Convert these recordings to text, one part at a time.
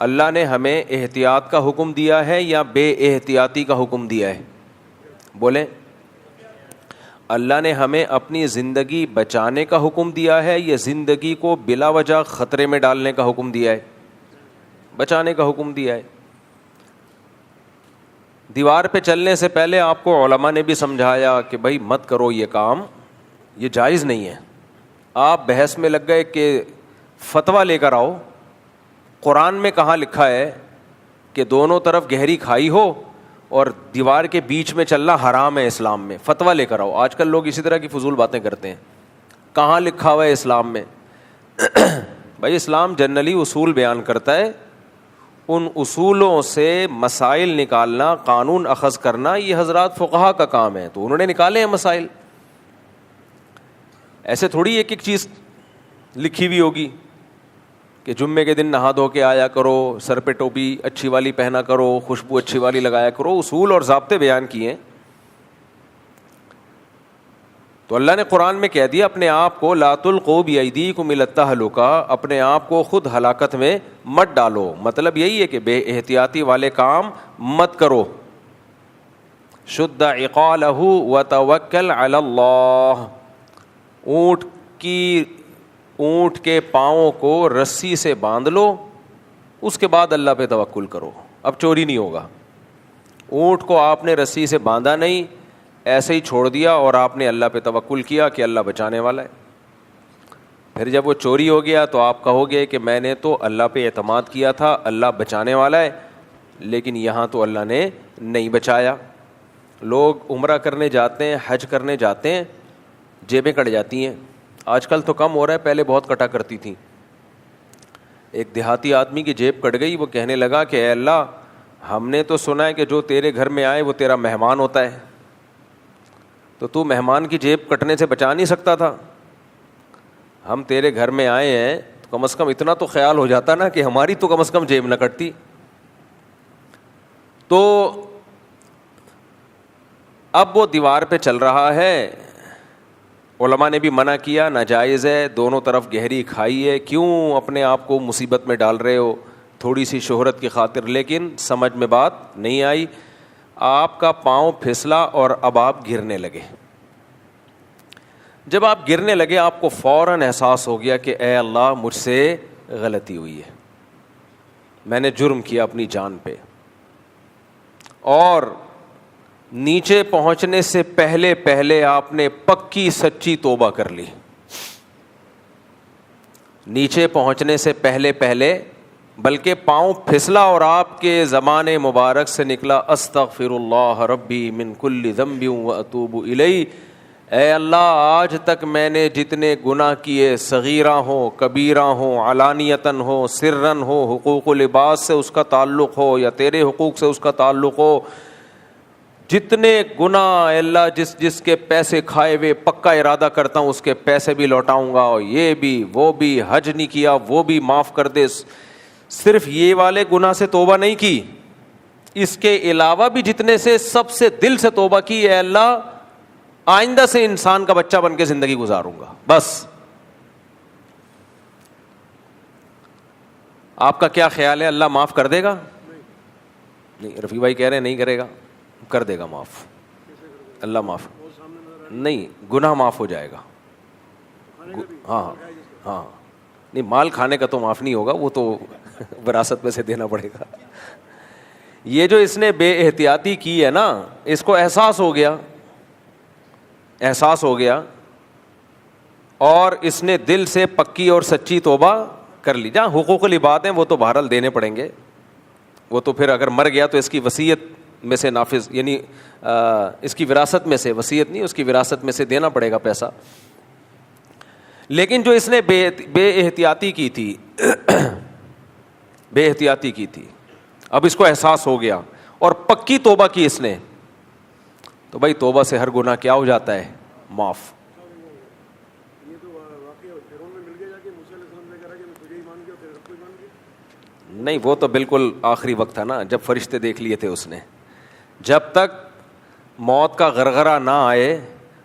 اللہ نے ہمیں احتیاط کا حکم دیا ہے یا بے احتیاطی کا حکم دیا ہے؟ بولیں. اللہ نے ہمیں اپنی زندگی بچانے کا حکم دیا ہے یا زندگی کو بلا وجہ خطرے میں ڈالنے کا حکم دیا ہے؟ بچانے کا حکم دیا ہے. دیوار پہ چلنے سے پہلے آپ کو علماء نے بھی سمجھایا کہ بھائی مت کرو یہ کام, یہ جائز نہیں ہے. آپ بحث میں لگ گئے کہ فتویٰ لے کر آؤ, قرآن میں کہاں لکھا ہے کہ دونوں طرف گہری کھائی ہو اور دیوار کے بیچ میں چلنا حرام ہے اسلام میں؟ فتویٰ لے کر آؤ. آج کل لوگ اسی طرح کی فضول باتیں کرتے ہیں. کہاں لکھا ہوا ہے اسلام میں؟ بھائی اسلام جنرلی اصول بیان کرتا ہے, ان اصولوں سے مسائل نکالنا, قانون اخذ کرنا یہ حضرات فقہا کا کام ہے, تو انہوں نے نکالے ہیں مسائل. ایسے تھوڑی ایک ایک چیز لکھی ہوئی ہوگی کہ جمعے کے دن نہا دھو کے آیا کرو, سر پہ ٹوپی اچھی والی پہنا کرو, خوشبو اچھی والی لگایا کرو. اصول اور ضابطے بیان کیے. تو اللہ نے قرآن میں کہہ دیا اپنے آپ کو لا تلقوا بایدیکم الی التہلکہ, اپنے آپ کو خود ہلاکت میں مت ڈالو. مطلب یہی ہے کہ بے احتیاطی والے کام مت کرو. شد عقالہ وتوکل علی اللہ, اونٹ کے پاؤں کو رسی سے باندھ لو, اس کے بعد اللہ پہ توکل کرو. اب چوری نہیں ہوگا. اونٹ کو آپ نے رسی سے باندھا نہیں, ایسے ہی چھوڑ دیا اور آپ نے اللہ پہ توکل کیا کہ اللہ بچانے والا ہے. پھر جب وہ چوری ہو گیا تو آپ کہو گے کہ میں نے تو اللہ پہ اعتماد کیا تھا, اللہ بچانے والا ہے, لیکن یہاں تو اللہ نے نہیں بچایا. لوگ عمرہ کرنے جاتے ہیں, حج کرنے جاتے ہیں, جیبیں کٹ جاتی ہیں. آج کل تو کم ہو رہا ہے, پہلے بہت کٹا کرتی تھیں. ایک دیہاتی آدمی کی جیب کٹ گئی, وہ کہنے لگا کہ اے اللہ, ہم نے تو سنا ہے کہ جو تیرے گھر میں آئے وہ تیرا مہمان ہوتا ہے, تو مہمان کی جیب کٹنے سے بچا نہیں سکتا تھا؟ ہم تیرے گھر میں آئے ہیں تو کم از کم اتنا تو خیال ہو جاتا نا کہ ہماری تو کم از کم جیب نہ کٹتی. تو اب وہ دیوار پہ چل رہا ہے. علماء نے بھی منع کیا, ناجائز ہے, دونوں طرف گہری کھائی ہے, کیوں اپنے آپ کو مصیبت میں ڈال رہے ہو تھوڑی سی شہرت کی خاطر. لیکن سمجھ میں بات نہیں آئی. آپ کا پاؤں پھسلا اور اب آپ گرنے لگے. جب آپ گرنے لگے آپ کو فوراً احساس ہو گیا کہ اے اللہ مجھ سے غلطی ہوئی ہے, میں نے جرم کیا اپنی جان پہ. اور نیچے پہنچنے سے پہلے آپ نے پکی سچی توبہ کر لی. نیچے پہنچنے سے پہلے بلکہ پاؤں پھسلا اور آپ کے زبان مبارک سے نکلا استغفر اللہ ربی من کل ذنب واتوب الیہ, اے اللہ آج تک میں نے جتنے گناہ کیے, صغیرہ ہوں کبیرہ ہوں, علانیتاً ہو سرن ہو, حقوق و لباس سے اس کا تعلق ہو یا تیرے حقوق سے اس کا تعلق ہو, جتنے گناہ اے اللہ جس کے پیسے کھائے ہوئے پکا ارادہ کرتا ہوں اس کے پیسے بھی لوٹاؤں گا, اور یہ بھی وہ بھی, حج نہیں کیا وہ بھی معاف کر دے. صرف یہ والے گناہ سے توبہ نہیں کی, اس کے علاوہ بھی جتنے سے سب سے دل سے توبہ کی, اے اللہ آئندہ سے انسان کا بچہ بن کے زندگی گزاروں گا. بس آپ کا کیا خیال ہے, اللہ معاف کر دے گا؟ نہیں, رفیع بھائی کہہ رہے ہیں نہیں کرے گا. کر دے گا معاف, اللہ معاف نہیں, گناہ معاف ہو جائے گا. ہاں نہیں, مال کھانے کا تو معاف نہیں ہوگا, وہ تو وراثت میں سے دینا پڑے گا. یہ جو اس نے بے احتیاطی کی ہے نا, اس کو احساس ہو گیا اور اس نے دل سے پکی اور سچی توبہ کر لی. جہاں حقوق العباد ہیں وہ تو بہرحال دینے پڑیں گے, وہ تو پھر اگر مر گیا تو اس کی وصیت میں سے نافذ, یعنی اس کی وراثت میں سے, وصیت نہیں, اس کی وراثت میں سے دینا پڑے گا پیسہ. لیکن جو اس نے بے احتیاطی کی تھی اب اس کو احساس ہو گیا اور پکی توبہ کی اس نے, تو بھائی توبہ سے ہر گناہ کیا ہو جاتا ہے, معاف. نہیں, وہ تو بالکل آخری وقت تھا نا جب فرشتے دیکھ لیے تھے اس نے. جب تک موت کا غرغرہ نہ آئے,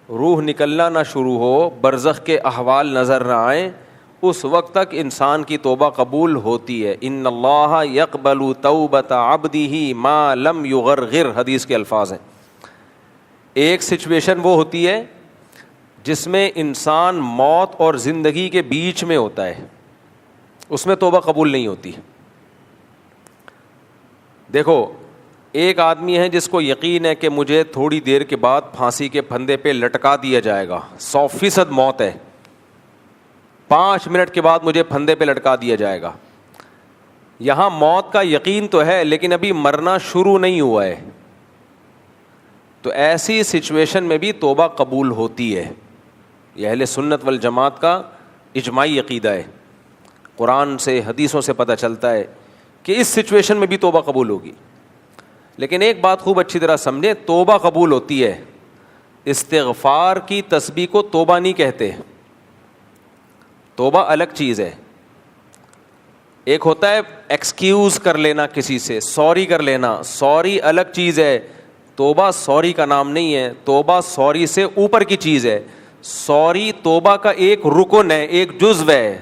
روح نکلنا نہ شروع ہو, برزخ کے احوال نظر نہ آئیں, اس وقت تک انسان کی توبہ قبول ہوتی ہے. ان اللہ یقبل توبۃ عبدہ ما لم یغرغر، حدیث کے الفاظ ہیں. ایک سچویشن وہ ہوتی ہے جس میں انسان موت اور زندگی کے بیچ میں ہوتا ہے، اس میں توبہ قبول نہیں ہوتی. دیکھو ایک آدمی ہے جس کو یقین ہے کہ مجھے تھوڑی دیر کے بعد پھانسی کے پھندے پہ لٹکا دیا جائے گا، 100% موت ہے، 5 منٹ کے بعد مجھے پھندے پہ لٹکا دیا جائے گا. یہاں موت کا یقین تو ہے لیکن ابھی مرنا شروع نہیں ہوا ہے. تو ایسی سچویشن میں بھی توبہ قبول ہوتی ہے. یہ اہل سنت والجماعت کا اجماعی عقیدہ ہے. قرآن سے حدیثوں سے پتہ چلتا ہے کہ اس سچویشن میں بھی توبہ قبول ہوگی. لیکن ایک بات خوب اچھی طرح سمجھیں، توبہ قبول ہوتی ہے، استغفار کی تسبیح کو توبہ نہیں کہتے. توبہ الگ چیز ہے. ایک ہوتا ہے ایکسکیوز کر لینا کسی سے، سوری کر لینا، سوری الگ چیز ہے. توبہ سوری کا نام نہیں ہے، توبہ سوری سے اوپر کی چیز ہے. سوری توبہ کا ایک رکن ہے، ایک جزو ہے.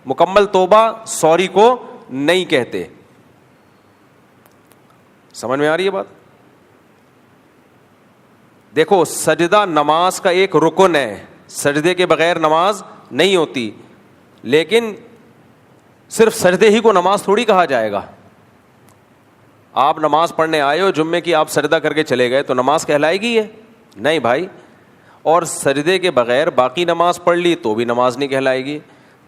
مکمل توبہ سوری کو نہیں کہتے. سمجھ میں آ رہی ہے بات؟ دیکھو سجدہ نماز کا ایک رکن ہے، سجدے کے بغیر نماز نہیں ہوتی. لیکن صرف سجدے ہی کو نماز تھوڑی کہا جائے گا. آپ نماز پڑھنے آئے ہو جمعے کی، آپ سجدہ کر کے چلے گئے تو نماز کہلائے گی یہ؟ نہیں بھائی. اور سجدے کے بغیر باقی نماز پڑھ لی تو بھی نماز نہیں کہلائے گی.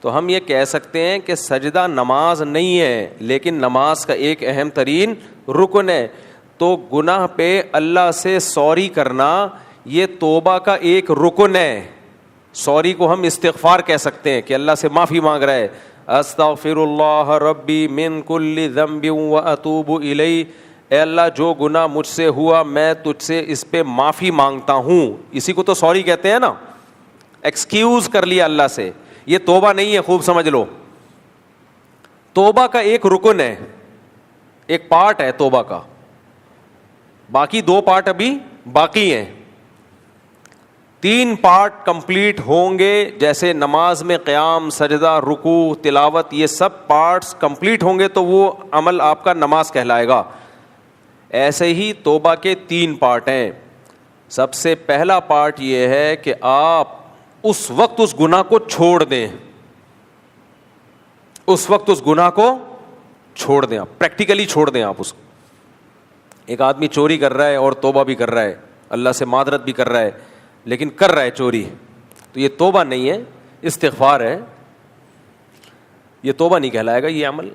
تو ہم یہ کہہ سکتے ہیں کہ سجدہ نماز نہیں ہے لیکن نماز کا ایک اہم ترین رکن ہے. تو گناہ پہ اللہ سے سوری کرنا یہ توبہ کا ایک رکن ہے. سوری کو ہم استغفار کہہ سکتے ہیں کہ اللہ سے معافی مانگ رہا ہے. استغفر اللہ ربی من کل ذنب واتوب الیہ، اے اللہ جو گناہ مجھ سے ہوا میں تجھ سے اس پہ معافی مانگتا ہوں. اسی کو تو سوری کہتے ہیں نا، ایکسکیوز کر لیا اللہ سے. یہ توبہ نہیں ہے، خوب سمجھ لو. توبہ کا ایک رکن ہے، ایک پارٹ ہے توبہ کا، باقی 2 پارٹ ابھی باقی ہیں. 3 پارٹ کمپلیٹ ہوں گے، جیسے نماز میں قیام، سجدہ، رکوع، تلاوت، یہ سب پارٹس کمپلیٹ ہوں گے تو وہ عمل آپ کا نماز کہلائے گا. ایسے ہی توبہ کے 3 پارٹ ہیں. سب سے پہلا پارٹ یہ ہے کہ آپ اس وقت اس گناہ کو چھوڑ دیں. اس وقت اس گناہ کو چھوڑ دیں، آپ پریکٹیکلی چھوڑ دیں. آپ اس کو، ایک آدمی چوری کر رہا ہے اور توبہ بھی کر رہا ہے، اللہ سے معذرت بھی کر رہا ہے، لیکن کر رہا ہے چوری، تو یہ توبہ نہیں ہے، استغفار ہے. یہ توبہ نہیں کہلائے گا یہ عمل.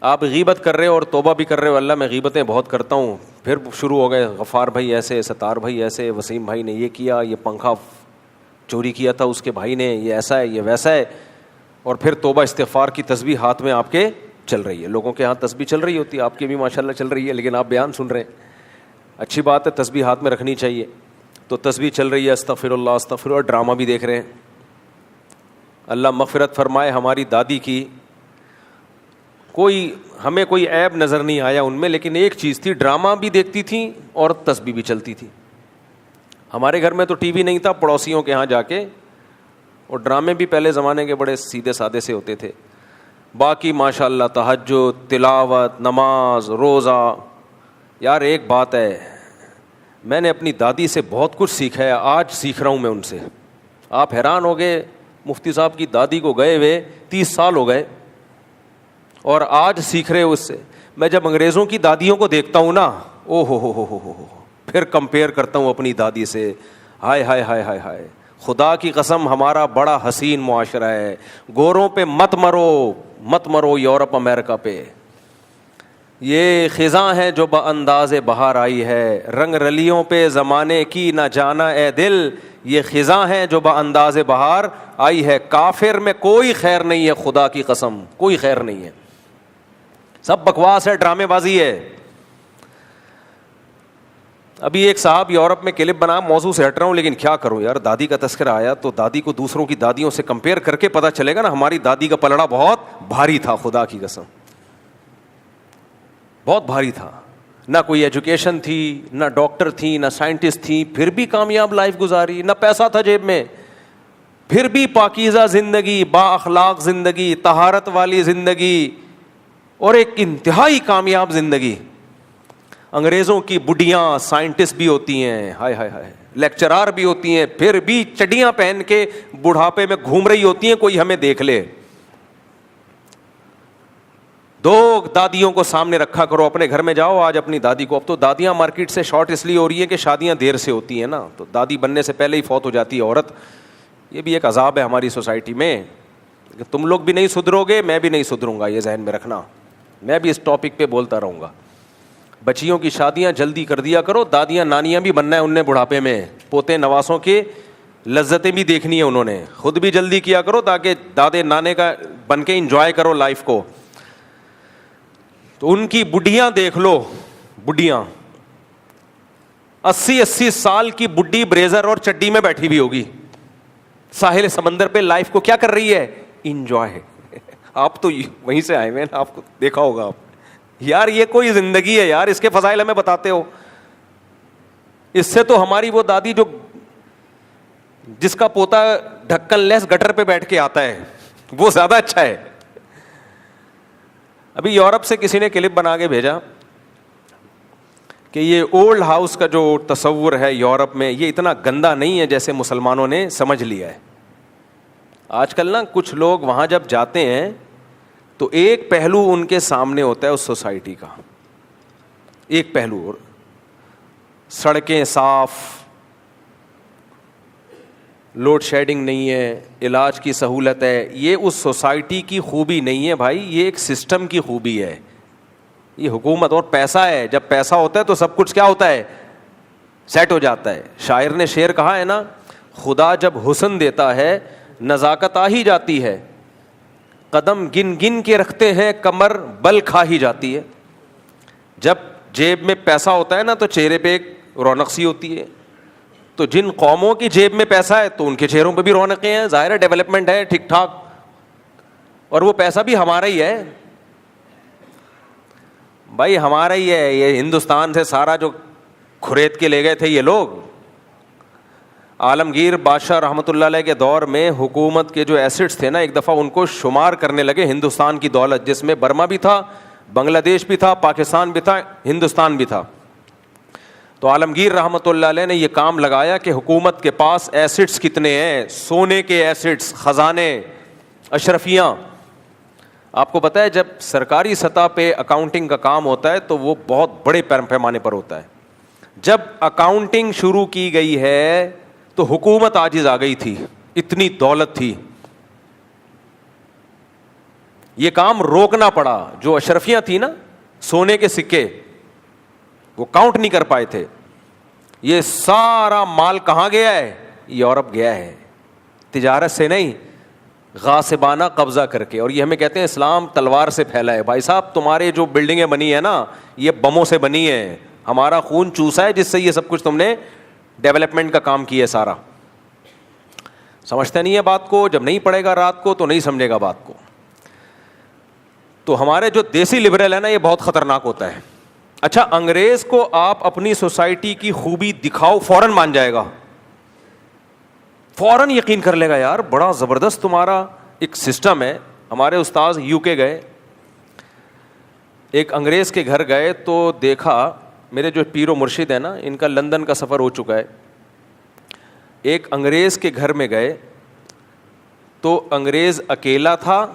آپ غیبت کر رہے ہو اور توبہ بھی کر رہے ہو، اللہ میں غیبتیں بہت کرتا ہوں، پھر شروع ہو گئے غفار بھائی ایسے، ستار بھائی ایسے، وسیم بھائی نے یہ کیا، یہ پنکھا چوری کیا تھا اس کے بھائی نے، یہ ایسا ہے، یہ ویسا ہے. اور پھر توبہ استغفار کی تسبیح ہاتھ میں آپ کے چل رہی ہے. لوگوں کے ہاتھ تسبیح چل رہی ہوتی ہے، آپ کی بھی ماشاءاللہ چل رہی ہے، لیکن آپ بیان سن رہے ہیں. اچھی بات ہے، تسبیح ہاتھ میں رکھنی چاہیے. تو تسبیح چل رہی ہے، استغفر اللہ استغفر اللہ، ڈرامہ بھی دیکھ رہے ہیں. اللہ مغفرت فرمائے ہماری دادی کی، ہمیں کوئی عیب نظر نہیں آیا ان میں، لیکن ایک چیز تھی، ڈرامہ بھی دیکھتی تھیں اور تسبیح بھی چلتی تھی. ہمارے گھر میں تو ٹی وی نہیں تھا، پڑوسیوں کے ہاں جا کے، اور ڈرامے بھی پہلے زمانے کے بڑے سیدھے سادے سے ہوتے تھے. باقی ماشاءاللہ تہجد، تلاوت، نماز، روزہ. یار ایک بات ہے، میں نے اپنی دادی سے بہت کچھ سیکھا ہے، آج سیکھ رہا ہوں میں ان سے. آپ حیران ہو گئے، مفتی صاحب کی دادی کو گئے ہوئے 30 سال ہو گئے اور آج سیکھ رہے ہو اس سے. میں جب انگریزوں کی دادیوں کو دیکھتا ہوں نا، او ہو پھر کمپیئر کرتا ہوں اپنی دادی سے. ہائے ہائے ہائے ہائے ہائے، خدا کی قسم ہمارا بڑا حسین معاشرہ ہے. گوروں پہ مت مرو یورپ امریکہ پہ. یہ خزاں ہے جو بانداز بہار آئی ہے، رنگ رلیوں پہ زمانے کی نہ جانا اے دل. یہ خزاں ہے جو بانداز بہار آئی ہے. کافر میں کوئی خیر نہیں ہے، خدا کی قسم کوئی خیر نہیں ہے، سب بکواس ہے، ڈرامے بازی ہے. ابھی ایک صاحب یورپ میں کلپ بنا، موضوع سے ہٹ رہا ہوں لیکن کیا کروں یار، دادی کا تذکرہ آیا تو دادی کو دوسروں کی دادیوں سے کمپیئر کر کے پتہ چلے گا نا، ہماری دادی کا پلڑا بہت بھاری تھا، خدا کی قسم بہت بھاری تھا. نہ کوئی ایجوکیشن تھی، نہ ڈاکٹر تھی، نہ سائنٹسٹ تھی، پھر بھی کامیاب لائف گزاری. نہ پیسہ تھا جیب میں، پھر بھی پاکیزہ زندگی, با اخلاق زندگی, طہارت والی زندگی اور ایک انتہائی کامیاب زندگی. انگریزوں کی بڈیاں سائنٹسٹ بھی ہوتی ہیں, ہائے ہائے ہائے, لیکچرار بھی ہوتی ہیں, پھر بھی چڈیاں پہن کے بڑھاپے میں گھوم رہی ہوتی ہیں, کوئی ہمیں دیکھ لے. دو دادیوں کو سامنے رکھا کرو, اپنے گھر میں جاؤ آج اپنی دادی کو. اب تو دادیاں مارکیٹ سے شارٹ اس لیے ہو رہی ہیں کہ شادیاں دیر سے ہوتی ہیں نا, تو دادی بننے سے پہلے ہی فوت ہو جاتی ہے عورت. یہ بھی ایک عذاب ہے ہماری سوسائٹی میں. تم لوگ بھی نہیں سدھرو گے, میں بھی نہیں سدھروں گا, یہ ذہن میں رکھنا. میں بھی اس ٹاپک پہ بولتا رہوں گا. بچیوں کی شادیاں جلدی کر دیا کرو, دادیاں نانیاں بھی بننا ہے ان نے بڑھاپے میں, پوتے نواسوں کی لذتیں بھی دیکھنی ہے انہوں نے, خود بھی جلدی کیا کرو تاکہ دادے نانے کا بن کے انجوائے کرو لائف کو. تو ان کی بڈھیاں دیکھ لو, بڈھیاں 80 سال کی بڈھی بریزر اور چڈی میں بیٹھی ہوئی ہوگی ساحل سمندر پہ, لائف کو کیا کر رہی ہے, انجوائے. آپ تو وہیں سے آئے ہیں, آپ کو دیکھا ہوگا آپ. یار یہ کوئی زندگی ہے یار, اس کے فضائل ہمیں بتاتے ہو. اس سے تو ہماری وہ دادی جو جس کا پوتا ڈھکن لیس گٹر پہ بیٹھ کے آتا ہے وہ زیادہ اچھا ہے. ابھی یورپ سے کسی نے کلپ بنا کے بھیجا کہ یہ اولڈ ہاؤس کا جو تصور ہے یورپ میں, یہ اتنا گندا نہیں ہے جیسے مسلمانوں نے سمجھ لیا ہے. آج کل نا کچھ لوگ وہاں جب جاتے ہیں تو ایک پہلو ان کے سامنے ہوتا ہے اس سوسائٹی کا, ایک پہلو, سڑکیں صاف, لوڈ شیڈنگ نہیں ہے, علاج کی سہولت ہے. یہ اس سوسائٹی کی خوبی نہیں ہے بھائی, یہ ایک سسٹم کی خوبی ہے. یہ حکومت اور پیسہ ہے, جب پیسہ ہوتا ہے تو سب کچھ کیا ہوتا ہے, سیٹ ہو جاتا ہے. شاعر نے شعر کہا ہے نا, خدا جب حسن دیتا ہے نزاکت آ ہی جاتی ہے, قدم گن گن کے رکھتے ہیں کمر بل کھا ہی جاتی ہے. جب جیب میں پیسہ ہوتا ہے نا تو چہرے پہ ایک رونق سی ہوتی ہے. تو جن قوموں کی جیب میں پیسہ ہے تو ان کے چہروں پہ بھی رونقیں ہیں, ظاہر ہے ڈیولپمنٹ ہے ٹھیک ٹھاک, اور وہ پیسہ بھی ہمارا ہی ہے بھائی, ہمارا ہی ہے. یہ ہندوستان سے سارا جو کھرید کے لے گئے تھے یہ لوگ. عالمگیر بادشاہ رحمۃ اللہ علیہ کے دور میں حکومت کے جو ایسٹس تھے نا, ایک دفعہ ان کو شمار کرنے لگے ہندوستان کی دولت, جس میں برما بھی تھا, بنگلہ دیش بھی تھا, پاکستان بھی تھا, ہندوستان بھی تھا. تو عالمگیر رحمۃ اللہ علیہ نے یہ کام لگایا کہ حکومت کے پاس ایسٹس کتنے ہیں, سونے کے ایسٹس, خزانے, اشرفیاں. آپ کو پتہ ہے جب سرکاری سطح پہ اکاؤنٹنگ کا کام ہوتا ہے تو وہ بہت بڑے پیمانے پر ہوتا ہے. جب اکاؤنٹنگ شروع کی گئی ہے تو حکومت عاجز آ گئی تھی, اتنی دولت تھی. یہ کام روکنا پڑا. جو اشرفیاں تھیں نا, سونے کے سکے, وہ کاؤنٹ نہیں کر پائے تھے. یہ سارا مال کہاں گیا ہے, یورپ گیا ہے, تجارت سے نہیں, غاصبانہ قبضہ کر کے. اور یہ ہمیں کہتے ہیں اسلام تلوار سے پھیلا ہے. بھائی صاحب تمہارے جو بلڈنگیں بنی ہیں نا, یہ بموں سے بنی ہیں, ہمارا خون چوسا ہے جس سے یہ سب کچھ تم نے ڈیولپمنٹ کا کام کیا ہے سارا. سمجھتے نہیں ہے بات کو, جب نہیں پڑھے گا رات کو تو نہیں سمجھے گا بات کو. تو ہمارے جو دیسی لبرل ہے نا, یہ بہت خطرناک ہوتا ہے. اچھا, انگریز کو آپ اپنی سوسائٹی کی خوبی دکھاؤ, فوراً مان جائے گا, فوراً یقین کر لے گا, یار بڑا زبردست تمہارا ایک سسٹم ہے. ہمارے استاذ یو کے گئے, ایک انگریز کے گھر گئے تو دیکھا, میرے جو پیر و مرشد ہیں نا, ان کا لندن کا سفر ہو چکا ہے. ایک انگریز کے گھر میں گئے تو انگریز اکیلا تھا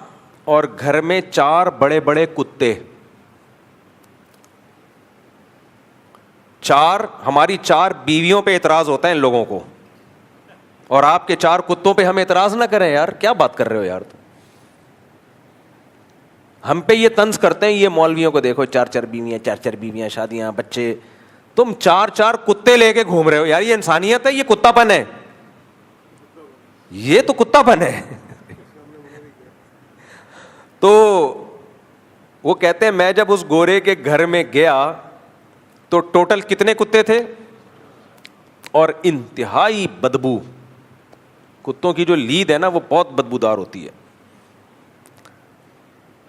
اور گھر میں 4 بڑے بڑے کتے. 4, ہماری 4 بیویوں پہ اعتراض ہوتا ہے ان لوگوں کو, اور آپ کے 4 کتوں پہ ہم اعتراض نہ کریں. یار کیا بات کر رہے ہو یار, ہم پہ یہ طنز کرتے ہیں. یہ مولویوں کو دیکھو, 4 بیویاں, 4 بیویاں, شادیاں, بچے. تم 4 کتے لے کے گھوم رہے ہو. یار یہ انسانیت ہے, یہ کتا پن ہے, یہ تو کتا پن ہے. تو وہ کہتے ہیں میں جب اس گورے کے گھر میں گیا تو ٹوٹل کتنے کتے تھے, اور انتہائی بدبو. کتوں کی جو لید ہے نا وہ بہت بدبودار ہوتی ہے.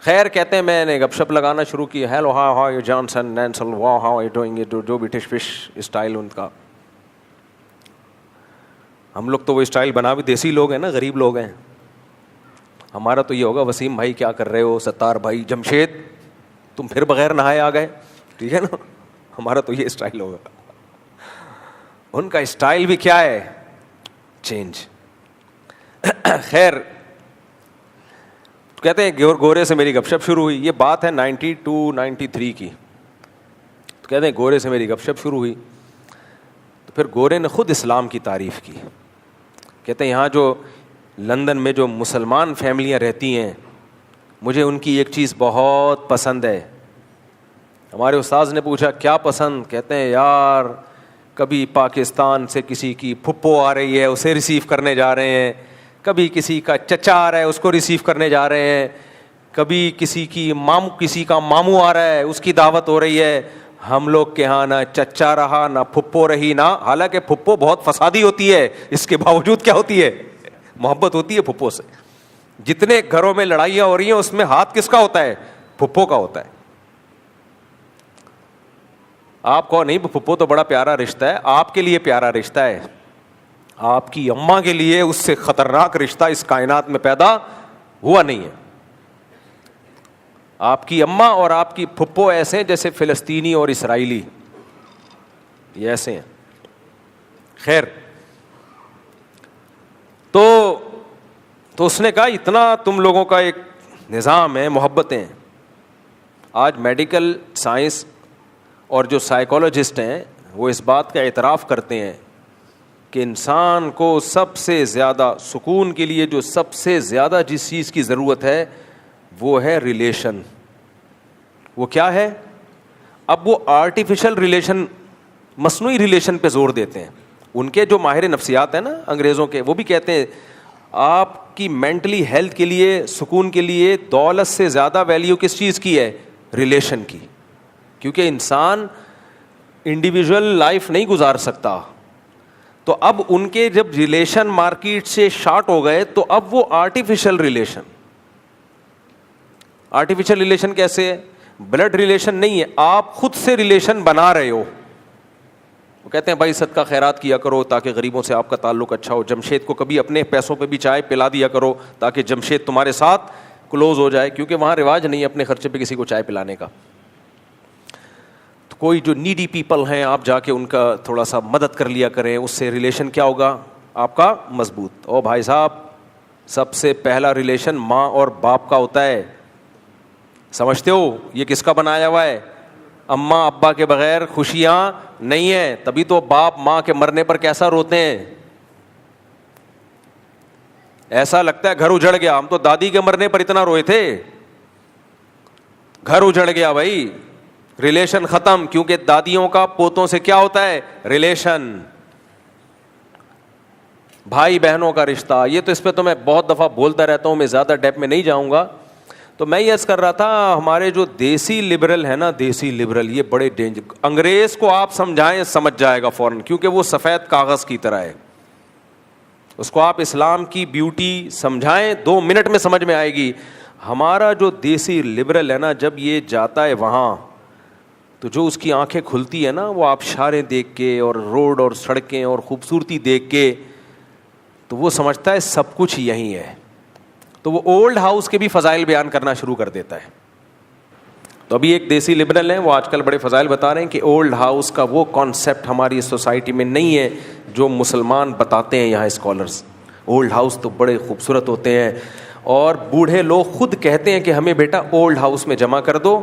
خیر کہتے ہیں میں نے گپ شپ لگانا شروع کی. ہیلو ہاؤ یو جانسن نینسل, wow how you doing it, جو برٹش فش اسٹائل ان کا. ہم لوگ تو وہ اسٹائل بنا بھی, دیسی لوگ ہیں نا, غریب لوگ ہیں. ہمارا تو یہ ہوگا, وسیم بھائی کیا کر رہے ہو, ستار بھائی, جمشید تم پھر بغیر نہائے آ گئے, ٹھیک ہے نا. ہمارا تو یہ اسٹائل ہوگا. ان کا اسٹائل بھی کیا ہے, چینج. خیر, کہتے ہیں گورے سے میری گپ شپ شروع ہوئی. یہ بات ہے 92-93 کی. تو کہتے ہیں گورے سے میری گپ شپ شروع ہوئی, تو پھر گورے نے خود اسلام کی تعریف کی. کہتے ہیں یہاں جو لندن میں جو مسلمان فیملیاں رہتی ہیں, مجھے ان کی ایک چیز بہت پسند ہے. ہمارے استاذ نے پوچھا کیا پسند؟ کہتے ہیں یار کبھی پاکستان سے کسی کی پھپھو آ رہی ہے, اسے ریسیو کرنے جا رہے ہیں, کبھی کسی کا چچا آ رہا ہے, اس کو ریسیو کرنے جا رہے ہیں, کبھی کسی کا ماموں آ رہا ہے, اس کی دعوت ہو رہی ہے. ہم لوگ کے ہاں نہ چچا رہا نہ پھپھو رہی, نہ, حالانکہ پھپھو بہت فسادی ہوتی ہے, اس کے باوجود کیا ہوتی ہے, محبت ہوتی ہے پھپھو سے. جتنے گھروں میں لڑائیاں ہو رہی ہیں اس میں ہاتھ کس کا ہوتا ہے, پھپھو کا ہوتا ہے. آپ کو نہیں, پھپھو تو بڑا پیارا رشتہ ہے, آپ کے لیے پیارا رشتہ ہے, آپ کی اماں کے لیے اس سے خطرناک رشتہ اس کائنات میں پیدا ہوا نہیں ہے. آپ کی اماں اور آپ کی پھپھو ایسے ہیں جیسے فلسطینی اور اسرائیلی, یہ ایسے ہیں. خیر, تو اس نے کہا اتنا تم لوگوں کا ایک نظام ہے, محبتیں. آج میڈیکل سائنس اور جو سائیکالوجسٹ ہیں وہ اس بات کا اعتراف کرتے ہیں کہ انسان کو سب سے زیادہ سکون کے لیے جو سب سے زیادہ جس چیز کی ضرورت ہے وہ ہے ریلیشن. وہ کیا ہے؟ اب وہ آرٹیفیشل ریلیشن, مصنوعی ریلیشن پہ زور دیتے ہیں. ان کے جو ماہر نفسیات ہیں نا انگریزوں کے, وہ بھی کہتے ہیں آپ کی مینٹلی ہیلتھ کے لیے, سکون کے لیے دولت سے زیادہ ویلیو کس چیز کی ہے؟ ریلیشن کی. کیونکہ انسان انڈیویجول لائف نہیں گزار سکتا. تو اب ان کے جب ریلیشن مارکیٹ سے شارٹ ہو گئے تو اب وہ آرٹیفیشل ریلیشن کیسے ہے؟ بلڈ ریلیشن نہیں ہے, آپ خود سے ریلیشن بنا رہے ہو. وہ کہتے ہیں بھائی صدقہ خیرات کیا کرو تاکہ غریبوں سے آپ کا تعلق اچھا ہو. جمشید کو کبھی اپنے پیسوں پہ بھی چائے پلا دیا کرو تاکہ جمشید تمہارے ساتھ کلوز ہو جائے, کیونکہ وہاں رواج نہیں ہے اپنے خرچے پہ کسی کو چائے پلانے کا. تو کوئی جو نیڈی پیپل ہیں آپ جا کے ان کا تھوڑا سا مدد کر لیا کریں, اس سے ریلیشن کیا ہوگا آپ کا؟ مضبوط. او بھائی صاحب, سب سے پہلا ریلیشن ماں اور باپ کا ہوتا ہے. سمجھتے ہو یہ کس کا بنایا ہوا ہے؟ اماں ابا کے بغیر خوشیاں نہیں ہیں. تبھی تو باپ ماں کے مرنے پر کیسا روتے ہیں, ایسا لگتا ہے گھر اجڑ گیا. ہم تو دادی کے مرنے پر اتنا روئے تھے, گھر اجڑ گیا بھائی, ریلیشن ختم. کیونکہ دادیوں کا پوتوں سے کیا ہوتا ہے؟ ریلیشن. بھائی بہنوں کا رشتہ, یہ تو اس پہ تو میں بہت دفعہ بولتا رہتا ہوں, میں زیادہ ڈیپ میں نہیں جاؤں گا. تو میں یہ عرض کر رہا تھا ہمارے جو دیسی لبرل ہے نا, دیسی لبرل, یہ بڑے ڈینجر. انگریز کو آپ سمجھائیں سمجھ جائے گا فوراً, کیونکہ وہ سفید کاغذ کی طرح ہے. اس کو آپ اسلام کی بیوٹی سمجھائیں 2 منٹ میں سمجھ میں آئے گی. ہمارا جو دیسی لبرل ہے نا, جب یہ جاتا ہے وہاں تو جو اس کی آنکھیں کھلتی ہے نا, وہ آبشاریں دیکھ کے اور روڈ اور سڑکیں اور خوبصورتی دیکھ کے, تو وہ سمجھتا ہے سب کچھ یہیں ہے. تو وہ اولڈ ہاؤس کے بھی فضائل بیان کرنا شروع کر دیتا ہے. تو ابھی ایک دیسی لبرل ہیں, وہ آج کل بڑے فضائل بتا رہے ہیں کہ اولڈ ہاؤس کا وہ کانسیپٹ ہماری سوسائٹی میں نہیں ہے جو مسلمان بتاتے ہیں یہاں اسکالرس. اولڈ ہاؤس تو بڑے خوبصورت ہوتے ہیں, اور بوڑھے لوگ خود کہتے ہیں کہ ہمیں بیٹا اولڈ ہاؤس میں جمع کر دو,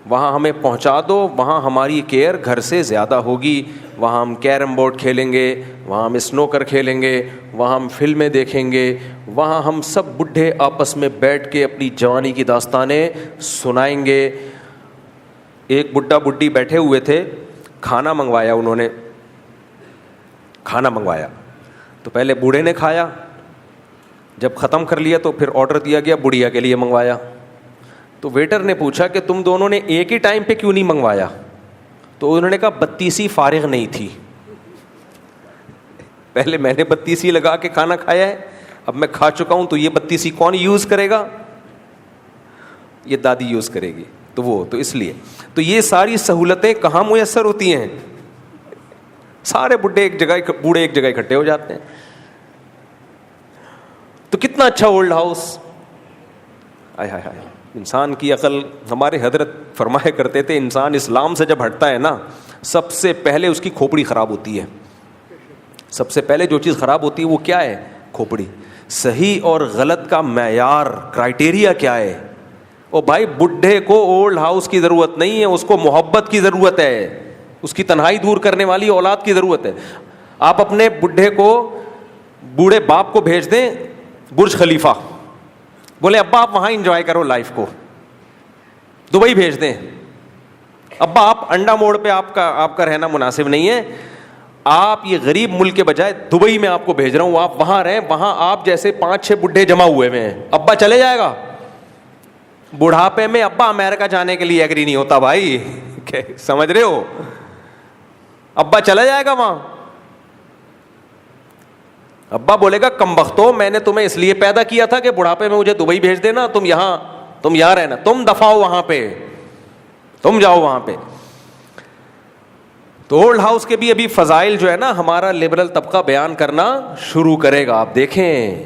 وہاں ہمیں پہنچا دو, وہاں ہماری کیئر گھر سے زیادہ ہوگی, وہاں ہم کیرم بورڈ کھیلیں گے, وہاں ہم اسنوکر کھیلیں گے, وہاں ہم فلمیں دیکھیں گے, وہاں ہم سب بڈھے آپس میں بیٹھ کے اپنی جوانی کی داستانیں سنائیں گے. ایک بڈھا بڈھی بیٹھے ہوئے تھے, کھانا منگوایا انہوں نے, کھانا منگوایا تو پہلے بوڑھے نے کھایا, جب ختم کر لیا تو پھر آرڈر دیا گیا بڑھیا کے لیے منگوایا. تو ویٹر نے پوچھا کہ تم دونوں نے ایک ہی ٹائم پہ کیوں نہیں منگوایا؟ تو انہوں نے کہا 32 فارغ نہیں تھی, پہلے میں نے 32 لگا کے کھانا کھایا ہے, اب میں کھا چکا ہوں تو یہ 32 کون یوز کرے گا؟ یہ دادی یوز کرے گی. تو اس لیے تو یہ ساری سہولتیں کہاں میسر ہوتی ہیں؟ سارے بوڑھے ایک جگہ اکٹھے ہو جاتے ہیں. تو کتنا اچھا اولڈ ہاؤس. آئے ہائے ہائے, انسان کی عقل. ہمارے حضرت فرمایا کرتے تھے انسان اسلام سے جب ہٹتا ہے نا, سب سے پہلے اس کی کھوپڑی خراب ہوتی ہے. سب سے پہلے جو چیز خراب ہوتی ہے وہ کیا ہے؟ کھوپڑی. صحیح اور غلط کا معیار, کرائٹیریا کیا ہے؟ او بھائی, بڈھے کو اولڈ ہاؤس کی ضرورت نہیں ہے, اس کو محبت کی ضرورت ہے, اس کی تنہائی دور کرنے والی اولاد کی ضرورت ہے. آپ اپنے بڈھے کو, بوڑھے باپ کو بھیج دیں برج خلیفہ, بولے ابا آپ وہاں انجوائے کرو لائف کو. دبئی بھیج دیں, ابا آپ انڈا موڑ پہ آپ کا رہنا مناسب نہیں ہے, آپ یہ غریب ملک کے بجائے دبئی میں آپ کو بھیج رہا ہوں, آپ وہاں رہیں, وہاں آپ جیسے 5-6 بڈھے جمع ہوئے ہوئے ہیں. ابا چلے جائے گا بڑھاپے میں. ابا امریکہ جانے کے لیے ایگری نہیں ہوتا بھائی, سمجھ رہے ہو؟ ابا چلا جائے گا وہاں. ابا بولے گا کم بختو, میں نے تمہیں اس لیے پیدا کیا تھا کہ بڑھاپے میں مجھے دبئی بھیج دینا, تم یہاں رہنا, تم دفاؤ وہاں پہ, تم جاؤ وہاں پہ. تو اولڈ ہاؤس کے بھی ابھی فضائل جو ہے نا ہمارا لبرل طبقہ بیان کرنا شروع کرے گا, آپ دیکھیں.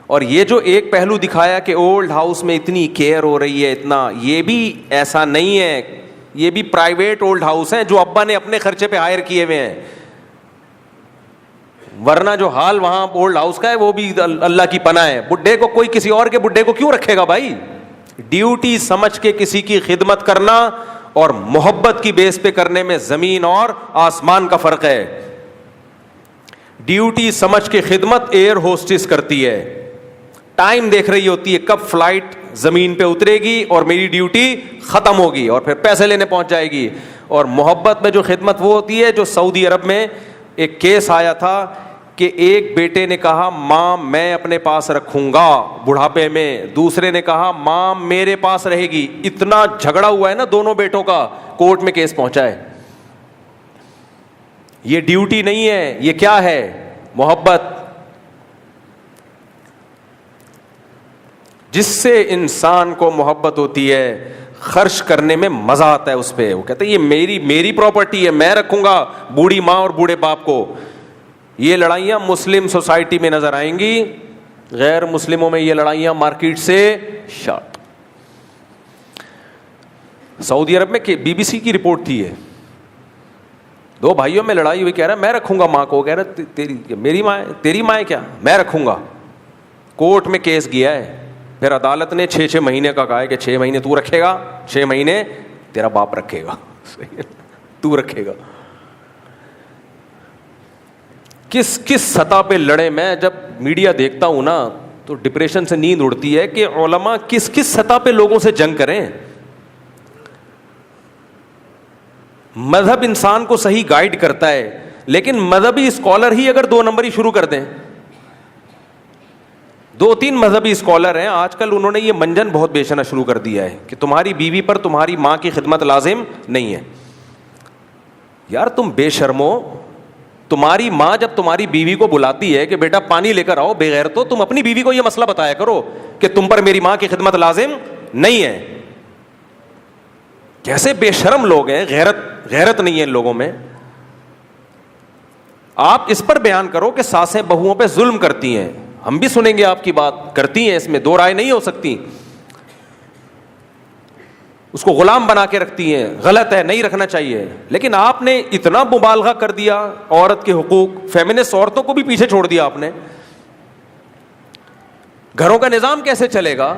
اور یہ جو ایک پہلو دکھایا کہ اولڈ ہاؤس میں اتنی کیئر ہو رہی ہے اتنا, یہ بھی ایسا نہیں ہے, یہ بھی پرائیویٹ اولڈ ہاؤس ہیں جو ابا نے اپنے خرچے پہ ہائر کیے ہوئے ہیں. ورنہ جو حال وہاں اولڈ ہاؤس کا ہے وہ بھی اللہ کی پناہ ہے. بڈھے کو کوئی کسی اور کے بڈھے کو کیوں رکھے گا بھائی؟ ڈیوٹی سمجھ کے کسی کی خدمت کرنا اور محبت کی بیس پہ کرنے میں زمین اور آسمان کا فرق ہے. ڈیوٹی سمجھ کے خدمت ایئر ہوسٹس کرتی ہے, ٹائم دیکھ رہی ہوتی ہے کب فلائٹ زمین پہ اترے گی اور میری ڈیوٹی ختم ہوگی اور پھر پیسے لینے پہنچ جائے گی. اور محبت میں جو خدمت وہ ہوتی ہے جو سعودی عرب میں ایک کیس آیا تھا کہ ایک بیٹے نے کہا ماں میں اپنے پاس رکھوں گا بڑھاپے میں, دوسرے نے کہا ماں میرے پاس رہے گی. اتنا جھگڑا ہوا ہے نا دونوں بیٹوں کا, کورٹ میں کیس پہنچا ہے. یہ ڈیوٹی نہیں ہے, یہ کیا ہے؟ محبت. جس سے انسان کو محبت ہوتی ہے خرچ کرنے میں مزہ آتا ہے اس پہ. وہ کہتے ہیں یہ میری پراپرٹی ہے, میں رکھوں گا بوڑھی ماں اور بوڑھے باپ کو. یہ لڑائیاں مسلم سوسائٹی میں نظر آئیں گی, غیر مسلموں میں یہ لڑائیاں مارکیٹ سے شارٹ. سعودی عرب میں BBC کی رپورٹ تھی, ہے 2 بھائیوں میں لڑائی ہوئی, کہہ رہا میں رکھوں گا ماں کو, کہہ رہا میری ماں ہے, تیری ماں ہے کیا, میں رکھوں گا. کورٹ میں کیس گیا ہے, پھر عدالت نے 6 مہینے کا کہا ہے کہ 6 مہینے تو رکھے گا, 6 مہینے تیرا باپ رکھے گا, تو رکھے گا. کس سطح پہ لڑے. میں جب میڈیا دیکھتا ہوں نا تو ڈپریشن سے نیند اڑتی ہے کہ علماء کس سطح پہ لوگوں سے جنگ کریں. مذہب انسان کو صحیح گائیڈ کرتا ہے, لیکن مذہبی اسکالر ہی اگر 2 نمبری شروع کر دیں, 2-3 مذہبی اسکالر ہیں آج کل, انہوں نے یہ منجن بہت بیچنا شروع کر دیا ہے کہ تمہاری بیوی پر تمہاری ماں کی خدمت لازم نہیں ہے. یار تم بے شرمو, تمہاری ماں جب تمہاری بیوی کو بلاتی ہے کہ بیٹا پانی لے کر آؤ, بغیر تو تم اپنی بیوی کو یہ مسئلہ بتایا کرو کہ تم پر میری ماں کی خدمت لازم نہیں ہے. کیسے بے شرم لوگ ہیں, غیرت نہیں ہے ان لوگوں میں. آپ اس پر بیان کرو کہ ساسیں بہوؤں پہ ظلم کرتی ہیں, ہم بھی سنیں گے آپ کی بات, کرتی ہیں, اس میں 2 رائے نہیں ہو سکتی. اس کو غلام بنا کے رکھتی ہیں, غلط ہے, نہیں رکھنا چاہیے. لیکن آپ نے اتنا مبالغہ کر دیا عورت کے حقوق, فیمنسٹ عورتوں کو بھی پیچھے چھوڑ دیا آپ نے. گھروں کا نظام کیسے چلے گا؟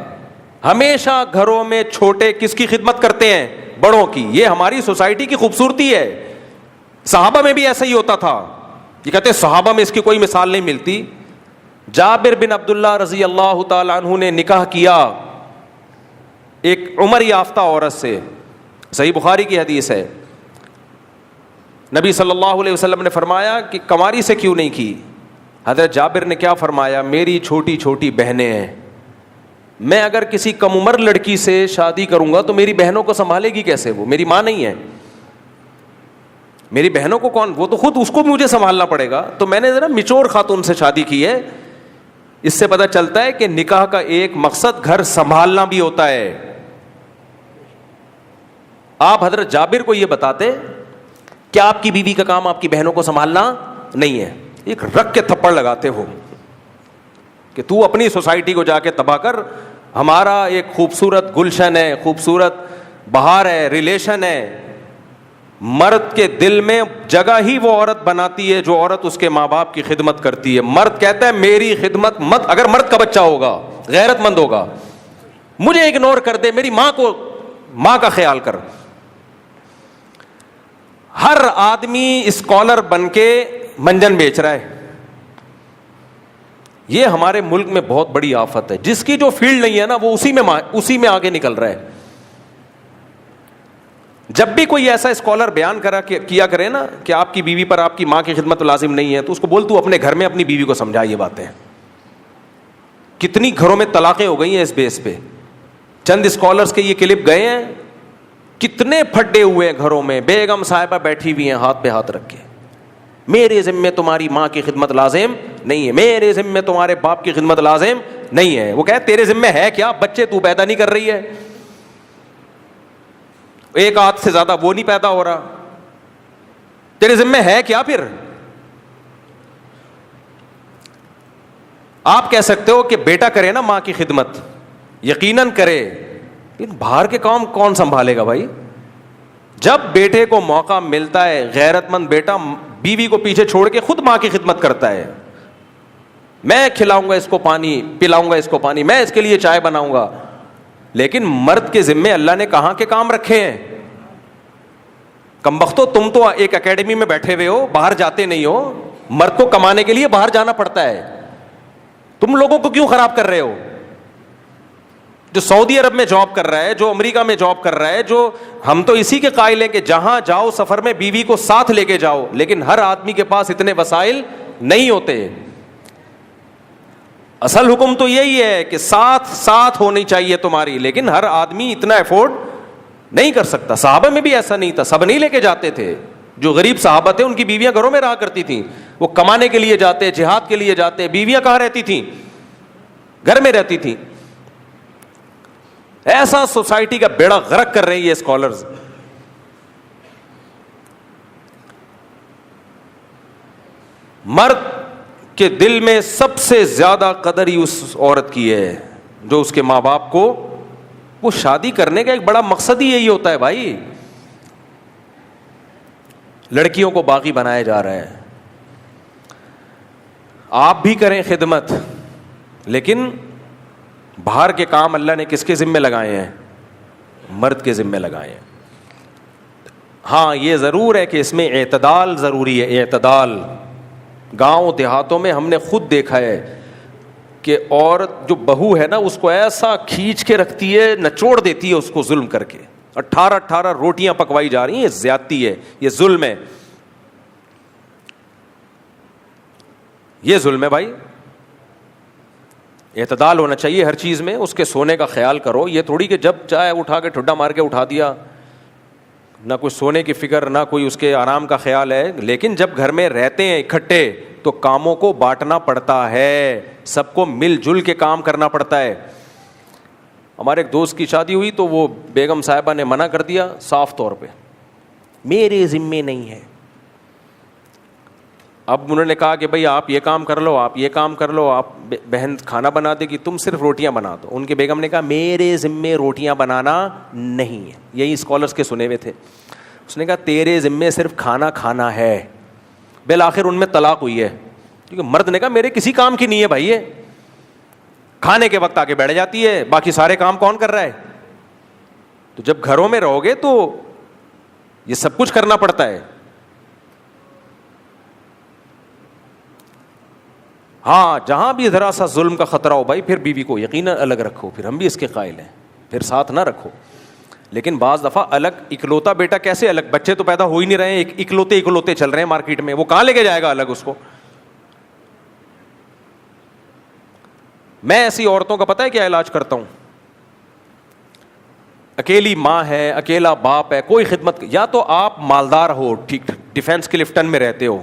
ہمیشہ گھروں میں چھوٹے کس کی خدمت کرتے ہیں؟ بڑوں کی. یہ ہماری سوسائٹی کی خوبصورتی ہے. صحابہ میں بھی ایسا ہی ہوتا تھا. یہ کہتے ہیں صحابہ میں اس کی کوئی مثال نہیں ملتی. جابر بن عبداللہ رضی اللہ تعالی عنہ نے نکاح کیا ایک عمر یافتہ عورت سے, صحیح بخاری کی حدیث ہے. نبی صلی اللہ علیہ وسلم نے فرمایا کہ کنواری سے کیوں نہیں کی؟ حضرت جابر نے کیا فرمایا, میری چھوٹی چھوٹی بہنیں ہیں, میں اگر کسی کم عمر لڑکی سے شادی کروں گا تو میری بہنوں کو سنبھالے گی کیسے؟ وہ میری ماں نہیں ہے, میری بہنوں کو کون, وہ تو خود اس کو بھی مجھے سنبھالنا پڑے گا. تو میں نے ذرا میچور خاتون سے شادی کی ہے. اس سے پتہ چلتا ہے کہ نکاح کا ایک مقصد گھر سنبھالنا بھی ہوتا ہے. آپ حضرت جابر کو یہ بتاتے کہ آپ کی بیوی کا کام آپ کی بہنوں کو سنبھالنا نہیں ہے, ایک رکھ کے تھپڑ لگاتے ہو کہ تو اپنی سوسائٹی کو جا کے تباہ کر. ہمارا ایک خوبصورت گلشن ہے, خوبصورت بہار ہے, ریلیشن ہے. مرد کے دل میں جگہ ہی وہ عورت بناتی ہے جو عورت اس کے ماں باپ کی خدمت کرتی ہے. مرد کہتا ہے میری خدمت مت, اگر مرد کا بچہ ہوگا, غیرت مند ہوگا, مجھے اگنور کر دے, میری ماں کا خیال کر. ہر آدمی اسکالر بن کے منجن بیچ رہا ہے. یہ ہمارے ملک میں بہت بڑی آفت ہے. جس کی جو فیلڈ نہیں ہے نا وہ اسی میں آگے نکل رہا ہے. جب بھی کوئی ایسا اسکالر بیان کیا کرے نا کہ آپ کی بیوی پر آپ کی ماں کی خدمت لازم نہیں ہے, تو اس کو بول تو اپنے گھر میں اپنی بیوی کو سمجھا یہ باتیں. کتنی گھروں میں طلاقیں ہو گئی ہیں اس بیس پہ. چند اسکالرز کے یہ کلپ گئے ہیں, کتنے پھٹے ہوئے ہیں گھروں میں, بیگم صاحبہ بیٹھی ہوئی ہیں ہاتھ پہ ہاتھ رکھ کے, میرے ذمے تمہاری ماں کی خدمت لازم نہیں ہے, میرے ذمے تمہارے باپ کی خدمت لازم نہیں ہے. وہ کہے تیرے ذمے ہے کیا, بچے تو پیدا نہیں کر رہی ہے, ایک ہاتھ سے زیادہ وہ نہیں پیدا ہو رہا, تیرے ذمے ہے کیا پھر. آپ کہہ سکتے ہو کہ بیٹا کرے نا ماں کی خدمت, یقیناً کرے, لیکن باہر کے کام کون سنبھالے گا بھائی. جب بیٹے کو موقع ملتا ہے, غیرت مند بیٹا بیوی کو پیچھے چھوڑ کے خود ماں کی خدمت کرتا ہے. میں کھلاؤں گا اس کو پانی, پلاؤں گا اس کو پانی, میں اس کے لیے چائے بناؤں گا. لیکن مرد کے ذمے اللہ نے کہاں کے کام رکھے ہیں. کمبختو, تم تو ایک اکیڈمی میں بیٹھے ہوئے ہو, باہر جاتے نہیں ہو. مرد کو کمانے کے لیے باہر جانا پڑتا ہے. تم لوگوں کو کیوں خراب کر رہے ہو. جو سعودی عرب میں جاب کر رہا ہے, جو امریکہ میں جاب کر رہا ہے, جو ہم تو اسی کے قائل ہیں کہ جہاں جاؤ سفر میں بیوی کو ساتھ لے کے جاؤ, لیکن ہر آدمی کے پاس اتنے وسائل نہیں ہوتے. اصل حکم تو یہی ہے کہ ساتھ ہونی چاہیے تمہاری, لیکن ہر آدمی اتنا افورڈ نہیں کر سکتا. صحابہ میں بھی ایسا نہیں تھا, سب نہیں لے کے جاتے تھے. جو غریب صحابہ تھے ان کی بیویاں گھروں میں رہا کرتی تھیں, وہ کمانے کے لیے جاتے, جہاد کے لیے جاتے, بیویاں کہاں رہتی تھیں, گھر میں رہتی تھیں. ایسا سوسائٹی کا بیڑا غرق کر رہے ہیں یہ اسکالرز. مرد کے دل میں سب سے زیادہ قدر ہی اس عورت کی ہے جو اس کے ماں باپ کو, وہ شادی کرنے کا ایک بڑا مقصد ہی یہی ہوتا ہے بھائی. لڑکیوں کو باغی بنایا جا رہا ہے. آپ بھی کریں خدمت, لیکن باہر کے کام اللہ نے کس کے ذمے لگائے ہیں, مرد کے ذمے لگائے ہیں. ہاں یہ ضرور ہے کہ اس میں اعتدال ضروری ہے, اعتدال. گاؤں دیہاتوں میں ہم نے خود دیکھا ہے کہ عورت جو بہو ہے نا اس کو ایسا کھینچ کے رکھتی ہے, نچوڑ دیتی ہے اس کو ظلم کر کے. 18 روٹیاں پکوائی جا رہی ہیں, یہ زیادتی ہے, یہ ظلم ہے, یہ ظلم ہے بھائی. اعتدال ہونا چاہیے ہر چیز میں. اس کے سونے کا خیال کرو, یہ تھوڑی کہ جب چاہے اٹھا کے ٹھڈا مار کے اٹھا دیا, نہ کوئی سونے کی فکر, نہ کوئی اس کے آرام کا خیال ہے. لیکن جب گھر میں رہتے ہیں اکٹھے تو کاموں کو بانٹنا پڑتا ہے, سب کو مل جل کے کام کرنا پڑتا ہے. ہمارے ایک دوست کی شادی ہوئی تو وہ بیگم صاحبہ نے منع کر دیا صاف طور پہ, میرے ذمے نہیں ہے. اب انہوں نے کہا کہ بھائی آپ یہ کام کر لو, آپ یہ کام کر لو, آپ بہن کھانا بنا دے گی, تم صرف روٹیاں بنا دو. ان کے بیگم نے کہا میرے ذمے روٹیاں بنانا نہیں ہے. یہی اسکالرس کے سنے ہوئے تھے. اس نے کہا تیرے ذمے صرف کھانا کھانا ہے. بالآخر ان میں طلاق ہوئی ہے, کیونکہ مرد نے کہا میرے کسی کام کی نہیں ہے بھائی, یہ کھانے کے وقت آگے بیٹھ جاتی ہے, باقی سارے کام کون کر رہا ہے. تو جب گھروں میں رہو گے تو یہ سب کچھ کرنا پڑتا ہے. ہاں جہاں بھی ذرا سا ظلم کا خطرہ ہو بھائی, پھر بیوی کو یقیناً الگ رکھو, پھر ہم بھی اس کے قائل ہیں, پھر ساتھ نہ رکھو. لیکن بعض دفعہ الگ, اکلوتا بیٹا کیسے الگ, بچے تو پیدا ہو ہی نہیں رہے ہیں, اکلوتے چل رہے ہیں مارکیٹ میں, وہ کہاں لے کے جائے گا الگ اس کو. میں ایسی عورتوں کا پتہ ہے کیا علاج کرتا ہوں. اکیلی ماں ہے, اکیلا باپ ہے, کوئی خدمت, یا تو آپ مالدار ہو, ٹھیک ڈیفینس کلفٹن میں رہتے ہو,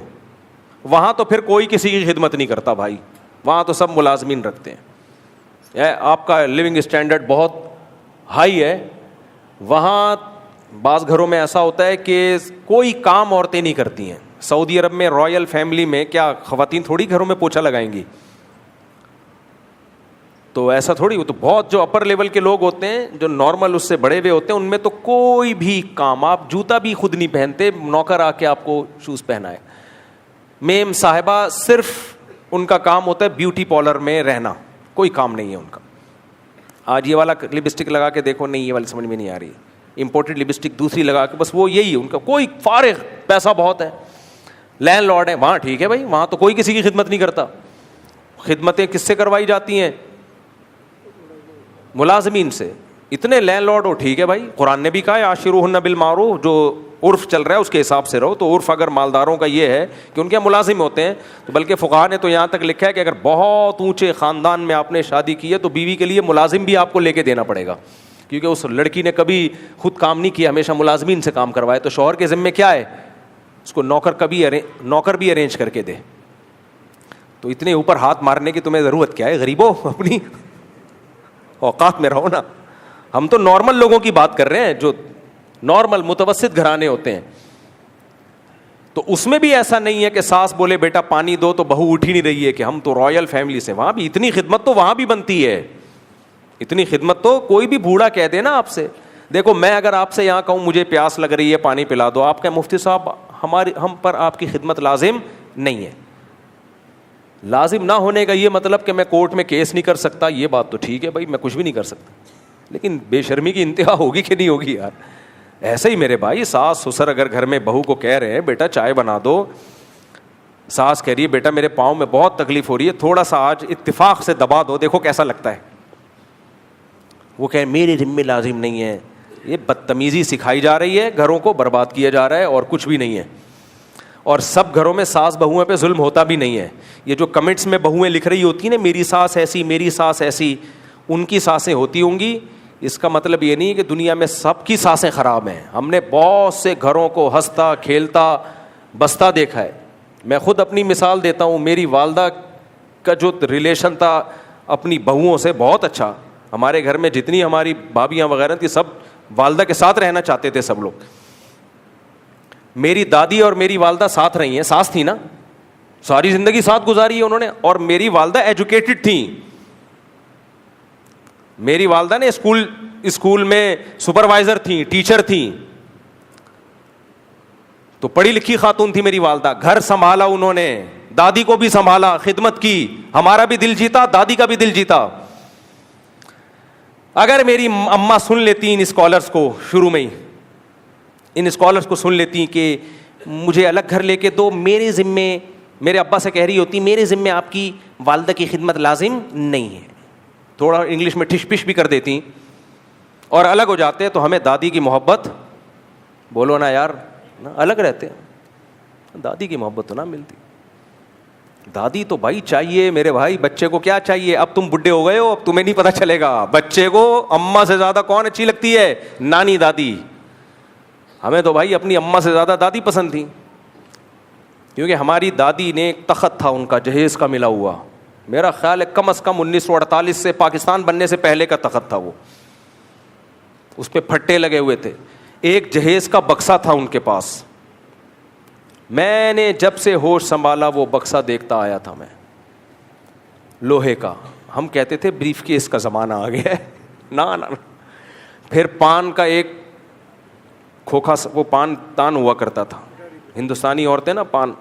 وہاں تو پھر کوئی کسی کی خدمت نہیں کرتا بھائی, وہاں تو سب ملازمین رکھتے ہیں, آپ کا لیونگ اسٹینڈرڈ بہت ہائی ہے. وہاں بعض گھروں میں ایسا ہوتا ہے کہ کوئی کام عورتیں نہیں کرتی ہیں. سعودی عرب میں رائل فیملی میں کیا خواتین تھوڑی گھروں میں پوچھا لگائیں گی, تو ایسا تھوڑی, وہ تو بہت جو اپر لیول کے لوگ ہوتے ہیں, جو نارمل اس سے بڑے ہوئے ہوتے ہیں, ان میں تو کوئی بھی کام, آپ جوتا بھی خود نہیں پہنتے, نوکر آ کے آپ کو شوز پہنائے. میم صاحبہ صرف ان کا کام ہوتا ہے بیوٹی پارلر میں رہنا, کوئی کام نہیں ہے ان کا. آج یہ والا لپسٹک لگا کے دیکھو, نہیں یہ والی سمجھ میں نہیں آ رہی, امپورٹڈ لپسٹک دوسری لگا کے, بس وہ یہی ہے ان کا, کوئی فارغ, پیسہ بہت ہے, لینڈ لارڈ ہے وہاں, ٹھیک ہے بھائی, وہاں تو کوئی کسی کی خدمت نہیں کرتا. خدمتیں کس سے کروائی جاتی ہیں؟ ملازمین سے. اتنے لینڈ لارڈ ہو, ٹھیک ہے بھائی, قرآن نے بھی کہا ہے عاشروہن بالمعروف, جو عرف چل رہا ہے اس کے حساب سے رہو. تو عرف اگر مالداروں کا یہ ہے کہ ان کے ملازم ہوتے ہیں, تو بلکہ فقہا نے تو یہاں تک لکھا ہے کہ اگر بہت اونچے خاندان میں آپ نے شادی کی ہے تو بیوی کے لیے ملازم بھی آپ کو لے کے دینا پڑے گا, کیونکہ اس لڑکی نے کبھی خود کام نہیں کیا, ہمیشہ ملازمین سے کام کروائے. تو شوہر کے ذمے کیا ہے, اس کو نوکر بھی ارینج کر کے دے. تو اتنے اوپر ہاتھ مارنے کی تمہیں ضرورت کیا ہے غریبو, اپنی اوقات میں رہو نا. ہم تو نارمل لوگوں کی بات کر رہے ہیں, جو نارمل متوسط گھرانے ہوتے ہیں. تو اس میں بھی ایسا نہیں ہے کہ ساس بولے بیٹا پانی دو تو بہو اٹھ ہی نہیں رہی ہے, کہ ہم تو رائل فیملی سے. وہاں بھی اتنی خدمت تو وہاں بھی بنتی ہے, اتنی خدمت تو کوئی بھی بوڑھا کہہ دے نا آپ سے. دیکھو میں اگر آپ سے یہاں کہوں مجھے پیاس لگ رہی ہے پانی پلا دو, آپ کہ مفتی صاحب ہم پر آپ کی خدمت لازم نہیں ہے. لازم نہ ہونے کا یہ مطلب کہ میں کورٹ میں کیس نہیں کر سکتا, یہ بات تو ٹھیک ہے بھائی, میں کچھ بھی نہیں کر سکتا, لیکن بے شرمی کی انتہا ہوگی کہ نہیں ہوگی یار. ایسے ہی میرے بھائی, ساس سسر اگر گھر میں بہو کو کہہ رہے ہیں بیٹا چائے بنا دو, ساس کہہ رہی ہے بیٹا میرے پاؤں میں بہت تکلیف ہو رہی ہے, تھوڑا سا آج اتفاق سے دبا دو, دیکھو کیسا لگتا ہے. وہ کہیں میرے ذمہ لازم نہیں ہے. یہ بدتمیزی سکھائی جا رہی ہے, گھروں کو برباد کیا جا رہا ہے, اور کچھ بھی نہیں ہے. اور سب گھروں میں ساس بہوؤں پہ ظلم ہوتا بھی نہیں ہے. یہ جو کمنٹس میں بہویں لکھ رہی ہوتی ہیں نا, میری ساس ایسی, میری ساس ایسی, ان کی ساسیں ہوتی ہوں گی, اس کا مطلب یہ نہیں کہ دنیا میں سب کی ساسیں خراب ہیں. ہم نے بہت سے گھروں کو ہنستا کھیلتا بستا دیکھا ہے. میں خود اپنی مثال دیتا ہوں, میری والدہ کا جو ریلیشن تھا اپنی بہوؤں سے بہت اچھا. ہمارے گھر میں جتنی ہماری بھابیاں وغیرہ تھی, سب والدہ کے ساتھ رہنا چاہتے تھے سب لوگ. میری دادی اور میری والدہ ساتھ رہی ہیں, ساس تھی نا, ساری زندگی ساتھ گزاری ہے انہوں نے. اور میری والدہ ایجوکیٹڈ تھیں. میری والدہ نے اسکول میں سپروائزر تھیں, ٹیچر تھیں, تو پڑھی لکھی خاتون تھی میری والدہ. گھر سنبھالا انہوں نے, دادی کو بھی سنبھالا, خدمت کی, ہمارا بھی دل جیتا, دادی کا بھی دل جیتا. اگر میری اماں سن لیتی ان اسکالرس کو, شروع میں ہی ان اسکالرس کو سن لیتی کہ مجھے الگ گھر لے کے دو, میرے ذمے, میرے ابا سے کہہ رہی ہوتی میرے ذمے آپ کی والدہ کی خدمت لازم نہیں ہے, تھوڑا انگلش میں ٹھش پش بھی کر دیتی اور الگ ہو جاتے, تو ہمیں دادی کی محبت, بولو نا یار, الگ رہتے ہیں, دادی کی محبت تو نہ ملتی. دادی تو بھائی چاہیے میرے بھائی. بچے کو کیا چاہیے, اب تم بڈھے ہو گئے ہو, اب تمہیں نہیں پتہ چلے گا. بچے کو اماں سے زیادہ کون اچھی لگتی ہے, نانی دادی. ہمیں تو بھائی اپنی اماں سے زیادہ دادی پسند تھی, کیونکہ ہماری دادی نے ایک تخت تھا ان کا جہیز کا ملا ہوا, میرا خیال ہے کم از کم 1948 سے, پاکستان بننے سے پہلے کا تخت تھا وہ, اس پہ پھٹے لگے ہوئے تھے. ایک جہیز کا بکسا تھا ان کے پاس. میں نے جب سے ہوش سنبھالا وہ بکسا دیکھتا آیا تھا میں, لوہے کا. ہم کہتے تھے بریف کیس کا زمانہ آ گیا ہے. نا. پھر پان کا ایک کھوکھا, وہ پان تان ہوا کرتا تھا, ہندوستانی عورتیں نا پان,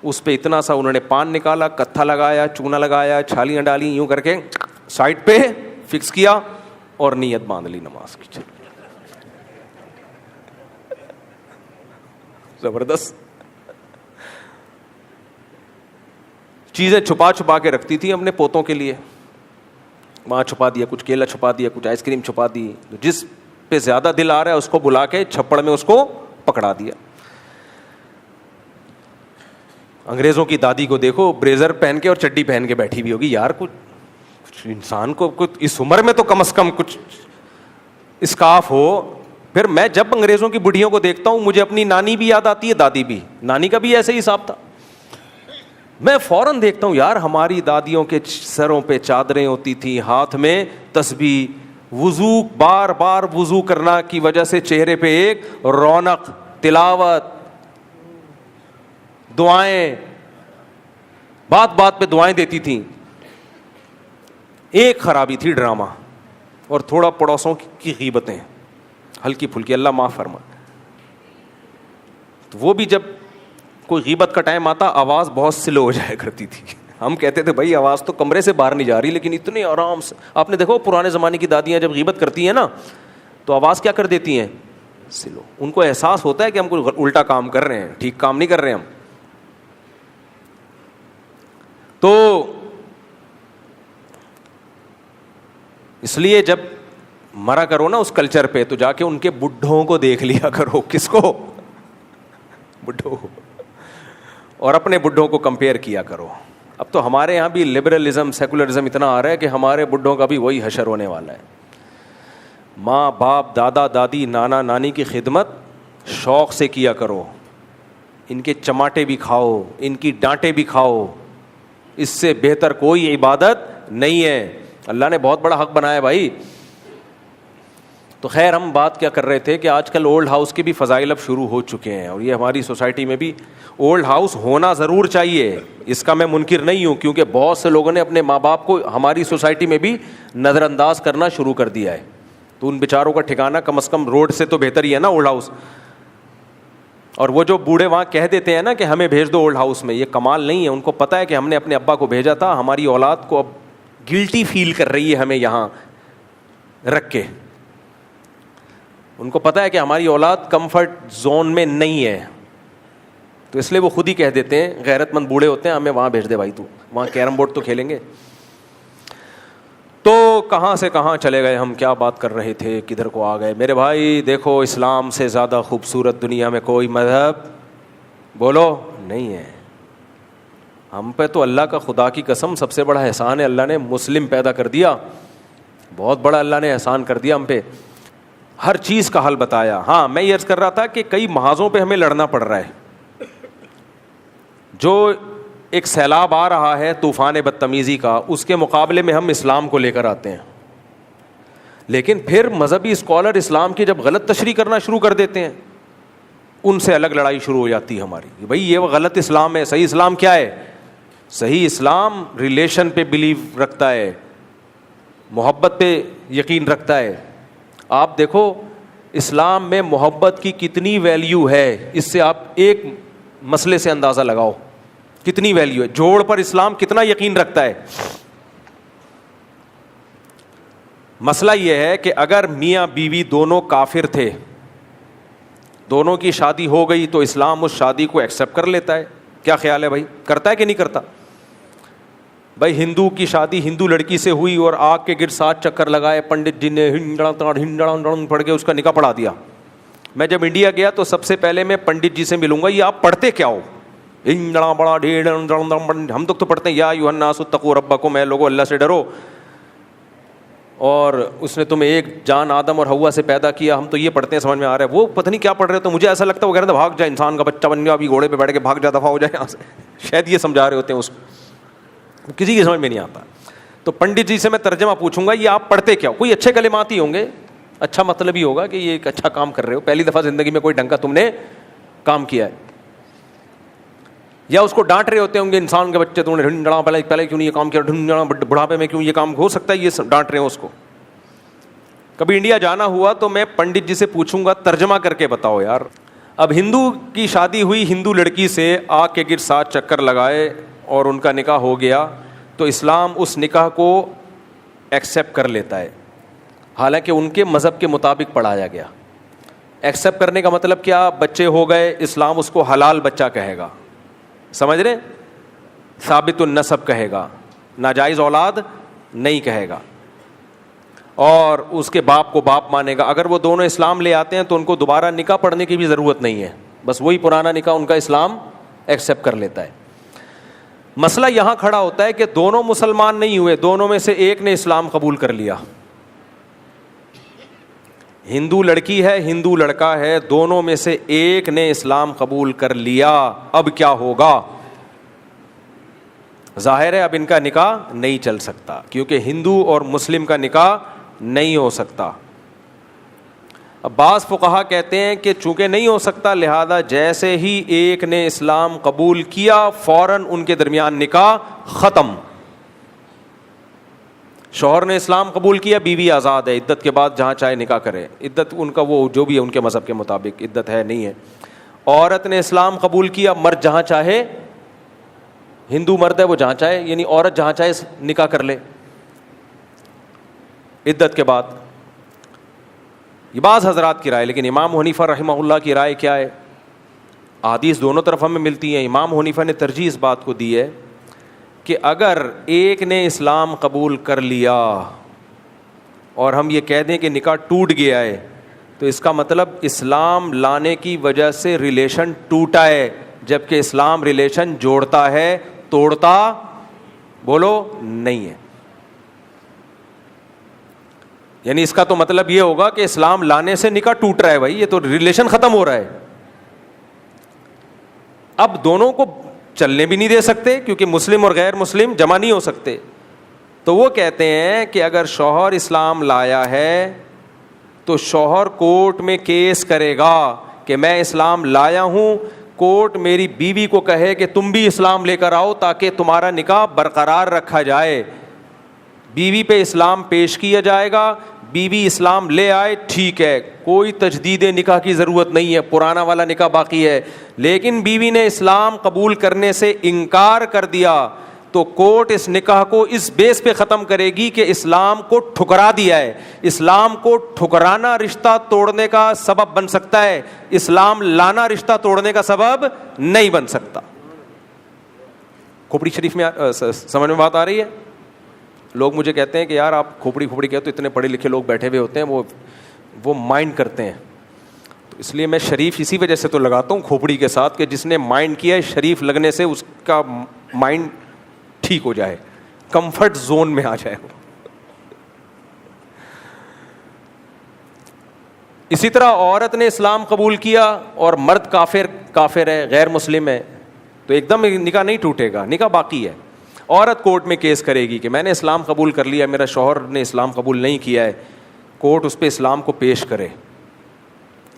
اس پہ اتنا سا انہوں نے پان نکالا, کتھا لگایا, چونا لگایا, چھالیاں ڈالی, یوں کر کے سائڈ پہ فکس کیا اور نیت باندھ لی نماز کی. زبردست چیزیں چھپا چھپا کے رکھتی تھی اپنے پوتوں کے لیے. وہاں چھپا دیا, کچھ کیلا چھپا دیا, کچھ آئس کریم چھپا دی, جس پہ زیادہ دل آ رہا ہے اس کو بلا کے چھپڑ میں اس کو پکڑا دیا. انگریزوں کی دادی کو دیکھو, بریزر پہن کے اور چڈی پہن کے بیٹھی ہوئی ہوگی. یار کچھ انسان کو کچھ اس عمر میں تو کم از کم کچھ اسکارف ہو. پھر میں جب انگریزوں کی بڑھیوں کو دیکھتا ہوں مجھے اپنی نانی بھی یاد آتی ہے, دادی بھی. نانی کا بھی ایسے ہی حساب تھا. میں فوراً دیکھتا ہوں یار ہماری دادیوں کے سروں پہ چادریں ہوتی تھیں, ہاتھ میں تسبیح, وضو بار بار وضو کرنا کی وجہ سے چہرے پہ ایک رونق, تلاوت, دعائیں, بات بات پہ دعائیں دیتی تھیں. ایک خرابی تھی ڈرامہ اور تھوڑا پڑوسوں کی غیبتیں ہلکی پھلکی, اللہ معاف فرما. تو وہ بھی جب کوئی غیبت کا ٹائم آتا آواز بہت سلو ہو جایا کرتی تھی. ہم کہتے تھے بھائی آواز تو کمرے سے باہر نہیں جا رہی, لیکن اتنے آرام سے. آپ نے دیکھو پرانے زمانے کی دادیاں جب غیبت کرتی ہیں نا تو آواز کیا کر دیتی ہیں, سلو. ان کو احساس ہوتا ہے کہ ہم کوئی الٹا کام کر رہے ہیں, ٹھیک کام نہیں کر رہے ہم. تو اس لیے جب مرا کرو نا اس کلچر پہ تو جا کے ان کے بڈھوں کو دیکھ لیا کرو. کس کو؟ بڈھوں. اور اپنے بڈھوں کو کمپیئر کیا کرو. اب تو ہمارے یہاں بھی لبرلزم سیکولرزم اتنا آ رہا ہے کہ ہمارے بڈھوں کا بھی وہی حشر ہونے والا ہے. ماں باپ دادا دادی نانا نانی کی خدمت شوق سے کیا کرو, ان کے چماٹے بھی کھاؤ, ان کی ڈانٹے بھی کھاؤ, اس سے بہتر کوئی عبادت نہیں ہے. اللہ نے بہت بڑا حق بنایا بھائی. تو خیر ہم بات کیا کر رہے تھے کہ آج کل اولڈ ہاؤس کے بھی فضائل اب شروع ہو چکے ہیں, اور یہ ہماری سوسائٹی میں بھی اولڈ ہاؤس ہونا ضرور چاہیے, اس کا میں منکر نہیں ہوں, کیونکہ بہت سے لوگوں نے اپنے ماں باپ کو ہماری سوسائٹی میں بھی نظر انداز کرنا شروع کر دیا ہے. تو ان بیچاروں کا ٹھکانہ کم از کم روڈ سے تو بہتر ہی ہے نا اولڈ ہاؤس. اور وہ جو بوڑھے وہاں کہہ دیتے ہیں نا کہ ہمیں بھیج دو اولڈ ہاؤس میں, یہ کمال نہیں ہے. ان کو پتہ ہے کہ ہم نے اپنے ابا کو بھیجا تھا, ہماری اولاد کو اب گلٹی فیل کر رہی ہے ہمیں یہاں رکھ کے. ان کو پتہ ہے کہ ہماری اولاد کمفرٹ زون میں نہیں ہے, تو اس لیے وہ خود ہی کہہ دیتے ہیں, غیرت مند بوڑھے ہوتے ہیں, ہمیں وہاں بھیج دے بھائی, تو وہاں کیرم بورڈ تو کھیلیں گے. تو کہاں سے کہاں چلے گئے ہم, کیا بات کر رہے تھے, کدھر کو آ گئے میرے بھائی. دیکھو اسلام سے زیادہ خوبصورت دنیا میں کوئی مذہب بولو نہیں ہے. ہم پہ تو اللہ کا خدا کی قسم سب سے بڑا احسان ہے, اللہ نے مسلم پیدا کر دیا. بہت بڑا اللہ نے احسان کر دیا ہم پہ, ہر چیز کا حل بتایا. ہاں میں یہ عرض کر رہا تھا کہ کئی محاذوں پہ ہمیں لڑنا پڑ رہا ہے. جو ایک سیلاب آ رہا ہے طوفان بدتمیزی کا, اس کے مقابلے میں ہم اسلام کو لے کر آتے ہیں, لیکن پھر مذہبی اسکالر اسلام کی جب غلط تشریح کرنا شروع کر دیتے ہیں, ان سے الگ لڑائی شروع ہو جاتی ہے ہماری. بھائی یہ وہ غلط اسلام ہے, صحیح اسلام کیا ہے؟ صحیح اسلام ریلیشن پہ بلیو رکھتا ہے, محبت پہ یقین رکھتا ہے. آپ دیکھو اسلام میں محبت کی کتنی ویلیو ہے, اس سے آپ ایک مسئلے سے اندازہ لگاؤ کتنی ویلیو ہے. جوڑ پر اسلام کتنا یقین رکھتا ہے. مسئلہ یہ ہے کہ اگر میاں بیوی دونوں کافر تھے, دونوں کی شادی ہو گئی, تو اسلام اس شادی کو ایکسیپٹ کر لیتا ہے. کیا خیال ہے بھائی, کرتا ہے کہ نہیں کرتا؟ بھائی ہندو کی شادی ہندو لڑکی سے ہوئی اور آگ کے گرد 7 چکر لگائے, پنڈت جی نے ہنڈڑا پڑھ کے اس کا نکاح پڑھا دیا. میں جب انڈیا گیا تو سب سے پہلے میں پنڈت جی سے ملوں گا, یہ آپ پڑھتے کیا ہو؟ ہم تو پڑھتے ہیں یا ایھا الناس اتقوا ربکم, اے لوگو اللہ سے ڈرو, اور اس نے تمہیں ایک جان آدم اور حوا سے پیدا کیا. ہم تو یہ پڑھتے ہیں, سمجھ میں آ رہا ہے. وہ پتہ نہیں کیا پڑھ رہے تو مجھے ایسا لگتا ہے وہ کہہ رہے تھے بھاگ جائے, انسان کا بچہ بن گیا, ابھی گھوڑے پہ بیٹھ کے بھاگ جا, دفعہ ہو جائے یہاں سے. شاید یہ سمجھا رہے ہوتے ہیں اس کو, کسی کی سمجھ میں نہیں آتا. تو پنڈت جی سے میں ترجمہ پوچھوں گا, یہ آپ پڑھتے کیا ہو؟ کوئی اچھے کلمات ہی ہوں گے, اچھا مطلب ہی ہوگا کہ یہ ایک اچھا کام کر رہے ہو, پہلی دفعہ زندگی میں کوئی ڈھنگ کا تم نے کام کیا ہے. یا اس کو ڈانٹ رہے ہوتے ہوں گے, انسان کے بچے تم نے ڈھنڈڑا پہلے کیوں نہیں یہ کام کیا, ڈھنڈڑا بڑھاپے میں کیوں یہ کام, ہو سکتا ہے یہ ڈانٹ رہے ہوں اس کو. کبھی انڈیا جانا ہوا تو میں پنڈت جی سے پوچھوں گا ترجمہ کر کے بتاؤ یار. اب ہندو کی شادی ہوئی ہندو لڑکی سے, آگ کے گرد 7 چکر لگائے اور ان کا نکاح ہو گیا, تو اسلام اس نکاح کو ایکسیپٹ کر لیتا ہے, حالانکہ ان کے مذہب کے مطابق پڑھایا گیا. ایکسیپٹ کرنے کا مطلب کیا؟ بچے ہو گئے, اسلام اس کو حلال بچہ کہے گا, سمجھ رہے, ثابت النسب کہے گا, ناجائز اولاد نہیں کہے گا, اور اس کے باپ کو باپ مانے گا. اگر وہ دونوں اسلام لے آتے ہیں تو ان کو دوبارہ نکاح پڑھنے کی بھی ضرورت نہیں ہے, بس وہی پرانا نکاح ان کا اسلام ایکسیپٹ کر لیتا ہے. مسئلہ یہاں کھڑا ہوتا ہے کہ دونوں مسلمان نہیں ہوئے, دونوں میں سے ایک نے اسلام قبول کر لیا. ہندو لڑکی ہے, ہندو لڑکا ہے, دونوں میں سے ایک نے اسلام قبول کر لیا. اب کیا ہوگا؟ ظاہر ہے اب ان کا نکاح نہیں چل سکتا, کیونکہ ہندو اور مسلم کا نکاح نہیں ہو سکتا. اب بعض فقہا کہتے ہیں کہ چونکہ نہیں ہو سکتا, لہذا جیسے ہی ایک نے اسلام قبول کیا فوراً ان کے درمیان نکاح ختم. شوہر نے اسلام قبول کیا, بیوی آزاد ہے, عدت کے بعد جہاں چاہے نکاح کرے. عدت ان کا وہ جو بھی ہے ان کے مذہب کے مطابق عدت ہے نہیں ہے. عورت نے اسلام قبول کیا, مرد جہاں چاہے, ہندو مرد ہے وہ جہاں چاہے, یعنی عورت جہاں چاہے نکاح کر لے عدت کے بعد. یہ بعض حضرات کی رائے, لیکن امام حنیفہ رحمہ اللہ کی رائے کیا ہے؟ احادیث دونوں طرف ہمیں ملتی ہیں. امام حنیفہ نے ترجیح اس بات کو دی ہے کہ اگر ایک نے اسلام قبول کر لیا اور ہم یہ کہہ دیں کہ نکاح ٹوٹ گیا ہے, تو اس کا مطلب اسلام لانے کی وجہ سے ریلیشن ٹوٹا ہے, جبکہ اسلام ریلیشن جوڑتا ہے, توڑتا بولو نہیں ہے. یعنی اس کا تو مطلب یہ ہوگا کہ اسلام لانے سے نکاح ٹوٹ رہا ہے, بھائی یہ تو ریلیشن ختم ہو رہا ہے. اب دونوں کو چلنے بھی نہیں دے سکتے کیونکہ مسلم اور غیر مسلم جمع نہیں ہو سکتے. تو وہ کہتے ہیں کہ اگر شوہر اسلام لایا ہے تو شوہر کورٹ میں کیس کرے گا کہ میں اسلام لایا ہوں, کورٹ میری بیوی کو کہے کہ تم بھی اسلام لے کر آؤ تاکہ تمہارا نکاح برقرار رکھا جائے. بیوی پہ اسلام پیش کیا جائے گا, بیوی اسلام لے آئے, ٹھیک ہے, کوئی تجدید نکاح کی ضرورت نہیں ہے, پرانا والا نکاح باقی ہے. لیکن بیوی نے اسلام قبول کرنے سے انکار کر دیا تو کورٹ اس نکاح کو اس بیس پہ ختم کرے گی کہ اسلام کو ٹھکرا دیا ہے. اسلام کو ٹھکرانا رشتہ توڑنے کا سبب بن سکتا ہے, اسلام لانا رشتہ توڑنے کا سبب نہیں بن سکتا. کھوپڑی شریف میں سمجھ میں بات آ رہی ہے؟ لوگ مجھے کہتے ہیں کہ یار آپ کھوپڑی کہتے تو اتنے پڑھے لکھے لوگ بیٹھے ہوئے ہوتے ہیں, وہ مائنڈ کرتے ہیں. تو اس لیے میں شریف اسی وجہ سے تو لگاتا ہوں کھوپڑی کے ساتھ کہ جس نے مائنڈ کیا ہے, شریف لگنے سے اس کا مائنڈ ٹھیک ہو جائے, کمفرٹ زون میں آ جائے. اسی طرح عورت نے اسلام قبول کیا اور مرد کافر ہے, غیر مسلم ہے, تو ایک دم نکاح نہیں ٹوٹے گا, نکاح باقی ہے. عورت کورٹ میں کیس کرے گی کہ میں نے اسلام قبول کر لیا, میرا شوہر نے اسلام قبول نہیں کیا ہے. کورٹ اس پہ اسلام کو پیش کرے,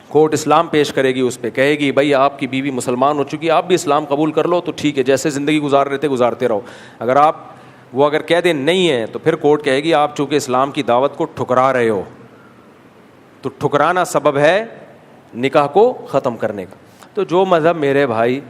کورٹ اسلام پیش کرے گی, اس پہ کہے گی بھائی آپ کی بیوی مسلمان ہو چکی ہے, آپ بھی اسلام قبول کر لو تو ٹھیک ہے, جیسے زندگی گزار رہے تھے گزارتے رہو. اگر وہ کہہ دیں نہیں ہے تو پھر کورٹ کہے گی آپ چونکہ اسلام کی دعوت کو ٹھکرا رہے ہو, تو ٹھکرانا سبب ہے نکاح کو ختم کرنے کا. تو جو مذہب میرے بھائی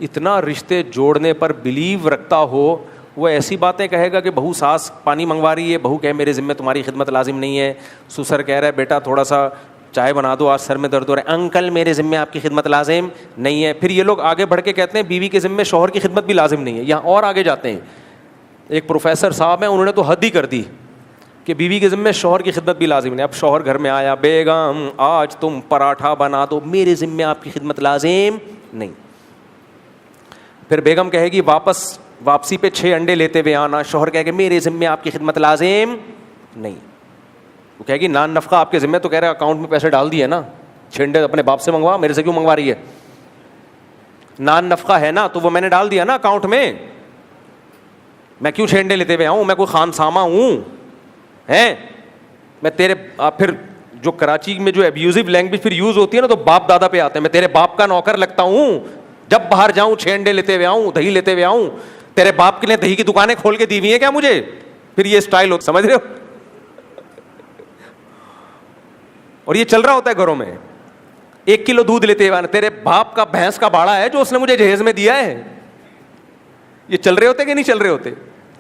اتنا رشتے جوڑنے پر بلیو رکھتا ہو, وہ ایسی باتیں کہے گا کہ بہو ساس پانی منگوا رہی ہے, بہو کہے میرے ذمہ تمہاری خدمت لازم نہیں ہے, سسر کہہ رہا ہے بیٹا تھوڑا سا چائے بنا دو آج سر میں درد ہو رہا ہے, انکل میرے ذمہ آپ کی خدمت لازم نہیں ہے. پھر یہ لوگ آگے بڑھ کے کہتے ہیں بیوی کے ذمہ شوہر کی خدمت بھی لازم نہیں ہے. یہاں اور آگے جاتے ہیں, ایک پروفیسر صاحب ہیں, انہوں نے تو حد ہی کر دی کہ بیوی کے ذمہ شوہر کی خدمت بھی لازم نہیں. اب شوہر گھر میں آیا, بیگم آج تم پراٹھا بنا دو, میرے ذمہ آپ کی خدمت لازم نہیں. پھر بیگم کہے گی واپسی پہ 6 انڈے لیتے ہوئے آنا, شوہر کہے کہ میرے ذمہ آپ کی خدمت لازم نہیں. وہ کہے گی نان نفقہ آپ کے ذمہ, تو کہہ رہے اکاؤنٹ میں پیسے ڈال دیے نا, 6 انڈے اپنے باپ سے منگوا, میرے سے کیوں منگوا رہی ہے؟ نان نفقہ ہے نا, تو وہ میں نے ڈال دیا نا اکاؤنٹ میں, میں کیوں 6 انڈے لیتے ہوئے آؤں؟ میں کوئی خان سامہ ہوں ہیں؟ میں تیرے پھر جو کراچی میں جو ابیوزو لینگویج پھر یوز ہوتی ہے نا, تو باپ دادا پہ آتے ہیں, میں تیرے باپ کا نوکر لگتا ہوں, جب باہر جاؤں 6 انڈے لیتے ہوئے آؤں, دہی لیتے ہوئے آؤں, تیرے باپ کے لیے دہی کی دکانیں کھول کے دی ہوئی ہیں کیا مجھے؟ پھر یہ اسٹائل ہو, سمجھ رہے ہو؟ اور یہ چل رہا ہوتا ہے گھروں میں. 1 کلو دودھ لیتے ہوئے, تیرے باپ کا بھینس کا باڑا ہے جو اس نے مجھے جہیز میں دیا ہے. یہ چل رہے ہوتے کہ نہیں چل رہے ہوتے؟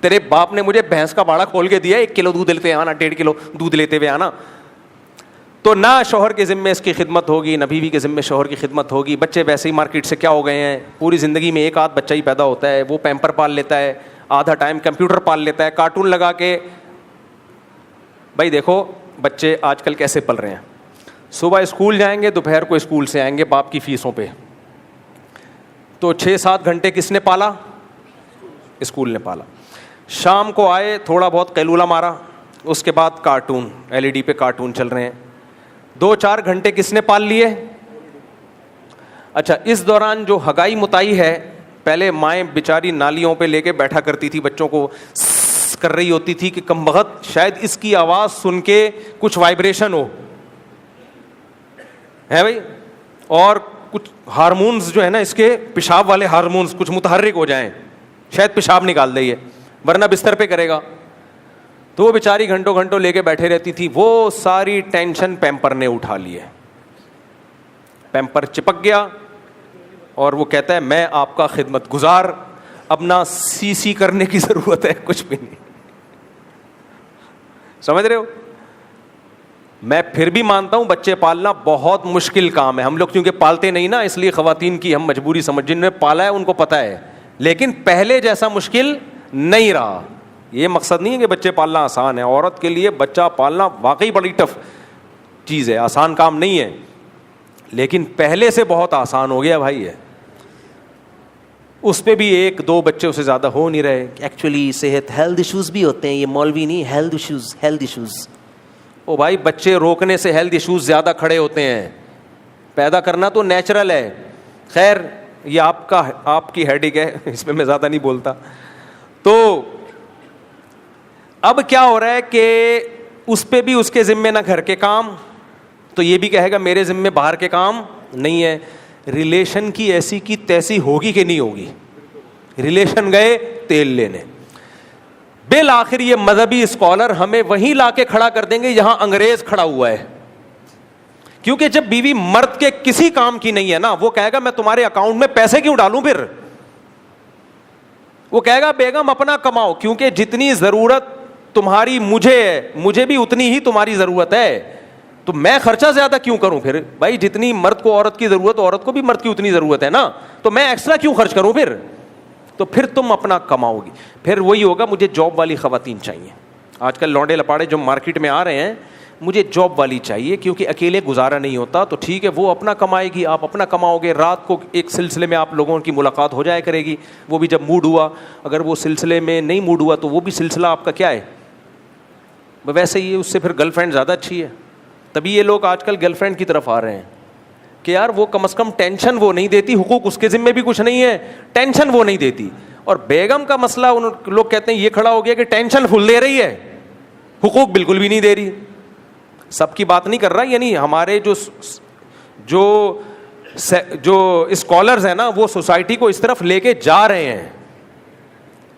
تیرے باپ نے مجھے بھینس کا باڑا کھول کے دیا, 1 کلو دودھ لیتے آنا, 1.5 کلو دودھ لیتے ہوئے آنا. تو نہ شوہر کے ذمے اس کی خدمت ہوگی, نہ بیوی کے ذمے شوہر کی خدمت ہوگی. بچے ویسے ہی مارکیٹ سے کیا ہو گئے ہیں, پوری زندگی میں 1 آدھ بچہ ہی پیدا ہوتا ہے, وہ پیمپر پال لیتا ہے, آدھا ٹائم کمپیوٹر پال لیتا ہے, کارٹون لگا کے. بھائی دیکھو بچے آج کل کیسے پل رہے ہیں, صبح اسکول جائیں گے, دوپہر کو اسکول سے آئیں گے باپ کی فیسوں پہ. تو 6-7 گھنٹے کس نے پالا؟ اسکول نے پالا. شام کو آئے, تھوڑا بہت قیلولہ مارا, اس کے بعد کارٹون, LED پہ کارٹون چل رہے ہیں. 2-4 گھنٹے کس نے پال لیے؟ اچھا, اس دوران جو ہگائی متائی ہے, پہلے مائیں بیچاری نالیوں پہ لے کے بیٹھا کرتی تھی, بچوں کو کر رہی ہوتی تھی کہ کم بخت شاید اس کی آواز سن کے کچھ وائبریشن ہو, ہے بھائی, اور کچھ ہارمونز جو ہے نا اس کے پیشاب والے ہارمونز کچھ متحرک ہو جائیں, شاید پیشاب نکال دے یہ, ورنہ بستر پہ کرے گا. تو وہ بیچاری گھنٹوں گھنٹوں لے کے بیٹھے رہتی تھی. وہ ساری ٹینشن پیمپر نے اٹھا لی ہے. پیمپر چپک گیا اور وہ کہتا ہے میں آپ کا خدمت گزار, اپنا سی کرنے کی ضرورت ہے, کچھ بھی نہیں. سمجھ رہے ہو؟ میں پھر بھی مانتا ہوں بچے پالنا بہت مشکل کام ہے. ہم لوگ کیونکہ پالتے نہیں نا, اس لیے خواتین کی ہم مجبوری سمجھ, جن نے پالا ہے ان کو پتا ہے, لیکن پہلے جیسا مشکل نہیں رہا. یہ مقصد نہیں ہے کہ بچے پالنا آسان ہے. عورت کے لیے بچہ پالنا واقعی بڑی ٹف چیز ہے, آسان کام نہیں ہے, لیکن پہلے سے بہت آسان ہو گیا بھائی. ہے اس پہ بھی 1-2 بچے اسے زیادہ ہو نہیں رہے. ایکچولی صحت ہیلتھ ایشوز بھی ہوتے ہیں, یہ مولوی نہیں, ہیلتھ ایشوز. او بھائی بچے روکنے سے ہیلتھ ایشوز زیادہ کھڑے ہوتے ہیں. پیدا کرنا تو نیچرل ہے. خیر یہ آپ کی ہیڈک ہے, اس پہ میں زیادہ نہیں بولتا. تو اب کیا ہو رہا ہے کہ اس پہ بھی اس کے ذمے نہ گھر کے کام, تو یہ بھی کہے گا میرے ذمے باہر کے کام نہیں ہے. ریلیشن کی ایسی کی تیسی ہوگی کہ نہیں ہوگی؟ ریلیشن گئے تیل لینے. بالآخر یہ مذہبی اسکالر ہمیں وہیں لا کے کھڑا کر دیں گے جہاں انگریز کھڑا ہوا ہے. کیونکہ جب بیوی مرد کے کسی کام کی نہیں ہے نا, وہ کہے گا میں تمہارے اکاؤنٹ میں پیسے کیوں ڈالوں, پھر وہ کہے گا بیگم اپنا کماؤ, کیونکہ جتنی ضرورت تمہاری مجھے ہے مجھے بھی اتنی ہی تمہاری ضرورت ہے, تو میں خرچہ زیادہ کیوں کروں؟ پھر بھائی جتنی مرد کو عورت کی ضرورت, عورت کو بھی مرد کی اتنی ضرورت ہے نا, تو میں ایکسٹرا کیوں خرچ کروں پھر؟ تو پھر تم اپنا کماؤ گی. پھر وہی ہوگا, مجھے جاب والی خواتین چاہیے. آج کل لونڈے لپاڑے جو مارکیٹ میں آ رہے ہیں, مجھے جاب والی چاہیے کیونکہ اکیلے گزارا نہیں ہوتا. تو ٹھیک ہے, وہ اپنا کمائے گی, آپ اپنا کماؤ گے. رات کو ایک سلسلے میں آپ لوگوں کی ملاقات ہو جایا کرے گی, وہ بھی جب موڈ ہوا. اگر وہ سلسلے میں نہیں موڈ ہوا تو وہ بھی سلسلہ آپ کا کیا ہے, ویسے ہی اس سے پھر گرل فرینڈ زیادہ اچھی ہے. تبھی یہ لوگ آج کل گرل فرینڈ کی طرف آ رہے ہیں کہ یار وہ کم از کم ٹینشن وہ نہیں دیتی, حقوق اس کے ذمے بھی کچھ نہیں ہے, ٹینشن وہ نہیں دیتی. اور بیگم کا مسئلہ ان لوگ کہتے ہیں یہ کھڑا ہو گیا کہ ٹینشن فل دے رہی ہے, حقوق بالکل بھی نہیں دے رہی. سب کی بات نہیں کر رہا, یعنی ہمارے جو اسکالرز ہیں نا, وہ سوسائٹی کو اس طرف لے کے جا رہے ہیں.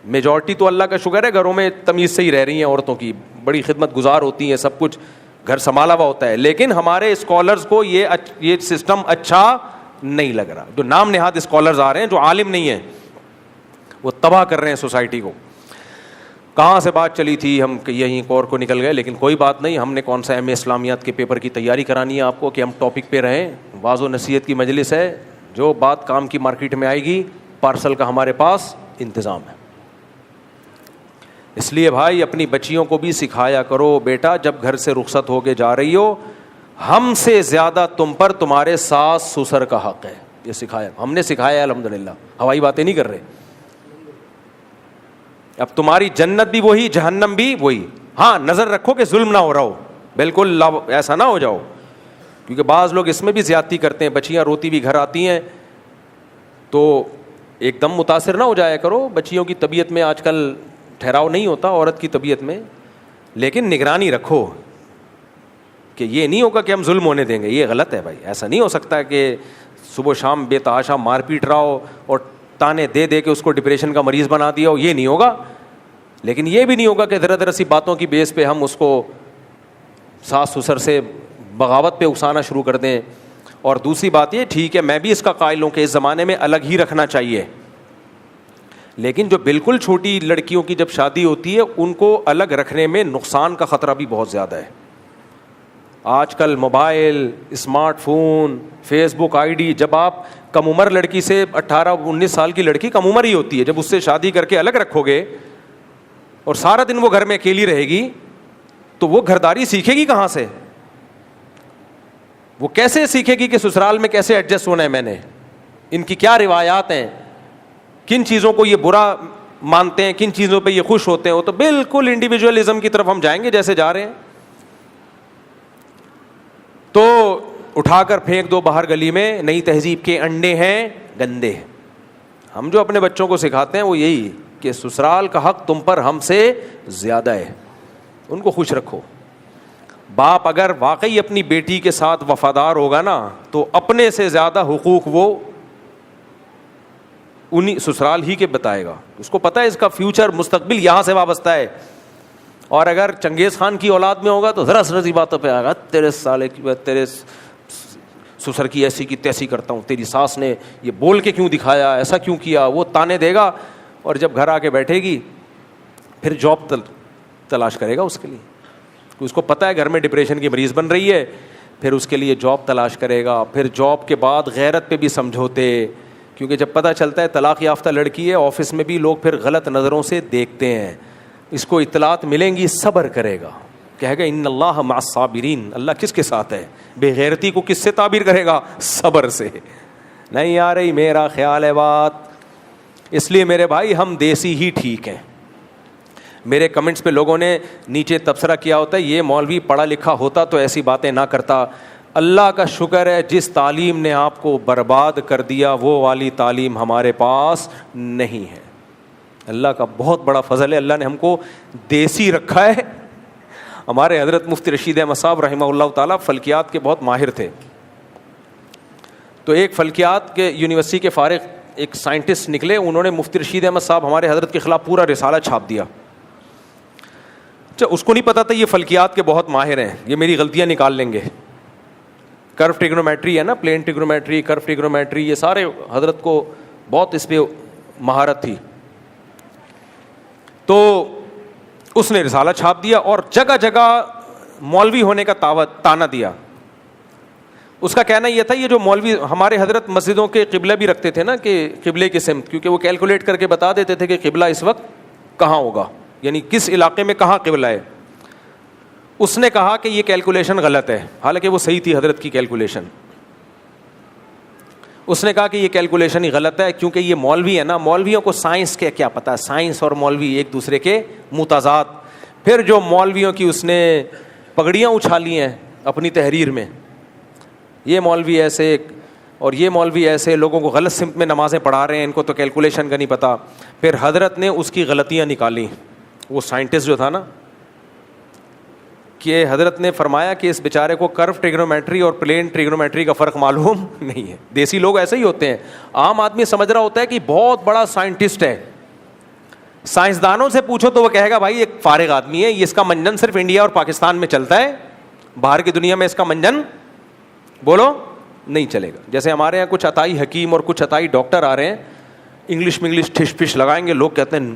میجورٹی تو اللہ کا شکر ہے گھروں میں تمیز سے ہی رہ رہی ہیں, عورتوں کی بڑی خدمت گزار ہوتی ہیں, سب کچھ گھر سنبھالا ہوا ہوتا ہے. لیکن ہمارے اسکالرز کو یہ سسٹم اچھا نہیں لگ رہا. جو نام نہاد اسکالرز آ رہے ہیں, جو عالم نہیں ہیں, وہ تباہ کر رہے ہیں سوسائٹی کو. کہاں سے بات چلی تھی, ہم یہیں کور کو نکل گئے, لیکن کوئی بات نہیں. ہم نے کون سا ایم اے اسلامیات کے پیپر کی تیاری کرانی ہے آپ کو کہ ہم ٹاپک پہ رہیں. واعظ و نصیحت کی مجلس ہے, جو بات کام کی مارکیٹ میں آئے گی, پارسل کا ہمارے پاس انتظام ہے. اس لیے بھائی اپنی بچیوں کو بھی سکھایا کرو, بیٹا جب گھر سے رخصت ہو کے جا رہی ہو, ہم سے زیادہ تم پر تمہارے ساس سسر کا حق ہے. یہ سکھایا, ہم نے سکھایا الحمدللہ, ہوائی باتیں نہیں کر رہے. اب تمہاری جنت بھی وہی, جہنم بھی وہی. ہاں نظر رکھو کہ ظلم نہ ہو رہا ہو, بالکل ایسا نہ ہو جاؤ, کیونکہ بعض لوگ اس میں بھی زیادتی کرتے ہیں. بچیاں روتی بھی گھر آتی ہیں تو ایک دم متاثر نہ ہو جایا کرو. بچیوں کی طبیعت میں آج کل ٹھہراؤ نہیں ہوتا, عورت کی طبیعت میں, لیکن نگرانی رکھو کہ یہ نہیں ہوگا کہ ہم ظلم ہونے دیں گے. یہ غلط ہے بھائی, ایسا نہیں ہو سکتا کہ صبح شام بے تحاشا مار پیٹ رہا ہو اور تانے دے دے کے اس کو ڈپریشن کا مریض بنا دیا ہو. یہ نہیں ہوگا. لیکن یہ بھی نہیں ہوگا کہ ذرا ذرا سی باتوں کی بیس پہ ہم اس کو ساس سسر سے بغاوت پہ اکسانا شروع کر دیں. اور دوسری بات یہ, ٹھیک ہے میں بھی اس کا قائل ہوں کہ اس زمانے میں الگ ہی رکھنا چاہیے, لیکن جو بالکل چھوٹی لڑکیوں کی جب شادی ہوتی ہے ان کو الگ رکھنے میں نقصان کا خطرہ بھی بہت زیادہ ہے. آج کل mobile, smart phone, Facebook ID, جب آپ کم عمر لڑکی سے 18-19 سال کی لڑکی کم عمر ہی ہوتی ہے, جب اس سے شادی کر کے الگ رکھو گے اور سارا دن وہ گھر میں اکیلی رہے گی, تو وہ گھرداری سیکھے گی کہاں سے؟ وہ کیسے سیکھے گی کہ سسرال میں کیسے ایڈجسٹ ہونا ہے, میں نے ان کی کیا روایات ہیں, کن چیزوں کو یہ برا مانتے ہیں, کن چیزوں پہ یہ خوش ہوتے ہیں. وہ تو بالکل انڈیویجولزم کی طرف ہم جائیں گے جیسے جا رہے ہیں. تو اٹھا کر پھینک دو باہر گلی میں, نئی تہذیب کے انڈے ہیں گندے. ہم جو اپنے بچوں کو سکھاتے ہیں وہ یہی کہ سسرال کا حق تم پر ہم سے زیادہ ہے, ان کو خوش رکھو. باپ اگر واقعی اپنی بیٹی کے ساتھ وفادار ہوگا نا, تو اپنے سے زیادہ حقوق وہ انہیں سسرال ہی کے بتائے گا. اس کو پتہ ہے اس کا فیوچر, مستقبل یہاں سے وابستہ ہے. اور اگر چنگیز خان کی اولاد میں ہوگا تو ذرا سی باتوں پہ آگا تیرے سالے کی تیرے سسر کی ایسی کی تیسی کرتا ہوں, تیری ساس نے یہ بول کے کیوں دکھایا, ایسا کیوں کیا, وہ تانے دے گا. اور جب گھر آ کے بیٹھے گی پھر جاب تلاش کرے گا اس کے لیے, اس کو پتہ ہے گھر میں ڈپریشن کی مریض بن رہی ہے, پھر اس کے لیے جاب تلاش کرے گا. پھر جاب کے بعد غیرت پہ بھی سمجھوتے, کیونکہ جب پتہ چلتا ہے طلاق یافتہ لڑکی ہے, آفس میں بھی لوگ پھر غلط نظروں سے دیکھتے ہیں, اس کو اطلاعات ملیں گی, صبر کرے گا, کہے گا ان اللہ مع الصابرین, اللہ کس کے ساتھ ہے, بے غیرتی کو کس سے تعبیر کرے گا, صبر سے. نہیں آ رہی میرا خیال ہے بات. اس لیے میرے بھائی ہم دیسی ہی ٹھیک ہیں. میرے کمنٹس پہ لوگوں نے نیچے تبصرہ کیا ہوتا ہے یہ مولوی پڑھا لکھا ہوتا تو ایسی باتیں نہ کرتا. اللہ کا شکر ہے جس تعلیم نے آپ کو برباد کر دیا وہ والی تعلیم ہمارے پاس نہیں ہے. اللہ کا بہت بڑا فضل ہے, اللہ نے ہم کو دیسی رکھا ہے. ہمارے حضرت مفتی رشید احمد صاحب رحمہ اللہ تعالیٰ فلکیات کے بہت ماہر تھے. تو ایک فلکیات کے یونیورسٹی کے فارغ ایک سائنٹسٹ نکلے, انہوں نے مفتی رشید احمد صاحب ہمارے حضرت کے خلاف پورا رسالہ چھاپ دیا. اس کو نہیں پتا تھا یہ فلکیات کے بہت ماہر ہیں, یہ میری غلطیاں نکال لیں گے. کرو ٹریگنومیٹری ہے نا, پلین ٹریگنومیٹری, کرو ٹریگنومیٹری, یہ سارے حضرت کو بہت اس پہ مہارت تھی. تو اس نے رسالہ چھاپ دیا اور جگہ جگہ مولوی ہونے کا تانا دیا. اس کا کہنا یہ تھا یہ جو مولوی ہمارے حضرت مسجدوں کے قبلہ بھی رکھتے تھے نا کہ قبلے کی سمت, کیونکہ وہ کیلکولیٹ کر کے بتا دیتے تھے کہ قبلہ اس وقت کہاں ہوگا, یعنی کس علاقے میں کہاں قبلہ ہے. اس نے کہا کہ یہ کیلکولیشن غلط ہے, حالانکہ وہ صحیح تھی حضرت کی کیلکولیشن. اس نے کہا کہ یہ کیلکولیشن ہی غلط ہے کیونکہ یہ مولوی ہے نا, مولویوں کو سائنس کے کیا پتہ, سائنس اور مولوی ایک دوسرے کے متضاد. پھر جو مولویوں کی اس نے پگڑیاں اچھالی ہیں اپنی تحریر میں, یہ مولوی ایسے اور یہ مولوی ایسے, لوگوں کو غلط سمت میں نمازیں پڑھا رہے ہیں, ان کو تو کیلکولیشن کا نہیں پتہ. پھر حضرت نے اس کی غلطیاں نکالی. وہ سائنٹسٹ جو تھا نا, کہ حضرت نے فرمایا کہ اس بیچارے کو کرو ٹریگنومیٹری اور پلین ٹریگنومیٹری کا فرق معلوم نہیں ہے. دیسی لوگ ایسے ہی ہوتے ہیں, عام آدمی سمجھ رہا ہوتا ہے کہ بہت بڑا سائنٹسٹ ہے. سائنسدانوں سے پوچھو تو وہ کہے گا بھائی ایک فارغ آدمی ہے, یہ اس کا منجن صرف انڈیا اور پاکستان میں چلتا ہے, باہر کی دنیا میں اس کا منجن بولو نہیں چلے گا. جیسے ہمارے یہاں کچھ عطائی حکیم اور کچھ عطائی ڈاکٹر آ رہے ہیں, انگلش میں انگلش ٹھش پش لگائیں گے, لوگ کہتے ہیں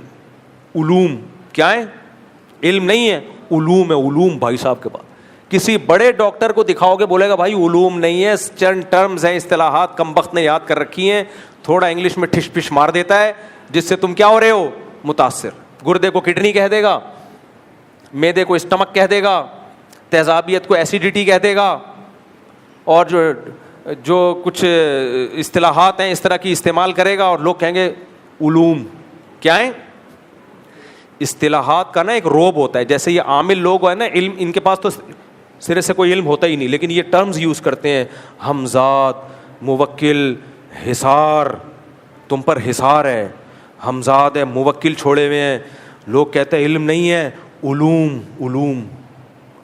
علوم کیا ہے, علم نہیں ہے, علوم ہے, علوم بھائی صاحب کے پاس. کسی بڑے ڈاکٹر کو دکھاؤ گے بولے گا بھائی علوم نہیں ہے, چند ٹرمز ہیں, اصطلاحات کم وقت نے یاد کر رکھی ہیں, تھوڑا انگلش میں ٹھش پش مار دیتا ہے جس سے تم کیا ہو رہے ہو, متاثر. گردے کو کڈنی کہہ دے گا, معدے کو اسٹمک کہہ دے گا, تیزابیت کو ایسیڈیٹی کہہ دے گا, اور جو کچھ اصطلاحات ہیں اس طرح کی استعمال کرے گا, اور لوگ کہیں گے علوم کیا ہیں. اصطلاحات کا نا ایک روب ہوتا ہے, جیسے یہ عامل لوگ ہیں نا, علم ان کے پاس تو سرے سے کوئی علم ہوتا ہی نہیں, لیکن یہ ٹرمز یوز کرتے ہیں, حمزات, موکل, حصار, تم پر حصار ہے, حمزات ہے, موکل چھوڑے ہوئے ہیں. لوگ کہتے ہیں علم نہیں ہے, علوم. علوم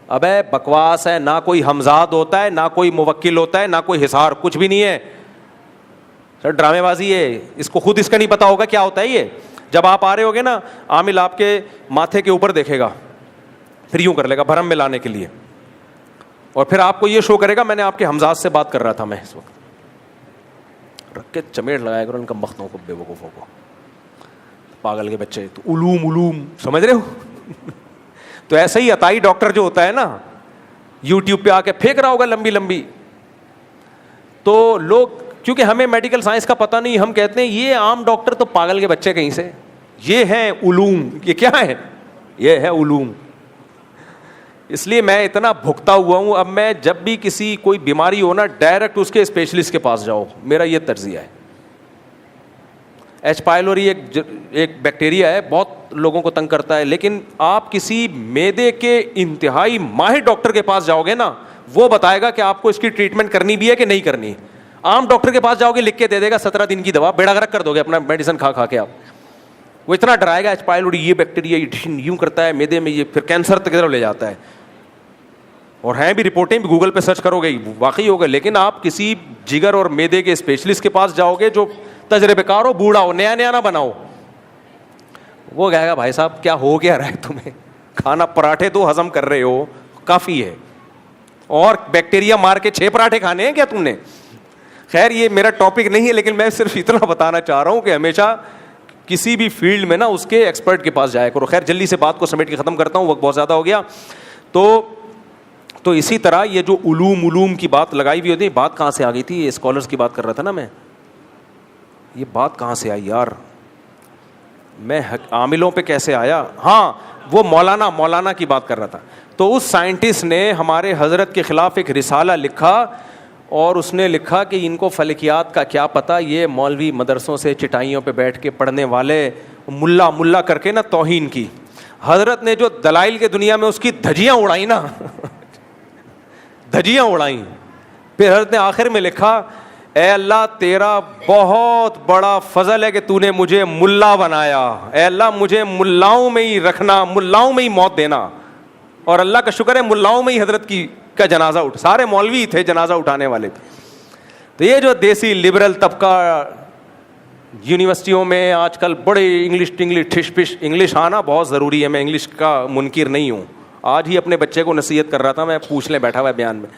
ابے بکواس ہے, نہ کوئی حمزات ہوتا ہے, نہ کوئی موکل ہوتا ہے, نہ کوئی حصار, کچھ بھی نہیں ہے. سر ڈرامے بازی ہے, اس کو خود اس کا نہیں پتا ہوگا کیا ہوتا ہے یہ. جب آپ آ رہے ہوگے نا, عامل آپ کے ماتھے کے اوپر دیکھے گا, پھر یوں کر لے گا بھرم میں لانے کے لیے, اور پھر آپ کو یہ شو کرے گا میں نے آپ کے حمزات سے بات کر رہا تھا میں اس وقت. رکھ کے چمیٹ لگائے گا ان کا مختوں کو, بے وقوفوں کو, پاگل کے بچے. تو علوم علوم سمجھ رہے ہو. تو ایسا ہی عطائی ڈاکٹر جو ہوتا ہے نا, یوٹیوب پہ آ کے پھینک رہا ہوگا لمبی لمبی, تو لوگ کیونکہ ہمیں میڈیکل سائنس کا پتہ نہیں, ہم کہتے ہیں یہ عام ڈاکٹر تو پاگل کے بچے کہیں سے, یہ ہیں علوم. یہ کیا ہے, یہ ہے علوم. اس لیے میں اتنا بھگتا ہوا ہوں, اب میں جب بھی کسی کوئی بیماری ہو نا, ڈائریکٹ اس کے اسپیشلسٹ کے پاس جاؤ, میرا یہ تجزیہ ہے. ایچ پائلوری ایک بیکٹیریا ہے, بہت لوگوں کو تنگ کرتا ہے, لیکن آپ کسی معدے کے انتہائی ماہر ڈاکٹر کے پاس جاؤ گے نا, وہ بتائے گا کہ آپ کو اس کی ٹریٹمنٹ کرنی بھی ہے کہ نہیں کرنی. عام ڈاکٹر کے پاس جاؤ گے لکھ کے دے دے گا 17 دن کی دوا, بیڑا غرق کر دو گے اپنا میڈیسن کھا کھا کے. آپ وہ اتنا ڈرائے گا, ایچ پائلوری یہ بیکٹیریا یوں کرتا ہے معدے میں, یہ پھر کینسر تک لے جاتا ہے. اور ہیں بھی رپورٹیں بھی, گوگل پہ سرچ کرو گے واقعی ہوگا. لیکن آپ کسی جگر اور معدے کے اسپیشلسٹ کے پاس جاؤ گے جو تجربے کار ہو, بوڑھا ہو, نیا نیا نہ بناؤ, وہ کہے گا بھائی صاحب کیا ہو کیا رہا ہے تمہیں, کھانا پراٹھے 2 ہضم کر رہے ہو کافی ہے, اور بیکٹیریا مار کے 6 پراٹھے کھانے ہیں کیا تم نے؟ خیر یہ میرا ٹاپک نہیں ہے, لیکن میں صرف اتنا بتانا چاہ رہا ہوں کہ ہمیشہ کسی بھی فیلڈ میں نا اس کے ایکسپرٹ کے پاس جایا کرو. خیر جلدی سے بات کو سمیٹ کے ختم کرتا ہوں, وقت بہت زیادہ ہو گیا. تو اسی طرح یہ جو علوم کی بات لگائی ہوئی ہوتی ہے, بات کہاں سے آ گئی تھی؟ یہ اسکالرس کی بات کر رہا تھا نا میں, یہ بات کہاں سے آئی یار, میں عاملوں پہ کیسے آیا؟ ہاں وہ مولانا کی بات کر رہا تھا. تو اس سائنٹسٹ نے ہمارے حضرت کے خلاف ایک رسالہ لکھا, اور اس نے لکھا کہ ان کو فلکیات کا کیا پتہ, یہ مولوی مدرسوں سے چٹائیوں پہ بیٹھ کے پڑھنے والے ملا کر کے نا توہین کی. حضرت نے جو دلائل کے دنیا میں اس کی دھجیاں اڑائی نا, دھجیاں اڑائیں. پھر حضرت نے آخر میں لکھا, اے اللہ تیرا بہت بڑا فضل ہے کہ تو نے مجھے ملا بنایا, اے اللہ مجھے ملاؤں میں ہی رکھنا, ملاؤں میں ہی موت دینا. اور اللہ کا شکر ہے ملاؤں میں ہی حضرت کا جنازہ سارے مولوی تھے جنازہ اٹھانے والے تھے. تو یہ جو دیسی لبرل طبقہ یونیورسٹیوں میں آج کل بڑے انگلش آنا بہت ضروری ہے, میں انگلش کا منکر نہیں ہوں. آج ہی اپنے بچے کو نصیحت کر رہا تھا میں, پوچھ لیں بیٹھا ہوا ہے بیان میں,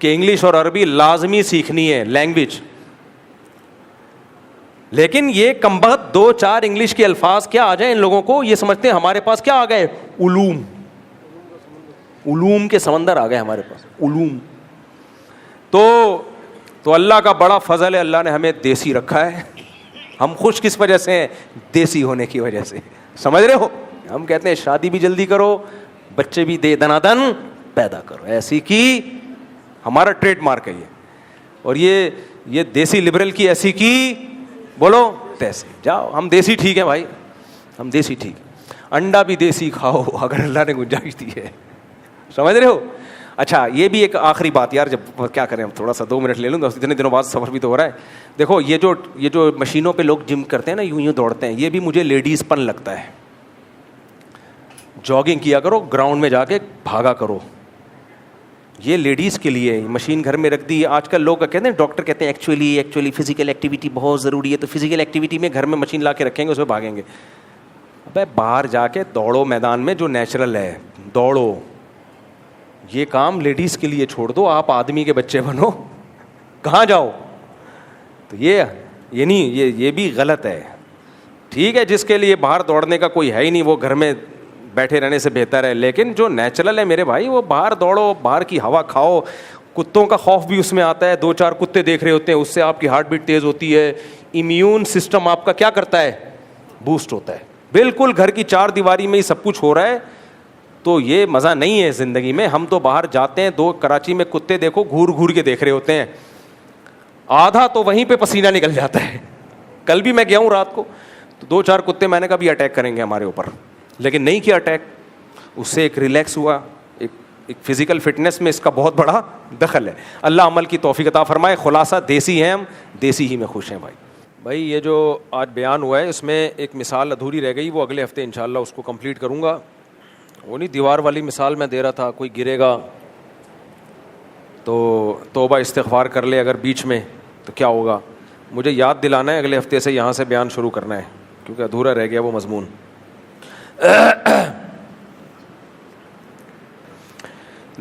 کہ انگلش اور عربی لازمی سیکھنی ہے لینگویج. لیکن یہ کمبخت 2-4 انگلش کے الفاظ کیا آ جائیں ان لوگوں کو, یہ سمجھتے ہیں ہمارے پاس کیا آ گئے, علوم کے سمندر آ گئے ہمارے پاس, علوم. تو اللہ کا بڑا فضل ہے, اللہ نے ہمیں دیسی رکھا ہے. ہم خوش کس وجہ سے ہیں؟ دیسی ہونے کی وجہ سے. سمجھ رہے ہو؟ ہم کہتے ہیں شادی بھی جلدی کرو, بچے بھی دنادن پیدا کرو, ایسی کی ہمارا ٹریڈ مارک ہے یہ. اور یہ دیسی لبرل کی ایسی کی بولو تیسی. جاؤ ہم دیسی ٹھیک ہے بھائی, ہم دیسی ٹھیک ہے. انڈا بھی دیسی کھاؤ اگر اللہ نے گنجائش دی ہے. سمجھ رہے ہو؟ اچھا یہ بھی ایک آخری بات یار, جب کیا کریں ہم, تھوڑا سا 2 منٹ لے لوں گا, اتنے دنوں بعد سفر بھی تو ہو رہا ہے. دیکھو یہ جو مشینوں پہ لوگ جم کرتے ہیں نا, یوں دوڑتے ہیں, یہ بھی مجھے لیڈیز پن لگتا ہے. جاگنگ کیا کرو, گراؤنڈ میں جا کے بھاگا کرو, یہ لیڈیز کے لیے. مشین گھر میں رکھ دی. آج کل لوگ کہتے ہیں, ڈاکٹر کہتے ہیں ایکچولی فزیکل ایکٹیویٹی بہت ضروری ہے, تو فزیکل ایکٹیویٹی میں گھر میں مشین لا کے رکھیں گے, اس میں بھاگیں گے. ابے باہر جا کے دوڑو میدان میں, جو نیچرل ہے دوڑو. یہ کام لیڈیز کے لیے چھوڑ دو, آپ آدمی کے بچے بنو, کہاں جاؤ؟ تو یہ نہیں, یہ بھی غلط ہے. ٹھیک ہے جس کے لیے باہر دوڑنے کا کوئی ہے ہی نہیں, وہ گھر میں بیٹھے رہنے سے بہتر ہے. لیکن جو نیچرل ہے میرے بھائی, وہ باہر دوڑو, باہر کی ہوا کھاؤ. کتوں کا خوف بھی اس میں آتا ہے, 2-4 کتے دیکھ رہے ہوتے ہیں, اس سے آپ کی ہارٹ بیٹ تیز ہوتی ہے, امیون سسٹم آپ کا کیا کرتا ہے, بوسٹ ہوتا ہے. بالکل گھر کی 4 دیواری میں ہی سب کچھ ہو رہا ہے. تو یہ مزہ نہیں ہے زندگی میں. ہم تو باہر جاتے ہیں, 2 کراچی میں کتے دیکھو گھور کے دیکھ رہے ہوتے ہیں, آدھا تو وہیں پہ پسینہ نکل جاتا ہے. کل بھی میں گیا ہوں رات کو, تو 2-4 کتے میں نے کہا بھی اٹیک کریں گے ہمارے اوپر, لیکن نہیں کیا اٹیک. اس سے ایک ریلیکس ہوا, ایک فزیکل فٹنس میں اس کا بہت بڑا دخل ہے. اللہ عمل کی توفیق عطا فرمائے. خلاصہ دیسی ہیں ہم, دیسی ہی میں خوش ہیں بھائی. یہ جو آج بیان ہوا ہے اس میں ایک مثال ادھوری رہ گئی, وہ اگلے ہفتے انشاءاللہ اس کو کمپلیٹ کروں گا. وہ نہیں دیوار والی مثال میں دے رہا تھا, کوئی گرے گا تو توبہ استغفار کر لے اگر بیچ میں تو کیا ہوگا. مجھے یاد دلانا ہے, اگلے ہفتے سے یہاں سے بیان شروع کرنا ہے, کیونکہ ادھورا رہ گیا وہ مضمون.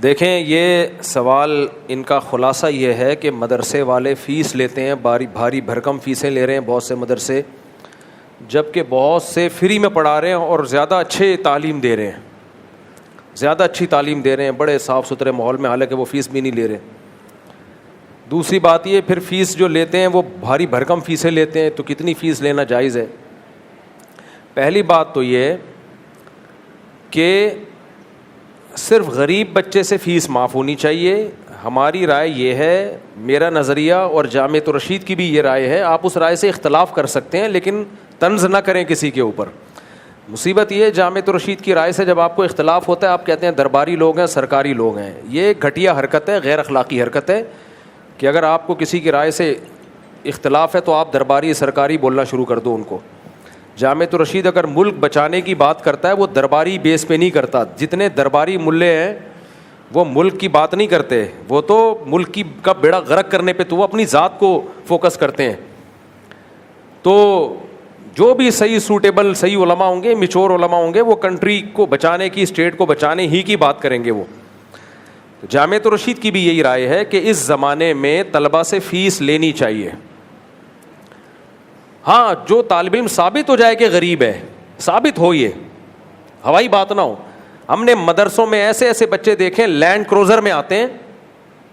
دیکھیں یہ سوال ان کا خلاصہ یہ ہے کہ مدرسے والے فیس لیتے ہیں, بھاری بھرکم فیسیں لے رہے ہیں بہت سے مدرسے, جبکہ بہت سے فری میں پڑھا رہے ہیں اور زیادہ اچھی تعلیم دے رہے ہیں, بڑے صاف ستھرے ماحول میں, حالانکہ وہ فیس بھی نہیں لے رہے. دوسری بات یہ, پھر فیس جو لیتے ہیں وہ بھاری بھرکم فیسیں لیتے ہیں, تو کتنی فیس لینا جائز ہے؟ پہلی بات تو یہ کہ صرف غریب بچے سے فیس معاف ہونی چاہیے. ہماری رائے یہ ہے, میرا نظریہ اور جامعۃ الرشید کی بھی یہ رائے ہے. آپ اس رائے سے اختلاف کر سکتے ہیں لیکن طنز نہ کریں کسی کے اوپر. مصیبت یہ ہے جامعۃ الرشید کی رائے سے جب آپ کو اختلاف ہوتا ہے, آپ کہتے ہیں درباری لوگ ہیں, سرکاری لوگ ہیں. یہ گھٹیا حرکت ہے, غیر اخلاقی حرکت ہے کہ اگر آپ کو کسی کی رائے سے اختلاف ہے تو آپ درباری سرکاری بولنا شروع کر دو ان کو. جامعۃ الرشید اگر ملک بچانے کی بات کرتا ہے وہ درباری بیس پہ نہیں کرتا. جتنے درباری ملے ہیں وہ ملک کی بات نہیں کرتے, وہ تو ملک کی کا بیڑا غرق کرنے پہ, تو وہ اپنی ذات کو فوکس کرتے ہیں. تو جو بھی صحیح سوٹیبل صحیح علماء ہوں گے, میچور علماء ہوں گے, وہ کنٹری کو بچانے کی, اسٹیٹ کو بچانے ہی کی بات کریں گے. وہ جامعۃ الرشید کی بھی یہی رائے ہے کہ اس زمانے میں طلبہ سے فیس لینی چاہیے. ہاں, جو طالب علم ثابت ہو جائے کہ غریب ہے, ثابت ہو, یہ ہوائی بات نہ ہو. ہم نے مدرسوں میں ایسے ایسے بچے دیکھے لینڈ کروزر میں آتے ہیں,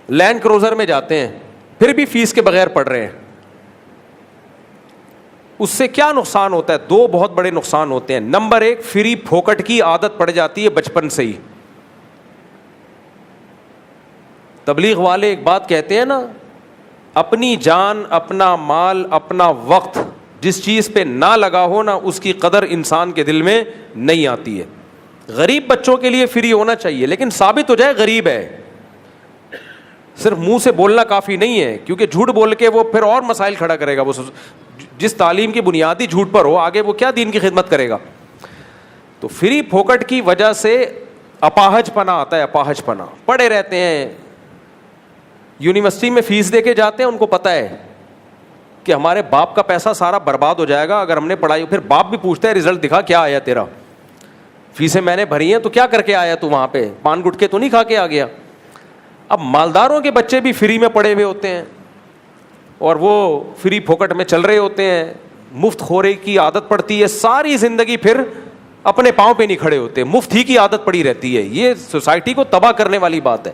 لینڈ کروزر میں جاتے ہیں, پھر بھی فیس کے بغیر پڑھ رہے ہیں. اس سے کیا نقصان ہوتا ہے؟ دو بہت بڑے نقصان ہوتے ہیں. نمبر ایک, فری پھوکٹ کی عادت پڑ جاتی ہے بچپن سے ہی. تبلیغ والے ایک بات کہتے ہیں نا, اپنی جان, اپنا مال, اپنا وقت جس چیز پہ نہ لگا ہو نا, اس کی قدر انسان کے دل میں نہیں آتی ہے. غریب بچوں کے لیے فری ہونا چاہیے, لیکن ثابت ہو جائے غریب ہے. صرف منہ سے بولنا کافی نہیں ہے, کیونکہ جھوٹ بول کے وہ پھر اور مسائل کھڑا کرے گا. وہ جس تعلیم کی بنیادی جھوٹ پر ہو, آگے وہ کیا دین کی خدمت کرے گا. تو فری پھوکٹ کی وجہ سے اپاہج پنا آتا ہے, اپاہج پنا. پڑھے رہتے ہیں, یونیورسٹی میں فیس دے کے جاتے ہیں, ان کو پتہ ہے کہ ہمارے باپ کا پیسہ سارا برباد ہو جائے گا اگر ہم نے پڑھائی. پھر باپ بھی پوچھتا ہے رزلٹ دکھا کیا آیا تیرا, فیسیں میں نے بھری ہیں تو کیا کر کے آیا تو, وہاں پہ پان گٹکے تو نہیں کھا کے آ گیا. اب مالداروں کے بچے بھی فری میں پڑے ہوئے ہوتے ہیں اور وہ فری پھوکٹ میں چل رہے ہوتے ہیں, مفت خوری کی عادت پڑتی ہے, ساری زندگی پھر اپنے پاؤں پہ نہیں کھڑے ہوتے, مفت ہی کی عادت پڑی رہتی ہے. یہ سوسائٹی کو تباہ کرنے والی بات ہے.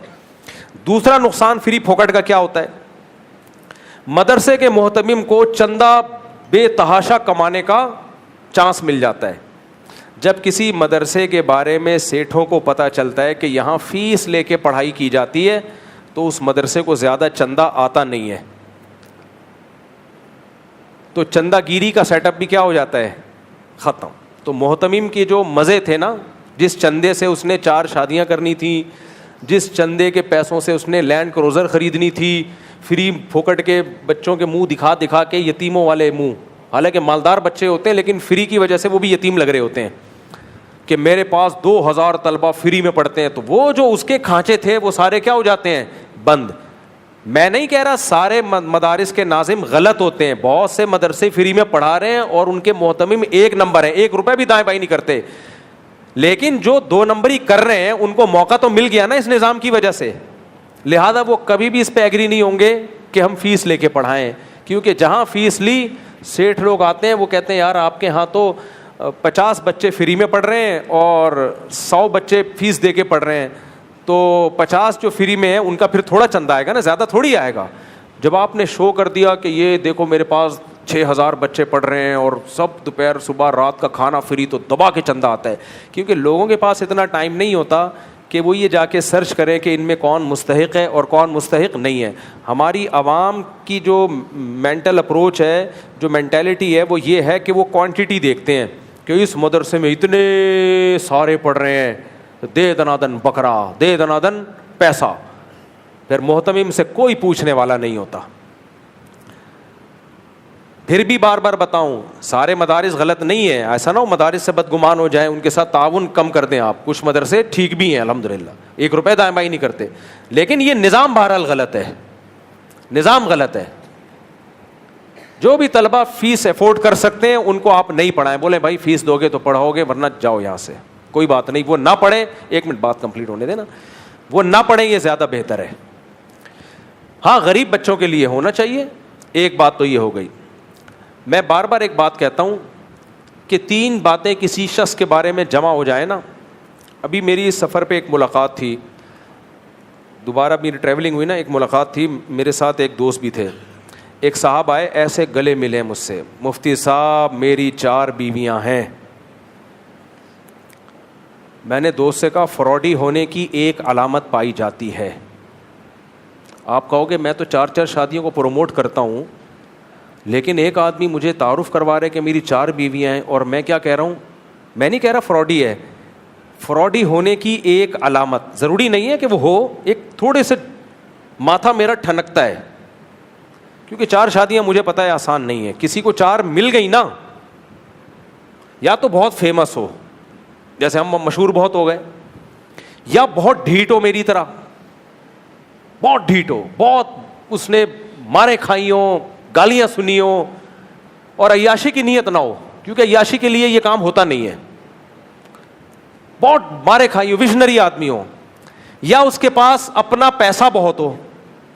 دوسرا نقصان فری پھوکٹ کا کیا ہوتا ہے؟ مدرسے کے محتمم کو چندہ بے تحاشا کمانے کا چانس مل جاتا ہے. جب کسی مدرسے کے بارے میں سیٹھوں کو پتہ چلتا ہے کہ یہاں فیس لے کے پڑھائی کی جاتی ہے, تو اس مدرسے کو زیادہ چندہ آتا نہیں ہے. تو چندہ گیری کا سیٹ اپ بھی کیا ہو جاتا ہے, ختم. تو محتمم کے جو مزے تھے نا, جس چندے سے اس نے 4 شادیاں کرنی تھی, جس چندے کے پیسوں سے اس نے لینڈ کروزر خریدنی تھی, فری پھوکٹ کے بچوں کے منہ دکھا دکھا کے, یتیموں والے منہ, حالانکہ مالدار بچے ہوتے ہیں لیکن فری کی وجہ سے وہ بھی یتیم لگ رہے ہوتے ہیں کہ میرے پاس 2000 طلبہ فری میں پڑھتے ہیں. تو وہ جو اس کے کھانچے تھے وہ سارے کیا ہو جاتے ہیں, بند. میں نہیں کہہ رہا سارے مدارس کے ناظم غلط ہوتے ہیں, بہت سے مدرسے فری میں پڑھا رہے ہیں اور ان کے محتمم 1 نمبر ہیں, 1 روپے بھی دائیں بائیں نہیں کرتے. لیکن جو 2 نمبری کر رہے ہیں ان کو موقع تو مل گیا نا اس نظام کی وجہ سے, لہذا وہ کبھی بھی اس پہ ایگری نہیں ہوں گے کہ ہم فیس لے کے پڑھائیں. کیونکہ جہاں فیس لی, سیٹھ لوگ آتے ہیں, وہ کہتے ہیں یار آپ کے ہاں تو 50 بچے فری میں پڑھ رہے ہیں اور 100 بچے فیس دے کے پڑھ رہے ہیں, تو 50 جو فری میں ہیں ان کا پھر تھوڑا چندہ آئے گا نا, زیادہ تھوڑی آئے گا. جب آپ نے شو کر دیا کہ یہ دیکھو میرے پاس 6000 بچے پڑھ رہے ہیں اور سب دوپہر صبح رات کا کھانا فری, تو دبا کے چندہ آتا ہے. کیونکہ لوگوں کے پاس اتنا ٹائم نہیں ہوتا کہ وہ یہ جا کے سرچ کریں کہ ان میں کون مستحق ہے اور کون مستحق نہیں ہے. ہماری عوام کی جو مینٹل اپروچ ہے, جو مینٹیلٹی ہے, وہ یہ ہے کہ وہ کوانٹٹی دیکھتے ہیں کہ اس مدرسے میں اتنے سارے پڑھ رہے ہیں, دے دنادن بکرا, دے دنادن پیسہ. پھر محتمم سے کوئی پوچھنے والا نہیں ہوتا. پھر بھی بار بار بتاؤں, سارے مدارس غلط نہیں ہیں, ایسا نہ ہو مدارس سے بدگمان ہو جائیں, ان کے ساتھ تعاون کم کر دیں آپ. کچھ مدرسے ٹھیک بھی ہیں الحمدللہ, 1 روپے دائیں بائیں نہیں کرتے, لیکن یہ نظام بہرحال غلط ہے, نظام غلط ہے. جو بھی طلبہ فیس افورڈ کر سکتے ہیں ان کو آپ نہیں پڑھائیں. بولیں بھائی فیس دو گے تو پڑھاؤ گے, ورنہ جاؤ یہاں سے, کوئی بات نہیں. وہ نہ پڑھیں, 1 منٹ بات کمپلیٹ ہونے دینا, وہ نہ پڑھیں, یہ زیادہ بہتر ہے. ہاں غریب بچوں کے لیے ہونا چاہیے. ایک بات تو یہ ہو گئی. میں بار بار ایک بات کہتا ہوں کہ 3 باتیں کسی شخص کے بارے میں جمع ہو جائے نا. ابھی میری اس سفر پہ ایک ملاقات تھی, دوبارہ میری ٹریولنگ ہوئی نا, ایک ملاقات تھی, میرے ساتھ ایک دوست بھی تھے. ایک صاحب آئے, ایسے گلے ملے مجھ سے, مفتی صاحب میری 4 بیویاں ہیں. میں نے دوست سے کہا فراڈی ہونے کی ایک علامت پائی جاتی ہے. آپ کہو گے میں تو 4 شادیوں کو پروموٹ کرتا ہوں, لیکن ایک آدمی مجھے تعارف کروا رہے کہ میری 4 بیویاں ہیں, اور میں کیا کہہ رہا ہوں, میں نہیں کہہ رہا فراڈی ہے. فراڈی ہونے کی ایک علامت, ضروری نہیں ہے کہ وہ ہو, ایک تھوڑے سے ماتھا میرا ٹھنکتا ہے, کیونکہ 4 شادیاں مجھے پتہ ہے آسان نہیں ہے. کسی کو 4 مل گئی نا, یا تو بہت فیمس ہو, جیسے ہم مشہور بہت ہو گئے, یا بہت ڈھیٹ ہو میری طرح, بہت ڈھیٹ ہو, بہت اس نے مارے کھائی ہوں, گالیاں سنی ہوں, اور عیاشی کی نیت نہ ہو. کیونکہ عیاشی کے لیے یہ کام ہوتا نہیں ہے. بہت مارے کھائی ہو, ویژنری آدمی ہو, یا اس کے پاس اپنا پیسہ بہت ہو,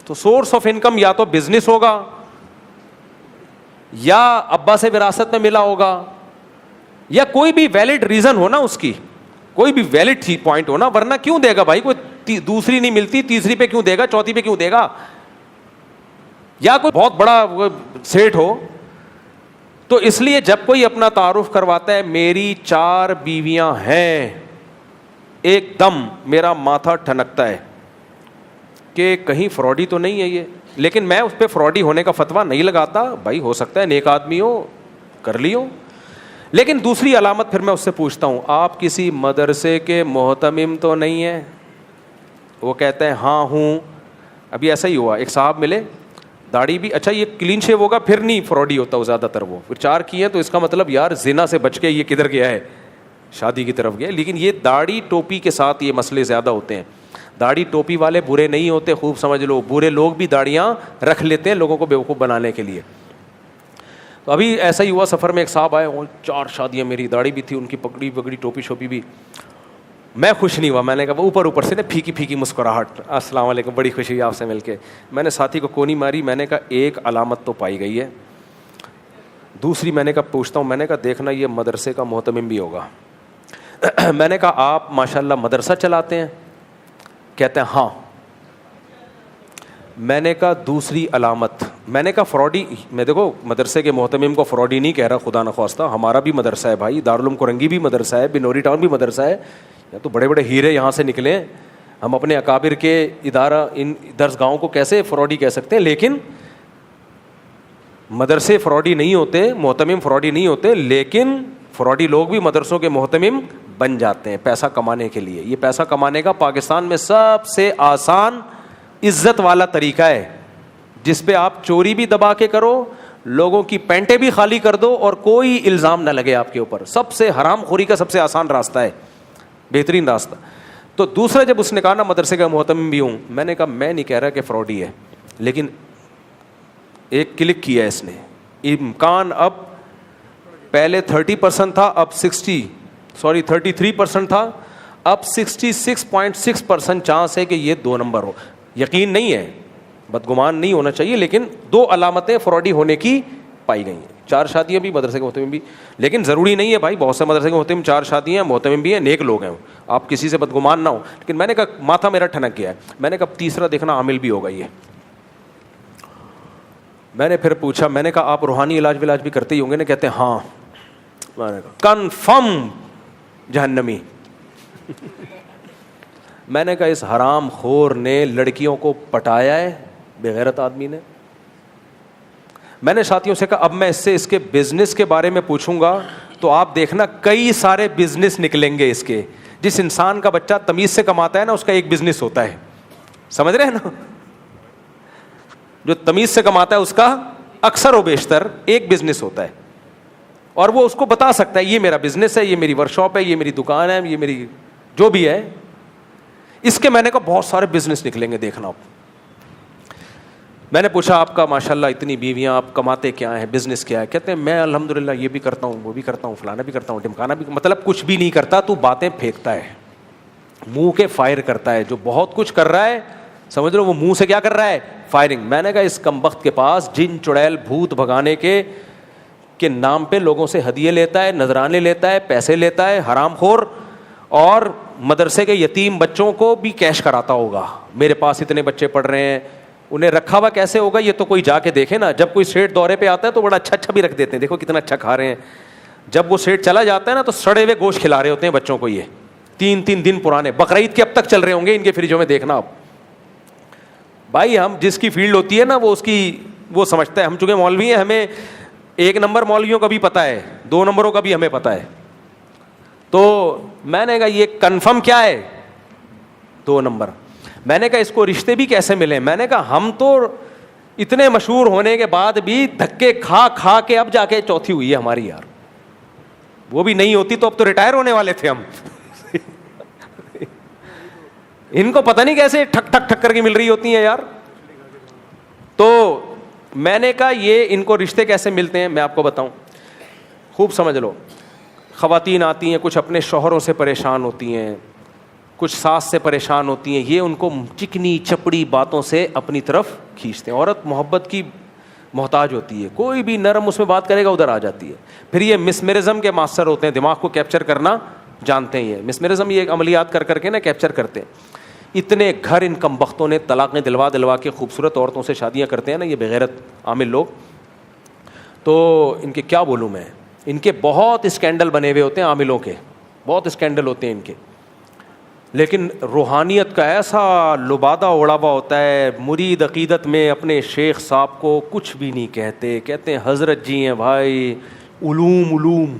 تو سورس آف انکم یا تو بزنس ہوگا یا ابا سے وراثت میں ملا ہوگا, یا کوئی بھی ویلڈ ریزن ہو نا, اس کی کوئی بھی ویلڈ پوائنٹ ہو نا, ورنہ کیوں دے گا بھائی, کوئی دوسری نہیں ملتی تیسری پہ کیوں دے گا, چوتھی پہ کیوں دے گا, یا کوئی بہت بڑا سیٹ ہو. تو اس لیے جب کوئی اپنا تعارف کرواتا ہے میری 4 بیویاں ہیں, ایک دم میرا ماتھا ٹھنکتا ہے کہ کہیں فراڈی تو نہیں ہے یہ. لیکن میں اس پہ فراڈی ہونے کا فتویٰ نہیں لگاتا, بھائی ہو سکتا ہے نیک آدمی ہو, کر لی ہو. لیکن دوسری علامت پھر میں اس سے پوچھتا ہوں, آپ کسی مدرسے کے محتمم تو نہیں ہیں؟ وہ کہتا ہے ہاں ہوں. ابھی ایسا ہی ہوا, ایک صاحب ملے, داڑھی بھی, اچھا یہ کلین شیو ہوگا پھر نہیں فراڈی ہوتا, وہ زیادہ تر وہ پھر 4 کی ہیں تو اس کا مطلب یار زنا سے بچ کے یہ کدھر گیا ہے, شادی کی طرف گیا. لیکن یہ داڑھی ٹوپی کے ساتھ یہ مسئلے زیادہ ہوتے ہیں. داڑھی ٹوپی والے برے نہیں ہوتے, خوب سمجھ لو, برے لوگ بھی داڑیاں رکھ لیتے ہیں لوگوں کو بیوقوف بنانے کے لیے. تو ابھی ایسا ہی ہوا, سفر میں ایک صاحب آئے, 4 شادیاں, میری داڑھی بھی تھی, ان کی پگڑی وگڑی ٹوپی شوپی بھی. میں خوش نہیں ہوا, میں نے کہا اوپر سے نا پھیکی پھیکی مسکراہٹ, السلام علیکم, بڑی خوشی ہوئی آپ سے مل کے. میں نے ساتھی کو کونی ماری, میں نے کہا ایک علامت تو پائی گئی ہے. دوسری میں نے کہا پوچھتا ہوں, میں نے کہا دیکھنا یہ مدرسے کا محتمم بھی ہوگا. میں نے کہا آپ ماشاءاللہ مدرسہ چلاتے ہیں؟ کہتے ہیں ہاں. میں نے کہا دوسری علامت, میں نے کہا فراڈی, میں دیکھو مدرسے کے محتمم کو فراڈی نہیں کہہ رہا, خدا نخواستہ, ہمارا بھی مدرسہ ہے بھائی, دارالعلوم کرنگی بھی مدرسہ ہے, بنوری ٹاؤن بھی مدرسہ ہے, یا تو بڑے بڑے ہیرے یہاں سے نکلے. ہم اپنے اکابر کے ادارہ ان درسگاہوں کو کیسے فراڈی کہہ سکتے ہیں؟ لیکن مدرسے فراڈی نہیں ہوتے, محتمم فراڈی نہیں ہوتے, لیکن فراڈی لوگ بھی مدرسوں کے محتمم بن جاتے ہیں پیسہ کمانے کے لیے. یہ پیسہ کمانے کا پاکستان میں سب سے آسان عزت والا طریقہ ہے, جس پہ آپ چوری بھی دبا کے کرو, لوگوں کی پینٹیں بھی خالی کر دو اور کوئی الزام نہ لگے آپ کے اوپر. سب سے حرام خوری کا سب سے آسان راستہ ہے, بہترین راستہ. تو دوسرا جب اس نے کہا نا مدرسے کا محتمم بھی ہوں, میں نے کہا میں نہیں کہہ رہا کہ فراڈی ہے, لیکن ایک کلک کیا اس نے, امکان اب پہلے 30% تھا, اب 33% تھا, اب 66.6% چانس ہے کہ یہ 2 نمبر ہو. یقین نہیں ہے, بدگمان نہیں ہونا چاہیے, لیکن 2 علامتیں فراڈی ہونے کی پائی گئی ہیں. 4 شادیاں بھی مدرسے کے محتمم بھی, لیکن ضروری نہیں ہے بھائی, بہت سے مدرسے کے محتمم 4 شادیاں ہیں, محتمم بھی ہیں, نیک لوگ ہیں, آپ کسی سے بدگمان نہ ہو. لیکن میں نے کہا ماتھا میرا ٹھنک گیا ہے, میں نے کہا تیسرا دیکھنا عامل بھی ہوگا یہ. میں نے پھر پوچھا, میں نے کہا آپ روحانی علاج ولاج بھی کرتے ہی ہوں گے نا؟ کہتے ہیں ہاں. میں نے کہا کنفرم جہنمی. میں نے کہا اس حرام خور نے لڑکیوں کو پٹایا ہے, بغیرت آدمی نے. میں نے ساتھیوں سے کہا اب میں اس سے اس کے بزنس کے بارے میں پوچھوں گا تو آپ دیکھنا کئی سارے بزنس نکلیں گے اس کے. جس انسان کا بچہ تمیز سے کماتا ہے نا, اس کا ایک بزنس ہوتا ہے, سمجھ رہے ہیں نا؟ جو تمیز سے کماتا ہے اس کا اکثر و بیشتر ایک بزنس ہوتا ہے, اور وہ اس کو بتا سکتا ہے یہ میرا بزنس ہے, یہ میری ورک شاپ ہے, یہ میری دکان ہے, یہ میری جو بھی ہے. اس کے میں نے کہا بہت سارے بزنس نکلیں گے, دیکھنا آپ. میں نے پوچھا آپ کا ماشاءاللہ اتنی بیویاں, آپ کماتے کیا ہیں, بزنس کیا ہے؟ کہتے ہیں میں الحمدللہ یہ بھی کرتا ہوں, وہ بھی کرتا ہوں, فلانا بھی کرتا ہوں, ڈمکانا بھی. مطلب کچھ بھی نہیں کرتا, تو باتیں پھینکتا ہے, منہ کے فائر کرتا ہے. جو بہت کچھ کر رہا ہے سمجھ لو وہ منہ سے کیا کر رہا ہے, فائرنگ. میں نے کہا اس کمبخت کے پاس جن چڑیل بھوت بھگانے کے نام پہ لوگوں سے ہدیے لیتا ہے, نذرانے لیتا ہے, پیسے لیتا ہے, حرام خور, اور مدرسے کے یتیم بچوں کو بھی کیش کراتا ہوگا. میرے پاس اتنے بچے پڑھ رہے ہیں, انہیں رکھا ہوا کیسے ہوگا یہ تو کوئی جا کے دیکھے نا. جب کوئی سیٹ دورے پہ آتا ہے تو بڑا اچھا بھی رکھ دیتے ہیں, دیکھو کتنا اچھا کھا رہے ہیں. جب وہ سیٹ چلا جاتا ہے نا تو سڑے ہوئے گوشت کھلا رہے ہوتے ہیں بچوں کو, یہ 3 دن پرانے, بقرعید کے اب تک چل رہے ہوں گے ان کے فریجوں میں, دیکھنا آپ. بھائی ہم جس کی فیلڈ ہوتی ہے نا وہ اس کی وہ سمجھتا ہے. ہم چونکہ مولوی ہیں, ہمیں 1 نمبر مولویوں کا بھی پتہ ہے, 2 نمبروں کا بھی ہمیں پتہ ہے. تو میں نے کہا یہ کنفرم کیا ہے, 2 نمبر. میں نے کہا اس کو رشتے بھی کیسے ملے؟ میں نے کہا ہم تو اتنے مشہور ہونے کے بعد بھی دھکے کھا کے اب جا کے چوتھی ہوئی ہے ہماری یار. وہ بھی نہیں ہوتی تو اب تو ریٹائر ہونے والے تھے ہم. ان کو پتہ نہیں کیسے ٹھک ٹھک ٹھک کر کے مل رہی ہوتی ہیں یار. تو میں نے کہا یہ ان کو رشتے کیسے ملتے ہیں, میں آپ کو بتاؤں. خوب سمجھ لو. خواتین آتی ہیں, کچھ اپنے شوہروں سے پریشان ہوتی ہیں, کچھ ساس سے پریشان ہوتی ہیں, یہ ان کو چکنی چپڑی باتوں سے اپنی طرف کھینچتے ہیں. عورت محبت کی محتاج ہوتی ہے, کوئی بھی نرم اس میں بات کرے گا ادھر آ جاتی ہے. پھر یہ مسمرزم کے ماسٹر ہوتے ہیں, دماغ کو کیپچر کرنا جانتے ہیں. یہ مسمرزم یہ عملیات کر کے نا کیپچر کرتے ہیں. اتنے گھر ان کم بختوں نے طلاقیں دلوا کے خوبصورت عورتوں سے شادیاں کرتے ہیں نا یہ بغیرت عامل لوگ. تو ان کے کیا بولوں میں, ان کے بہت اسکینڈل بنے ہوئے ہوتے ہیں عاملوں کے, بہت اسکینڈل ہوتے ہیں ان کے, لیکن روحانیت کا ایسا لبادہ اڑا ہوا ہوتا ہے. مرید عقیدت میں اپنے شیخ صاحب کو کچھ بھی نہیں کہتے, کہتے ہیں حضرت جی ہیں بھائی, علوم.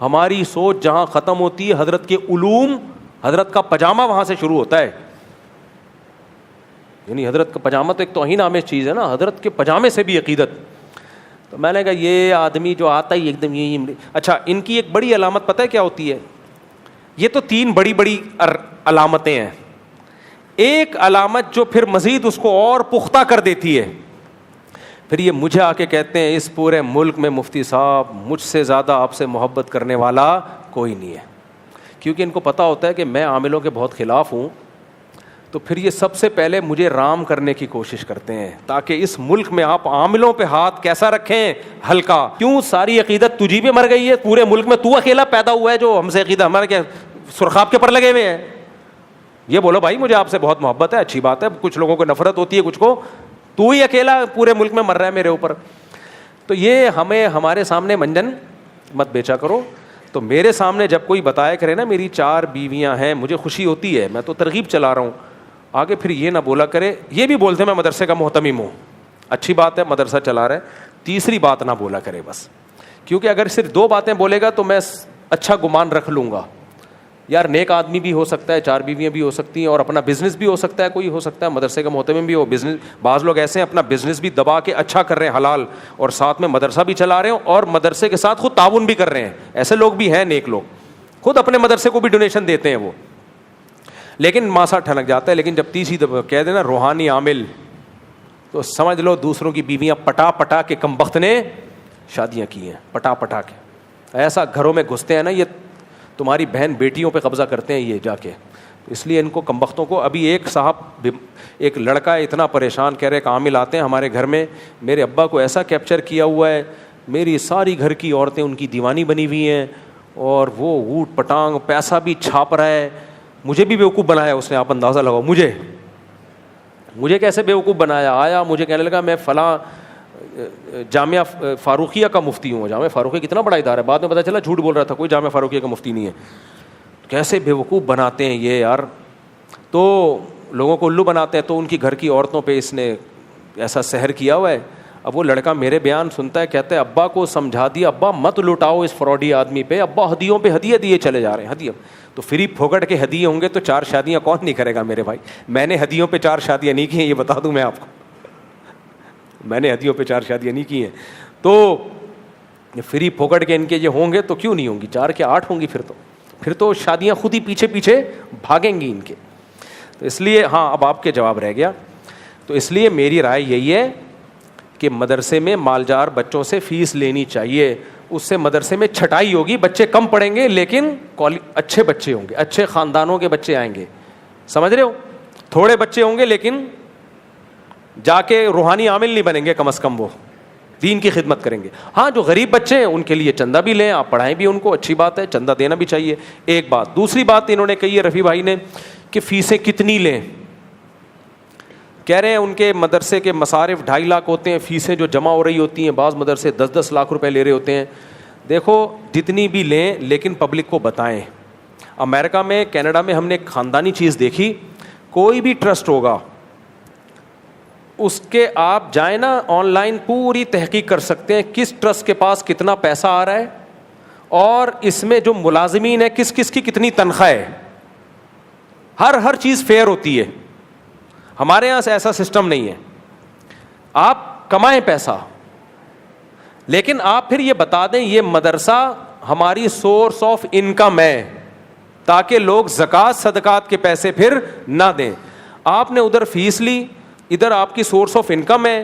ہماری سوچ جہاں ختم ہوتی ہے حضرت کے علوم, حضرت کا پجامہ وہاں سے شروع ہوتا ہے. یعنی حضرت کا پجامہ تو ایک توہین آمیز چیز ہے نا, حضرت کے پجامے سے بھی عقیدت. تو میں نے کہا یہ آدمی جو آتا ہی ایک دم یہ. اچھا, ان کی ایک بڑی علامت پتہ ہے کیا ہوتی ہے؟ یہ تو 3 بڑی علامتیں ہیں. ایک علامت جو پھر مزید اس کو اور پختہ کر دیتی ہے, پھر یہ مجھے آ کے کہتے ہیں اس پورے ملک میں مفتی صاحب مجھ سے زیادہ آپ سے محبت کرنے والا کوئی نہیں ہے. کیونکہ ان کو پتہ ہوتا ہے کہ میں عاملوں کے بہت خلاف ہوں, تو پھر یہ سب سے پہلے مجھے رام کرنے کی کوشش کرتے ہیں تاکہ اس ملک میں آپ عاملوں پہ ہاتھ کیسا رکھیں, ہلکا. کیوں ساری عقیدت تجھی پہ مر گئی ہے, پورے ملک میں تو اکیلا پیدا ہوا ہے جو ہم سے عقیدت, ہمارے کیا سرخاب کے پر لگے ہوئے ہیں. یہ بولو بھائی مجھے آپ سے بہت محبت ہے, اچھی بات ہے, کچھ لوگوں کو نفرت ہوتی ہے, کچھ کو, تو ہی اکیلا پورے ملک میں مر رہا ہے میرے اوپر. تو یہ ہمیں ہمارے سامنے منجن مت بیچا کرو. تو میرے سامنے جب کوئی بتایا کرے نا میری 4 بیویاں ہیں, مجھے خوشی ہوتی ہے, میں تو ترغیب چلا رہا ہوں. آگے پھر یہ نہ بولا کرے, یہ بھی بولتے میں مدرسے کا محتمم ہوں, اچھی بات ہے, مدرسہ چلا رہا ہے, تیسری بات نہ بولا کرے بس. کیونکہ اگر صرف 2 باتیں بولے گا تو میں اچھا گمان رکھ لوں گا, یار نیک آدمی بھی ہو سکتا ہے, 4 بیویاں بھی ہو سکتی ہیں, اور اپنا بزنس بھی ہو سکتا ہے, کوئی ہو سکتا ہے مدرسے کا محتمم بھی ہو. بزنس بعض لوگ ایسے ہیں اپنا بزنس بھی دبا کے اچھا کر رہے ہیں حلال, اور ساتھ میں مدرسہ بھی چلا رہے ہیں, اور مدرسے کے ساتھ خود تعاون بھی کر رہے ہیں. ایسے لوگ بھی ہیں نیک لوگ, خود اپنے مدرسے کو بھی ڈونیشن دیتے ہیں وہ. لیکن ماسا ٹھنک جاتا ہے. لیکن جب تیسری دفعہ کہہ دینا روحانی عامل, تو سمجھ لو دوسروں کی بیویاں پٹا کے کم بخت نے شادیاں کی ہیں, پٹا کے. ایسا گھروں میں گھستے ہیں نا, یہ تمہاری بہن بیٹیوں پہ قبضہ کرتے ہیں یہ جا کے. اس لیے ان کو کم بختوں کو. ابھی ایک صاحب, ایک لڑکا اتنا پریشان, کہہ رہے کہ عامل آتے ہیں ہمارے گھر میں, میرے ابا کو ایسا کیپچر کیا ہوا ہے, میری ساری گھر کی عورتیں ان کی دیوانی بنی ہوئی ہیں, اور وہ اوٹ پٹانگ پیسہ بھی چھاپ رہا ہے. مجھے بھی بیوقوف بنایا اس نے, آپ اندازہ لگاؤ مجھے کیسے بیوقوف بنایا. آیا مجھے کہنے لگا میں فلاں جامعہ فاروقیہ کا مفتی ہوں. جامعہ فاروقیہ کتنا بڑا ادارہ ہے, بعد میں پتہ چلا جھوٹ بول رہا تھا, کوئی جامعہ فاروقیہ کا مفتی نہیں ہے. کیسے بیوقوف بناتے ہیں یہ یار, تو لوگوں کو الو بناتے ہیں. تو ان کی گھر کی عورتوں پہ اس نے ایسا سحر کیا ہوا ہے. اب وہ لڑکا میرے بیان سنتا ہے, کہتا ہے ابا کو سمجھا دیا, ابا مت لٹاؤ اس فراڈی آدمی پہ, ابا ہدیوں پہ ہدیے دیے چلے جا رہے ہیں. ہدیہ تو فری پھوکٹ کے ہدیے ہوں گے تو 4 شادیاں کون نہیں کرے گا میرے بھائی. میں نے ہدیوں پہ 4 شادیاں نہیں کی ہیں, یہ بتا دوں میں آپ کو, میں نے ہدیوں پہ 4 شادیاں نہیں کی ہیں. تو فری پھوکٹ کے ان کے یہ ہوں گے تو کیوں نہیں ہوں گی, 4 کے 8 ہوں گی. پھر تو شادیاں خود ہی پیچھے بھاگیں گی ان کے. تو اس لیے ہاں اب آپ کے جواب رہ گیا. تو اس لیے میری رائے یہی ہے کہ مدرسے میں مالدار بچوں سے فیس لینی چاہیے. اس سے مدرسے میں چھٹائی ہوگی, بچے کم پڑھیں گے لیکن اچھے بچے ہوں گے, اچھے خاندانوں کے بچے آئیں گے. سمجھ رہے ہو, تھوڑے بچے ہوں گے لیکن جا کے روحانی عامل نہیں بنیں گے, کم از کم وہ دین کی خدمت کریں گے. ہاں جو غریب بچے ہیں ان کے لیے چندہ بھی لیں, آپ پڑھائیں بھی ان کو, اچھی بات ہے, چندہ دینا بھی چاہیے. ایک بات. دوسری بات انہوں نے کہی ہے رفیع بھائی نے کہ فیسیں کتنی لیں. کہہ رہے ہیں ان کے مدرسے کے مصارف 2.5 لاکھ ہوتے ہیں, فیسیں جو جمع ہو رہی ہوتی ہیں, بعض مدرسے 10-10 لاکھ روپے لے رہے ہوتے ہیں. دیکھو جتنی بھی لیں لیکن پبلک کو بتائیں. امریکہ میں, کینیڈا میں ہم نے ایک خاندانی چیز دیکھی, کوئی بھی ٹرسٹ ہوگا اس کے آپ جائیں نا آن لائن پوری تحقیق کر سکتے ہیں کس ٹرسٹ کے پاس کتنا پیسہ آ رہا ہے, اور اس میں جو ملازمین ہے کس کس کی کتنی تنخواہ ہے. ہر چیز فیئر ہوتی ہے. ہمارے یہاں سے ایسا سسٹم نہیں ہے. آپ کمائیں پیسہ, لیکن آپ پھر یہ بتا دیں یہ مدرسہ ہماری سورس آف انکم ہے, تاکہ لوگ زکوٰۃ صدقات کے پیسے پھر نہ دیں. آپ نے ادھر فیس لی, ادھر آپ کی سورس آف انکم ہے,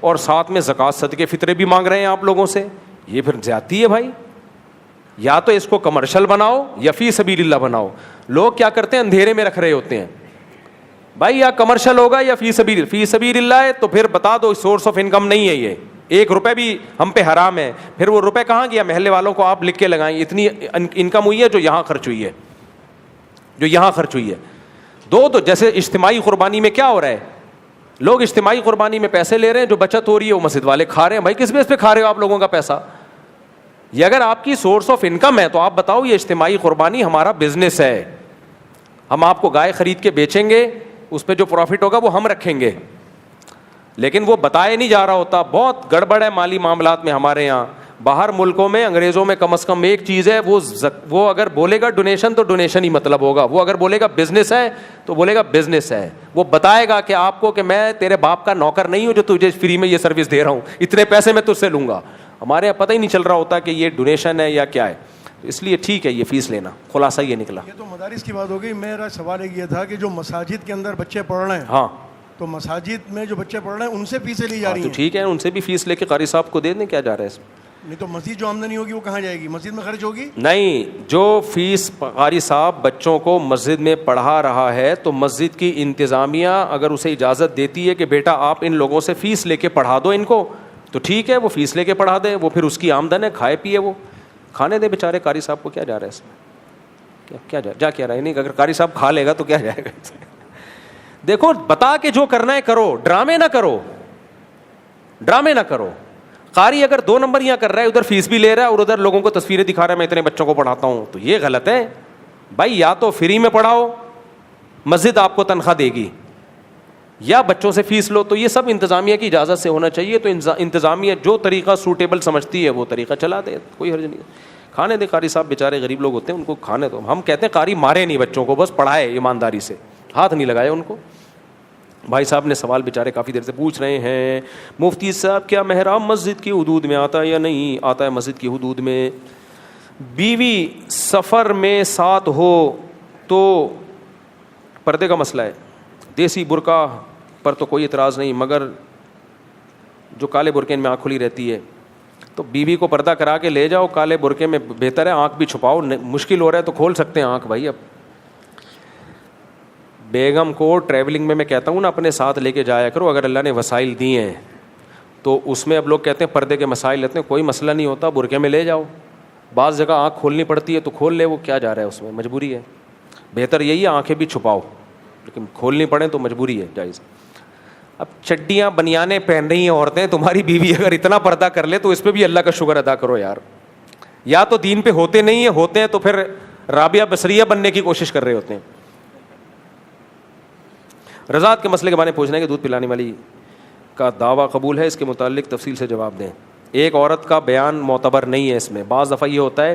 اور ساتھ میں زکوٰۃ صدقے فطرے بھی مانگ رہے ہیں آپ لوگوں سے. یہ پھر زیادتی ہے بھائی. یا تو اس کو کمرشل بناؤ یا فی سبیل اللہ بناؤ. لوگ کیا کرتے ہیں, اندھیرے میں رکھ رہے ہوتے ہیں بھائی, یا کمرشل ہوگا یا فی سبیل اللہ ہے, تو پھر بتا دو سورس آف انکم نہیں ہے, یہ 1 روپے بھی ہم پہ حرام ہے. پھر وہ روپے کہاں گیا, محلے والوں کو آپ لکھ کے لگائیں اتنی انکم ہوئی ہے جو یہاں خرچ ہوئی ہے, جو یہاں خرچ ہوئی ہے. تو جیسے اجتماعی قربانی میں کیا ہو رہا ہے, لوگ اجتماعی قربانی میں پیسے لے رہے ہیں, جو بچت ہو رہی ہے وہ مسجد والے کھا رہے ہیں. بھائی کس بیس پہ کھا رہے ہو آپ لوگوں کا پیسہ؟ یہ اگر آپ کی سورس آف انکم ہے تو آپ بتاؤ یہ اجتماعی قربانی ہمارا بزنس ہے, ہم آپ کو گائے خرید کے بیچیں گے, اس پہ جو پروفٹ ہوگا وہ ہم رکھیں گے. لیکن وہ بتایا نہیں جا رہا ہوتا. بہت گڑبڑ ہے مالی معاملات میں ہمارے یہاں. باہر ملکوں میں انگریزوں میں کم از کم ایک چیز ہے, وہ اگر بولے گا ڈونیشن تو ڈونیشن ہی مطلب ہوگا, وہ اگر بولے گا بزنس ہے تو بولے گا بزنس ہے. وہ بتائے گا کہ آپ کو کہ میں تیرے باپ کا نوکر نہیں ہوں جو تجھے فری میں یہ سروس دے رہا ہوں, اتنے پیسے میں تجھ سے لوں گا. ہمارے یہاں پتہ ہی نہیں چل رہا ہوتا کہ یہ ڈونیشن ہے یا کیا ہے. اس لیے ٹھیک ہے یہ فیس لینا. خلاصہ یہ نکلا. یہ تو مدارس کی بات ہو گئی. میرا سوال ایک یہ تھا کہ جو مساجد کے اندر بچے پڑھ رہے ہیں, ہاں تو مساجد میں جو بچے پڑھ رہے ہیں ان سے فیسیں لی جا رہی ہیں. تو ٹھیک ہے, ان سے بھی فیس لے کے قاری صاحب کو دے دیں, کیا جا رہا ہے اس میں. نہیں تو مسجد جو آمدنی ہوگی وہ کہاں جائے گی, مسجد میں خرچ ہوگی. نہیں, جو فیس قاری صاحب بچوں کو مسجد میں پڑھا رہا ہے تو مسجد کی انتظامیہ اگر اسے اجازت دیتی ہے کہ بیٹا آپ ان لوگوں سے فیس لے کے پڑھا دو ان کو, تو ٹھیک ہے, وہ فیس لے کے پڑھا دے. وہ پھر اس کی آمدن ہے, کھائے پیے, وہ کھانے دے بیچارے. قاری صاحب کو کیا جا رہا ہے اس میں, کیا جا رہا ہے. نہیں, اگر قاری صاحب کھا لے گا تو کیا جائے گا. دیکھو بتا کے جو کرنا ہے کرو, ڈرامے نہ کرو, ڈرامے نہ کرو. قاری اگر 2 نمبریاں کر رہا ہے, ادھر فیس بھی لے رہا ہے اور ادھر لوگوں کو تصویریں دکھا رہا ہے میں اتنے بچوں کو پڑھاتا ہوں, تو یہ غلط ہے بھائی. یا تو فری میں پڑھاؤ, مسجد آپ کو تنخواہ دے گی, یا بچوں سے فیس لو. تو یہ سب انتظامیہ کی اجازت سے ہونا چاہیے. تو انتظامیہ جو طریقہ سوٹیبل سمجھتی ہے وہ طریقہ چلا دے, کوئی حرج نہیں. کھانے دے قاری صاحب, بیچارے غریب لوگ ہوتے ہیں, ان کو کھانے دو. ہم کہتے ہیں قاری مارے نہیں بچوں کو, بس پڑھائے ایمانداری سے, ہاتھ نہیں لگائے ان کو. بھائی صاحب نے سوال بیچارے کافی دیر سے پوچھ رہے ہیں, مفتی صاحب کیا محراب مسجد کی حدود میں آتا ہے یا نہیں آتا ہے؟ مسجد کی حدود میں بیوی سفر میں ساتھ ہو تو پردے کا مسئلہ ہے. دیسی برقع پر تو کوئی اعتراض نہیں, مگر جو کالے برقعے میں آنکھ کھلی رہتی ہے تو بیوی کو پردہ کرا کے لے جاؤ. کالے برقعے میں بہتر ہے, آنکھ بھی چھپاؤ. مشکل ہو رہا ہے تو کھول سکتے ہیں آنکھ بھائی. اب بیگم کو ٹریولنگ میں کہتا ہوں نا اپنے ساتھ لے کے جایا کرو, اگر اللہ نے وسائل دیے ہیں تو. اس میں اب لوگ کہتے ہیں پردے کے مسائل لیتے ہیں, کوئی مسئلہ نہیں ہوتا, برقعے میں لے جاؤ. بعض جگہ آنکھ کھولنی پڑتی ہے تو کھول لے, وہ کیا جا رہا ہے اس میں, مجبوری ہے. بہتر یہی ہے آنکھیں بھی چھپاؤ, لیکن کھولنی پڑیں تو مجبوری ہے, جائز. اب چڈیاں بنیانے پہن رہی ہیں عورتیں, تمہاری بیوی اگر اتنا پردہ کر لے تو اس پہ بھی اللہ کا شکر ادا کرو یار. یا تو دین پہ ہوتے نہیں ہیں, ہوتے ہیں تو پھر رابعہ بصریہ بننے کی کوشش کر رہے ہوتے ہیں. رضاعت کے مسئلے کے بارے میں پوچھنا ہے کہ دودھ پلانے والی کا دعویٰ قبول ہے, اس کے متعلق تفصیل سے جواب دیں. ایک عورت کا بیان معتبر نہیں ہے اس میں. بعض دفعہ یہ ہوتا ہے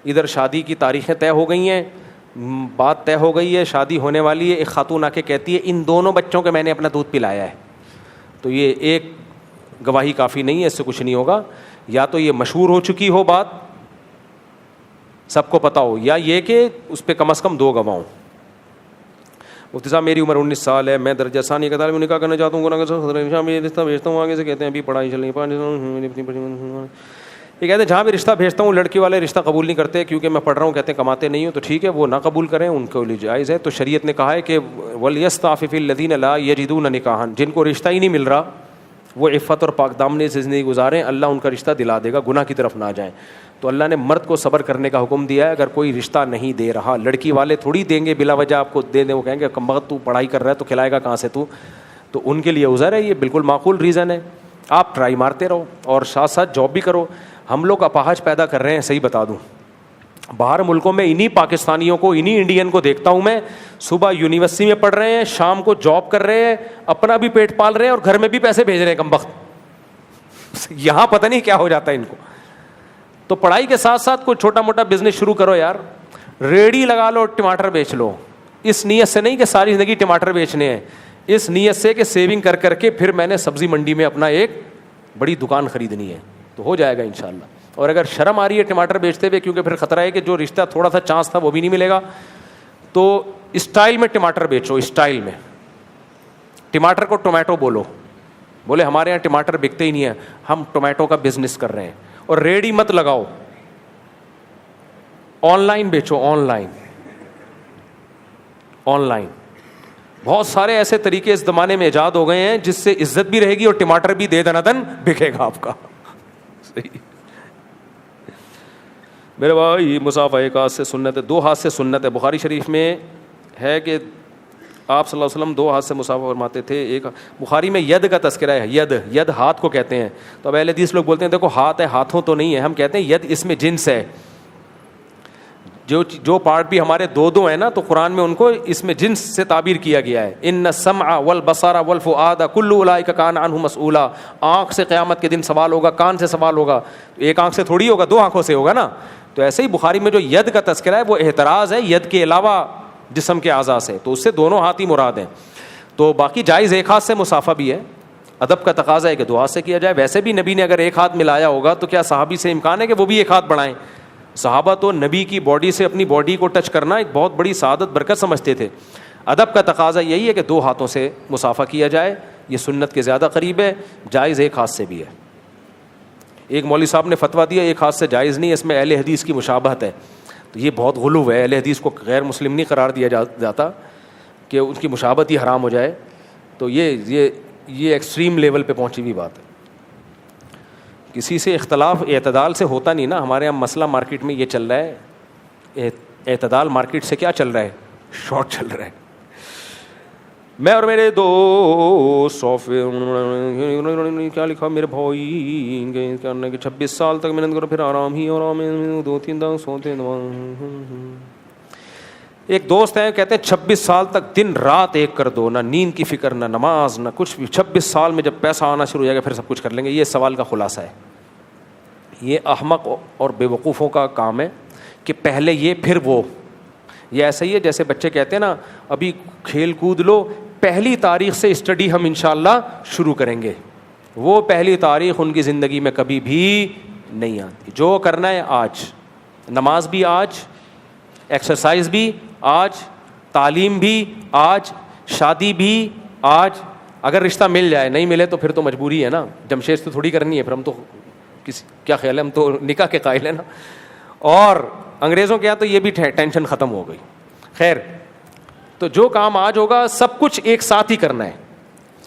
ادھر شادی کی تاریخیں طے ہو گئی ہیں, بات طے ہو گئی ہے, شادی ہونے والی ہے, ایک خاتون آ کے کہتی ہے ان دونوں بچوں کے میں نے اپنا دودھ پلایا ہے, تو یہ ایک گواہی کافی نہیں ہے, اس سے کچھ نہیں ہوگا. یا تو یہ مشہور ہو چکی ہو بات, سب کو پتہ ہو, یا یہ کہ اس پہ کم از کم 2 گواہ ہوں. مفتی صاحب میری عمر 19 سال ہے, میں درجہ ثانیہ کا طالب نکاح کرنا چاہتا ہوں, رشتہ بھیجتا ہوں, آگے سے کہتے ہیں ابھی پڑھائی چل رہی. یہ کہتے ہیں جہاں بھی رشتہ بھیجتا ہوں لڑکی والے رشتہ قبول نہیں کرتے کیونکہ میں پڑھ رہا ہوں, کہتے ہیں کماتے نہیں ہوں. تو ٹھیک ہے, وہ نہ قبول کریں, ان کو لیے جائز ہے. تو شریعت نے کہا ہے کہ وَلْيَسْتَعْفِفِ الَّذِينَ لَا يَجِدُونَ نِكَاحًا, جن کو رشتہ ہی نہیں مل رہا وہ عفت اور پاک دامنی سے زندگی گزاریں, اللہ ان کا رشتہ دلا دے گا, گناہ کی طرف نہ جائیں. تو اللہ نے مرد کو صبر کرنے کا حکم دیا ہے. اگر کوئی رشتہ نہیں دے رہا, لڑکی والے تھوڑی دیں گے بلا وجہ آپ کو دے دیں, وہ کہیں گے کمبخت تو پڑھائی کر رہا ہے تو کھلائے گا کہاں سے تو ان کے لیے عذر ہے. یہ بالکل معقول ریزن ہے. آپ ٹرائی مارتے رہو اور ساتھ ساتھ جاب بھی کرو. ہم لوگ اپاہج پیدا کر رہے ہیں, صحیح بتا دوں, باہر ملکوں میں انہی پاکستانیوں کو, انہی انڈین کو دیکھتا ہوں میں, صبح یونیورسٹی میں پڑھ رہے ہیں, شام کو جاب کر رہے ہیں, اپنا بھی پیٹ پال رہے ہیں اور گھر میں بھی پیسے بھیج رہے ہیں کمبخت. یہاں پتہ نہیں کیا ہو جاتا ہے ان کو. تو پڑھائی کے ساتھ ساتھ کوئی چھوٹا موٹا بزنس شروع کرو یار, ریڑھی لگا لو, ٹماٹر بیچ لو. اس نیت سے نہیں کہ ساری زندگی ٹماٹر بیچنے ہیں, اس نیت سے کہ سیونگ کر کر کے پھر میں نے سبزی منڈی میں اپنا ایک بڑی دکان خریدنی ہے, تو ہو جائے گا انشاءاللہ. اور اگر شرم آ رہی ہے ٹماٹر بیچتے ہوئے کیونکہ پھر خطرہ ہے کہ جو رشتہ تھوڑا سا چانس تھا وہ بھی نہیں ملے گا, تو اسٹائل میں ٹماٹر بیچو, اسٹائل میں. ٹماٹر کو ٹومیٹو بولو, بولے ہمارے یہاں ٹماٹر بکتے ہی نہیں ہیں, ہم ٹومیٹو کا بزنس کر رہے ہیں. اور ریڈی مت لگاؤ, آن لائن بیچو, آن لائن. بہت سارے ایسے طریقے اس زمانے میں ایجاد ہو گئے ہیں جس سے عزت بھی رہے گی اور ٹماٹر بھی دے دنادن بکے گا آپ کا. صحیح میرے بھائی, مسافہ ایک ہاتھ سے سنت ہے, دو ہاتھ سے سنت ہے. بخاری شریف میں ہے کہ آپ صلی اللہ علیہ وسلم دو ہاتھ سے مسافہ فرماتے تھے. ایک بخاری میں ید کا تذکرہ ہے, ید ہاتھ کو کہتے ہیں. تو اب اہل حدیث لوگ بولتے ہیں دیکھو ہاتھ ہے, ہاتھوں تو نہیں ہے. ہم کہتے ہیں ید اس میں جنس ہے, جو پارٹ بھی ہمارے دو ہیں نا, تو قرآن میں ان کو اس میں جنس سے تعبیر کیا گیا ہے. ان السمع والبصر والفؤاد کل اولئک کان عنہ مسئولا. آنکھ سے قیامت کے دن سوال ہوگا, کان سے سوال ہوگا. ایک آنکھ سے تھوڑی ہوگا, دو آنکھوں سے ہوگا نا. تو ایسے ہی بخاری میں جو ید کا تذکرہ ہے وہ احتراز ہے ید کے علاوہ جسم کے اعضاء سے, تو اس سے دونوں ہاتھ ہی مراد ہیں. تو باقی جائز ایک ہاتھ سے مسافہ بھی ہے. ادب کا تقاضا ہے کہ دو ہاتھ سے کیا جائے. ویسے بھی نبی نے اگر ایک ہاتھ ملایا ہوگا تو کیا صحابی سے امکان ہے کہ وہ بھی ایک ہاتھ بڑھائیں؟ صحابہ تو نبی کی باڈی سے اپنی باڈی کو ٹچ کرنا ایک بہت بڑی سعادت برکت سمجھتے تھے. ادب کا تقاضا یہی ہے کہ دو ہاتھوں سے مسافہ کیا جائے, یہ سنت کے زیادہ قریب ہے. جائز ایک ہاتھ سے بھی ہے. ایک مولوی صاحب نے فتویٰ دیا ایک ہاتھ سے جائز نہیں, اس میں اہل حدیث کی مشابہت ہے. تو یہ بہت غلو ہے, اہل حدیث کو غیر مسلم نہیں قرار دیا جاتا کہ ان کی مشابہت ہی حرام ہو جائے. تو یہ ایکسٹریم لیول پہ پہنچی ہوئی بات ہے. کسی سے اختلاف اعتدال سے ہوتا نہیں نا. ہمارے یہاں مسئلہ مارکیٹ میں یہ چل رہا ہے, اعتدال مارکیٹ سے کیا چل رہا ہے, شارٹ چل رہا ہے. میں اور میرے دو کیا لکھا میرے بھائی کرنے کے 26 سال تک محنت کرو, پھر آرام ہی آرام, 2-3 دن سوتے. ایک دوست ہیں کہتے ہیں 26 سال تک دن رات ایک کر دو, نہ نیند کی فکر, نہ نماز, نہ کچھ بھی. 26 سال میں جب پیسہ آنا شروع ہو جائے گا پھر سب کچھ کر لیں گے. یہ سوال کا خلاصہ ہے. یہ احمق اور بے وقوفوں کا کام ہے کہ پہلے یہ پھر وہ. یہ ایسا ہی ہے جیسے بچے کہتے ہیں نا ابھی کھیل کود لو, 1 تاریخ سے اسٹڈی ہم انشاءاللہ شروع کریں گے. وہ 1 تاریخ ان کی زندگی میں کبھی بھی نہیں آتی. جو کرنا ہے آج, نماز بھی آج, ایکسرسائز بھی آج, تعلیم بھی آج, شادی بھی آج. اگر رشتہ مل جائے, نہیں ملے تو پھر تو مجبوری ہے نا, جمشید تو تھوڑی کرنی ہے. پھر ہم تو کیا خیال ہے, ہم تو نکاح کے قائل ہیں نا. اور انگریزوں کے یہاں تو یہ بھی ٹینشن ختم ہو گئی. خیر, تو جو کام آج ہوگا سب کچھ ایک ساتھ ہی کرنا ہے.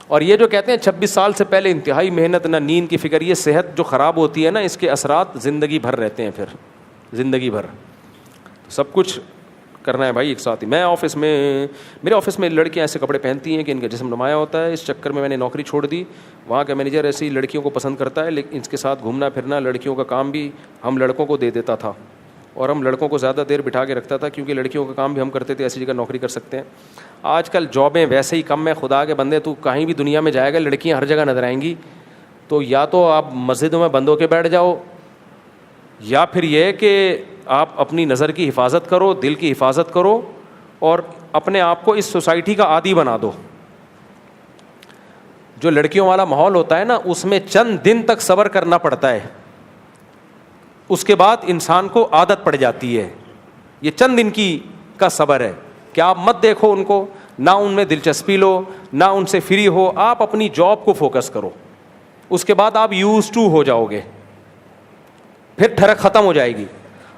اور یہ جو کہتے ہیں 26 سال سے پہلے انتہائی محنت, نہ نیند کی فکر, یہ صحت جو خراب ہوتی ہے نا اس کے اثرات زندگی بھر رہتے ہیں, پھر زندگی بھر. سب کچھ کرنا ہے بھائی ایک ساتھ ہی. میرے آفس میں لڑکیاں ایسے کپڑے پہنتی ہیں کہ ان کا جسم نمایاں ہوتا ہے. اس چکر میں نے نوکری چھوڑ دی. وہاں کا مینیجر ایسی لڑکیوں کو پسند کرتا ہے, لیکن اس کے ساتھ گھومنا پھرنا, لڑکیوں کا کام بھی ہم لڑکوں کو دے دیتا تھا, اور ہم لڑکوں کو زیادہ دیر بٹھا کے رکھتا تھا کیونکہ لڑکیوں کا کام بھی ہم کرتے تھے, ایسی جگہ نوکری کر سکتے ہیں. آج کل جابیں ویسے ہی کم ہیں. خدا کے بندے, تو کہیں بھی دنیا میں جائے گا لڑکیاں ہر جگہ نظر آئیں گی. تو یا تو آپ مسجدوں میں بند ہو کے بیٹھ جاؤ, یا پھر یہ کہ آپ اپنی نظر کی حفاظت کرو, دل کی حفاظت کرو, اور اپنے آپ کو اس سوسائٹی کا عادی بنا دو. جو لڑکیوں والا ماحول ہوتا ہے نا اس میں چند دن تک صبر کرنا پڑتا ہے, اس کے بعد انسان کو عادت پڑ جاتی ہے. یہ چند دن کا صبر ہے کہ آپ مت دیکھو ان کو, نہ ان میں دلچسپی لو, نہ ان سے فری ہو. آپ اپنی جاب کو فوکس کرو, اس کے بعد آپ یوز ٹو ہو جاؤ گے, پھر ٹھرک ختم ہو جائے گی.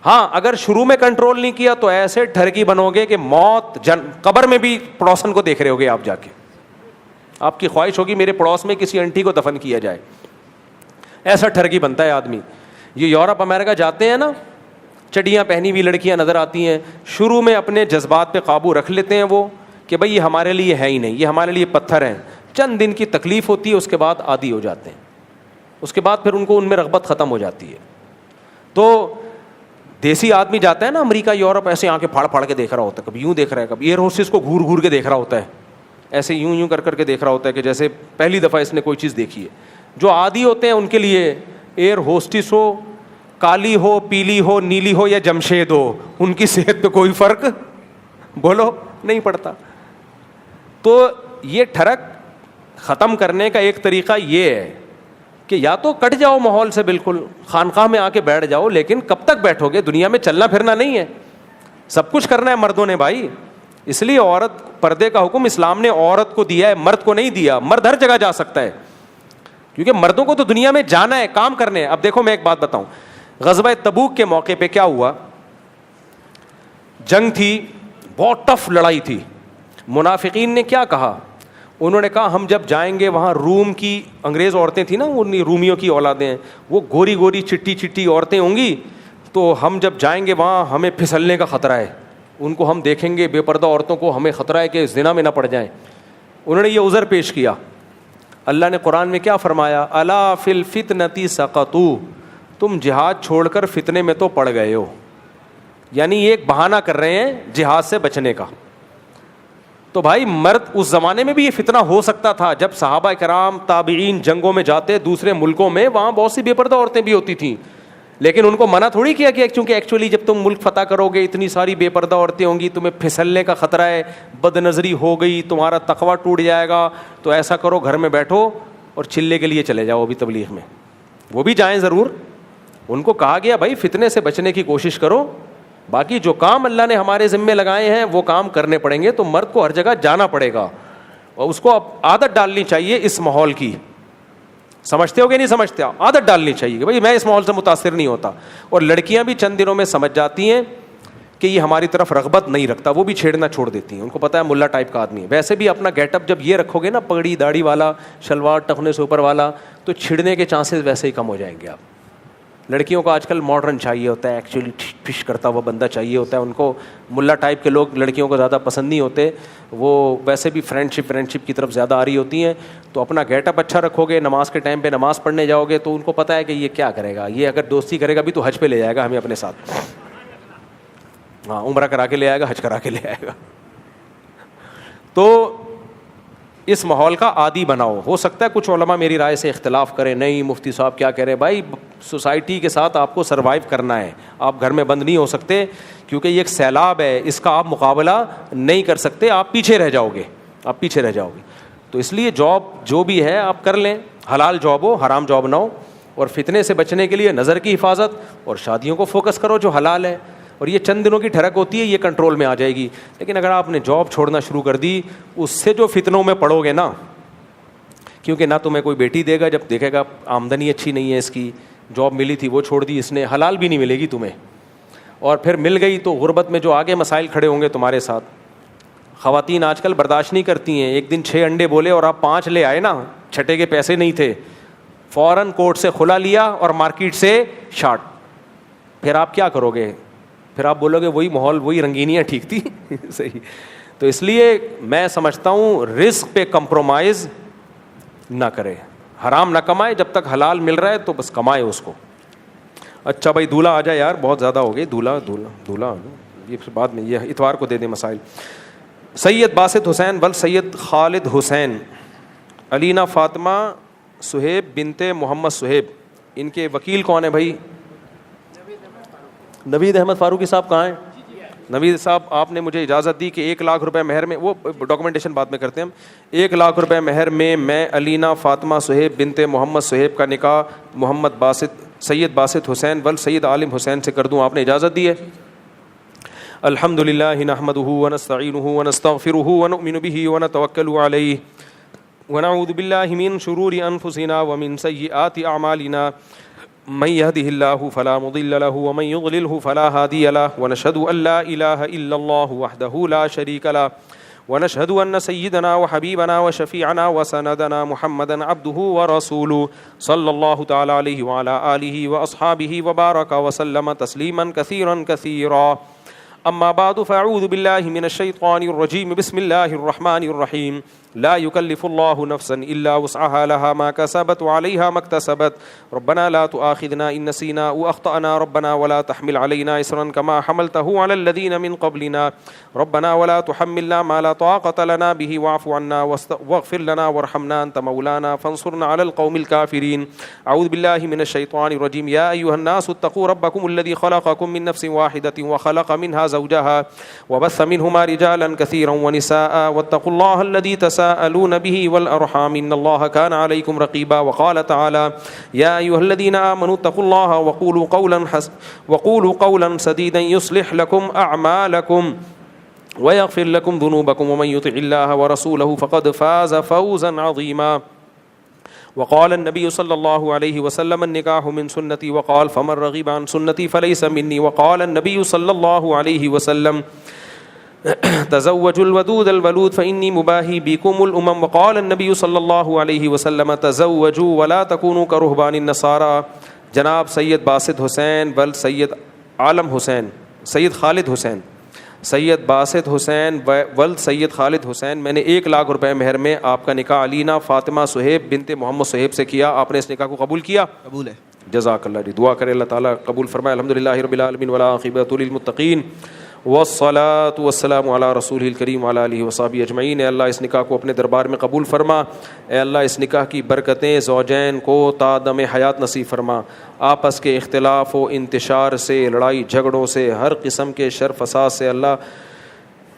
ہاں اگر شروع میں کنٹرول نہیں کیا تو ایسے ٹھرکی بنو گے کہ موت قبر میں بھی پڑوسن کو دیکھ رہے ہوگے آپ جا کے. آپ کی خواہش ہوگی میرے پڑوس میں کسی انٹی کو دفن کیا جائے. ایسا ٹھرکی بنتا ہے آدمی. یہ یورپ امریکہ جاتے ہیں نا, چڑیاں پہنی ہوئی لڑکیاں نظر آتی ہیں, شروع میں اپنے جذبات پہ قابو رکھ لیتے ہیں وہ کہ بھائی یہ ہمارے لیے ہے ہی نہیں, یہ ہمارے لیے پتھر ہیں. چند دن کی تکلیف ہوتی ہے, اس کے بعد عادی ہو جاتے ہیں, اس کے بعد پھر ان کو ان میں رغبت ختم ہو جاتی ہے. تو دیسی آدمی جاتا ہے نا امریکہ یورپ, ایسے آنکھیں پھاڑ پھاڑ کے دیکھ رہا ہوتا ہے, کبھی یوں دیکھ رہا ہے, کبھی ایئر ہوسٹس کو گھور گھور کے دیکھ رہا ہوتا ہے, ایسے یوں کر کے دیکھ رہا ہوتا ہے کہ جیسے پہلی دفعہ اس نے کوئی چیز دیکھی ہے. جو عادی ہوتے ہیں ان کے لیے ایئر ہوسٹس ہو, کالی ہو, پیلی ہو, نیلی ہو یا جمشید ہو, ان کی صحت پہ کوئی فرق بولو نہیں پڑتا. تو یہ ٹھرک ختم کرنے کا ایک طریقہ یہ ہے کہ یا تو کٹ جاؤ ماحول سے, بالکل خانقاہ میں آ کے بیٹھ جاؤ, لیکن کب تک بیٹھو گے؟ دنیا میں چلنا پھرنا نہیں ہے, سب کچھ کرنا ہے مردوں نے بھائی. اس لیے عورت پردے کا حکم اسلام نے عورت کو دیا ہے, مرد کو نہیں دیا. مرد ہر جگہ جا سکتا ہے, کیونکہ مردوں کو تو دنیا میں جانا ہے, کام کرنے. اب دیکھو میں ایک بات بتاؤں, غزوہ تبوک کے موقع پہ کیا ہوا, جنگ تھی, بہت ٹف لڑائی تھی. منافقین نے کیا کہا, انہوں نے کہا ہم جب جائیں گے وہاں روم کی انگریز عورتیں تھیں نا, ان رومیوں کی اولادیں ہیں, وہ گوری گوری چٹی چٹی عورتیں ہوں گی, تو ہم جب جائیں گے وہاں ہمیں پھسلنے کا خطرہ ہے. ان کو ہم دیکھیں گے بے پردہ عورتوں کو, ہمیں خطرہ ہے کہ زنا میں نہ پڑ جائیں. انہوں نے یہ عذر پیش کیا. اللہ نے قرآن میں کیا فرمایا, الا فی الفتنۃ سقطوا, تم جہاد چھوڑ کر فتنے میں تو پڑ گئے ہو. یعنی یہ ایک بہانہ کر رہے ہیں جہاد سے بچنے کا. تو بھائی مرد اس زمانے میں بھی یہ فتنہ ہو سکتا تھا, جب صحابہ کرام تابعین جنگوں میں جاتے دوسرے ملکوں میں, وہاں بہت سی بے پردہ عورتیں بھی ہوتی تھیں, لیکن ان کو منع تھوڑی کیا کہ چونکہ ایکچولی جب تم ملک فتح کرو گے اتنی ساری بے پردہ عورتیں ہوں گی, تمہیں پھسلنے کا خطرہ ہے, بد نظری ہو گئی, تمہارا تقویٰ ٹوٹ جائے گا, تو ایسا کرو گھر میں بیٹھو اور چلے کے لیے چلے جاؤ بھی تبلیغ میں. وہ بھی جائیں ضرور. ان کو کہا گیا بھائی فتنے سے بچنے کی کوشش کرو, باقی جو کام اللہ نے ہمارے ذمے لگائے ہیں وہ کام کرنے پڑیں گے. تو مرد کو ہر جگہ جانا پڑے گا, اور اس کو اب عادت ڈالنی چاہیے اس ماحول کی. سمجھتے ہو کہ نہیں سمجھتے, عادت ڈالنی چاہیے کہ بھائی میں اس ماحول سے متاثر نہیں ہوتا. اور لڑکیاں بھی چند دنوں میں سمجھ جاتی ہیں کہ یہ ہماری طرف رغبت نہیں رکھتا, وہ بھی چھیڑنا چھوڑ دیتی ہیں. ان کو پتہ ہے ملا ٹائپ کا آدمی ہے. ویسے بھی اپنا گیٹ اپ جب یہ رکھو گے نا, پگڑی داڑھی والا, شلوار ٹخنے سے اوپر والا, تو چھڑنے کے چانسز ویسے ہی کم ہو جائیں گے. آپ لڑکیوں کو آج کل ماڈرن چاہیے ہوتا ہے, ایکچولی فش کرتا ہوا بندہ چاہیے ہوتا ہے. ان کو ملا ٹائپ کے لوگ لڑکیوں کو زیادہ پسند نہیں ہوتے, وہ ویسے بھی فرینڈ شپ کی طرف زیادہ آ رہی ہوتی ہیں. تو اپنا گیٹ اپ اچھا رکھو گے, نماز کے ٹائم پہ نماز پڑھنے جاؤ گے تو ان کو پتہ ہے کہ یہ کیا کرے گا, یہ اگر دوستی کرے گا بھی تو حج پہ لے جائے گا ہمیں اپنے ساتھ, ہاں عمرہ کرا کے لے آئے گا, حج کرا کے لے آئے گا. تو اس ماحول کا عادی بناؤ. ہو سکتا ہے کچھ علماء میری رائے سے اختلاف کریں, نہیں مفتی صاحب کیا کہہ رہے ہیں. بھائی سوسائٹی کے ساتھ آپ کو سروائیو کرنا ہے, آپ گھر میں بند نہیں ہو سکتے, کیونکہ یہ ایک سیلاب ہے, اس کا آپ مقابلہ نہیں کر سکتے, آپ پیچھے رہ جاؤ گے, آپ پیچھے رہ جاؤ گے. تو اس لیے جاب جو بھی ہے آپ کر لیں, حلال جاب ہو, حرام جاب نہ ہو. اور فتنے سے بچنے کے لیے نظر کی حفاظت اور شادیوں کو فوکس کرو جو حلال ہے. اور یہ چند دنوں کی ٹھڑک ہوتی ہے, یہ کنٹرول میں آ جائے گی. لیکن اگر آپ نے جاب چھوڑنا شروع کر دی, اس سے جو فتنوں میں پڑو گے نا, کیونکہ نہ تمہیں کوئی بیٹی دے گا, جب دیکھے گا آمدنی اچھی نہیں ہے اس کی, جاب ملی تھی وہ چھوڑ دی اس نے, حلال بھی نہیں ملے گی تمہیں. اور پھر مل گئی تو غربت میں جو آگے مسائل کھڑے ہوں گے تمہارے ساتھ. خواتین آج کل برداشت نہیں کرتی ہیں, ایک دن 6 انڈے بولے اور آپ 5 لے آئے نا, چھٹے کے پیسے نہیں تھے, فوراً کوٹ سے کھلا لیا اور مارکیٹ سے شارٹ. پھر آپ کیا کرو گے, پھر آپ بولو گے وہی ماحول وہی رنگینیاں ٹھیک تھی. صحیح. تو اس لیے میں سمجھتا ہوں رزق پہ کمپرومائز نہ کرے, حرام نہ کمائے, جب تک حلال مل رہا ہے تو بس کمائے اس کو. اچھا بھائی دولہا آ جائے یار, بہت زیادہ ہو گئی. دولہا یہ بعد میں, یہ اتوار کو دے دیں مسائل. سید باسط حسین ول سید خالد حسین, علینا فاطمہ صہیب بنت محمد صہیب, ان کے وکیل کون ہیں بھائی؟ نوید احمد فاروقی صاحب کہاں ہیں؟ نوید صاحب آپ نے مجھے اجازت دی کہ 1 لاکھ روپے مہر میں, وہ ڈاکومنٹیشن بعد میں کرتے ہیں ہم, 1 لاکھ روپے مہر میں علینا فاطمہ صہیب بنت محمد صہیب کا نکاح محمد باسط سید باسط حسین ول سید عالم حسین سے کر دوں, آپ نے اجازت دی ہے؟ الحمد للہ نحمدہ ونستعینہ ونستغفرہ ونؤمن بہ ونتوکل علیہ ونعوذ باللہ من شرور انفسنا ومن سیئات اعمالنا من يهده الله فلا مضل له ومن يضلله فلا هادي له ونشهد ان لا اله الا الله وحده لا شريك له ونشهد ان سيدنا وحبيبنا وشفيعنا وسندنا محمدا عبده ورسوله صلى الله تعالى عليه وعلى اله واصحابه وبارك وسلم تسليما كثيرا كثيرا. اما بعد فاعوذ بالله من الشيطان الرجيم. بسم الله الرحمن الرحيم. لا يكلف الله نفسا الا وسعها لها ما كسبت وعليها ما اكتسبت. ربنا لا تؤاخذنا ان نسينا او اخطانا. ربنا ولا تحمل علينا اصرا كما حملته على الذين من قبلنا. ربنا ولا تحملنا ما لا طاقة لنا به واعف عنا واغفر لنا وارحمنا انت مولانا فانصرنا على القوم الكافرين. اعوذ بالله من الشيطان الرجيم. يا ايها الناس اتقوا ربكم الذي خلقكم من نفس واحدة وخلق منها زوجها وبث منهما رجالا كثيرا ونساء واتقوا الله الذي تساءلون به والأرحام إن الله كان عليكم رقيبا. وقال تعالى يا أيها الذين آمنوا اتقوا الله وقولوا قولا سديدا يصلح لكم أعمالكم ويغفر لكم ذنوبكم ومن يطع الله ورسوله فقد فاز فوزا عظيما. وقال النبي صلى الله عليه وسلم النكاح من سنتي وقال فمن رغب عن سنتي فليس مني. وقال النبي صلى الله عليه وسلم تزوجوا الودود الولود فإني مباهي بكم الأمم. وقال النبي صلى الله عليه وسلم تزوجوا ولا تكونوا كرهبان النصارى. جناب سید باسط حسین ول سید عالم حسین سید خالد حسین سید باسط حسین ول سید خالد حسین، میں نے 1,00,000 روپے مہر میں آپ کا نکاح علینا فاطمہ صہیب بنت محمد صہیب سے کیا. آپ نے اس نکاح کو قبول کیا؟ قبول ہے. جزاک اللہ جی. دعا کرے اللہ تعالیٰ قبول فرمائے. الحمدللہ رب العالمین والعاقبۃ للمتقین والصلاۃ والسلام علی رسولہ الکریم وعلی آلہ وصحبہ اجمعین. اے اللہ اس نکاح کو اپنے دربار میں قبول فرما. اے اللہ اس نکاح کی برکتیں زوجین کو تا دم حیات نصیب فرما. آپس کے اختلاف و انتشار سے، لڑائی جھگڑوں سے، ہر قسم کے شر فساد سے اللہ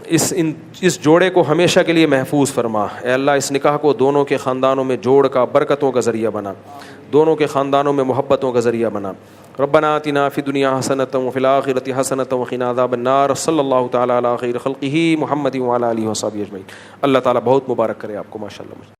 اس جوڑے کو ہمیشہ کے لیے محفوظ فرما. اے اللہ اس نکاح کو دونوں کے خاندانوں میں جوڑ کا برکتوں کا ذریعہ بنا، دونوں کے خاندانوں میں محبتوں کا ذریعہ بنا. ربنا آتنا فی الدنیا حسنۃ وفی الآخرۃ حسنۃ وقنا عذاب النار. صلی اللہ تعالیٰ علی خیر خلقہ محمد وعلی آلہ وصحبہ اجمعین. اللہ تعالیٰ بہت مبارک کرے آپ کو. ماشاء اللہ.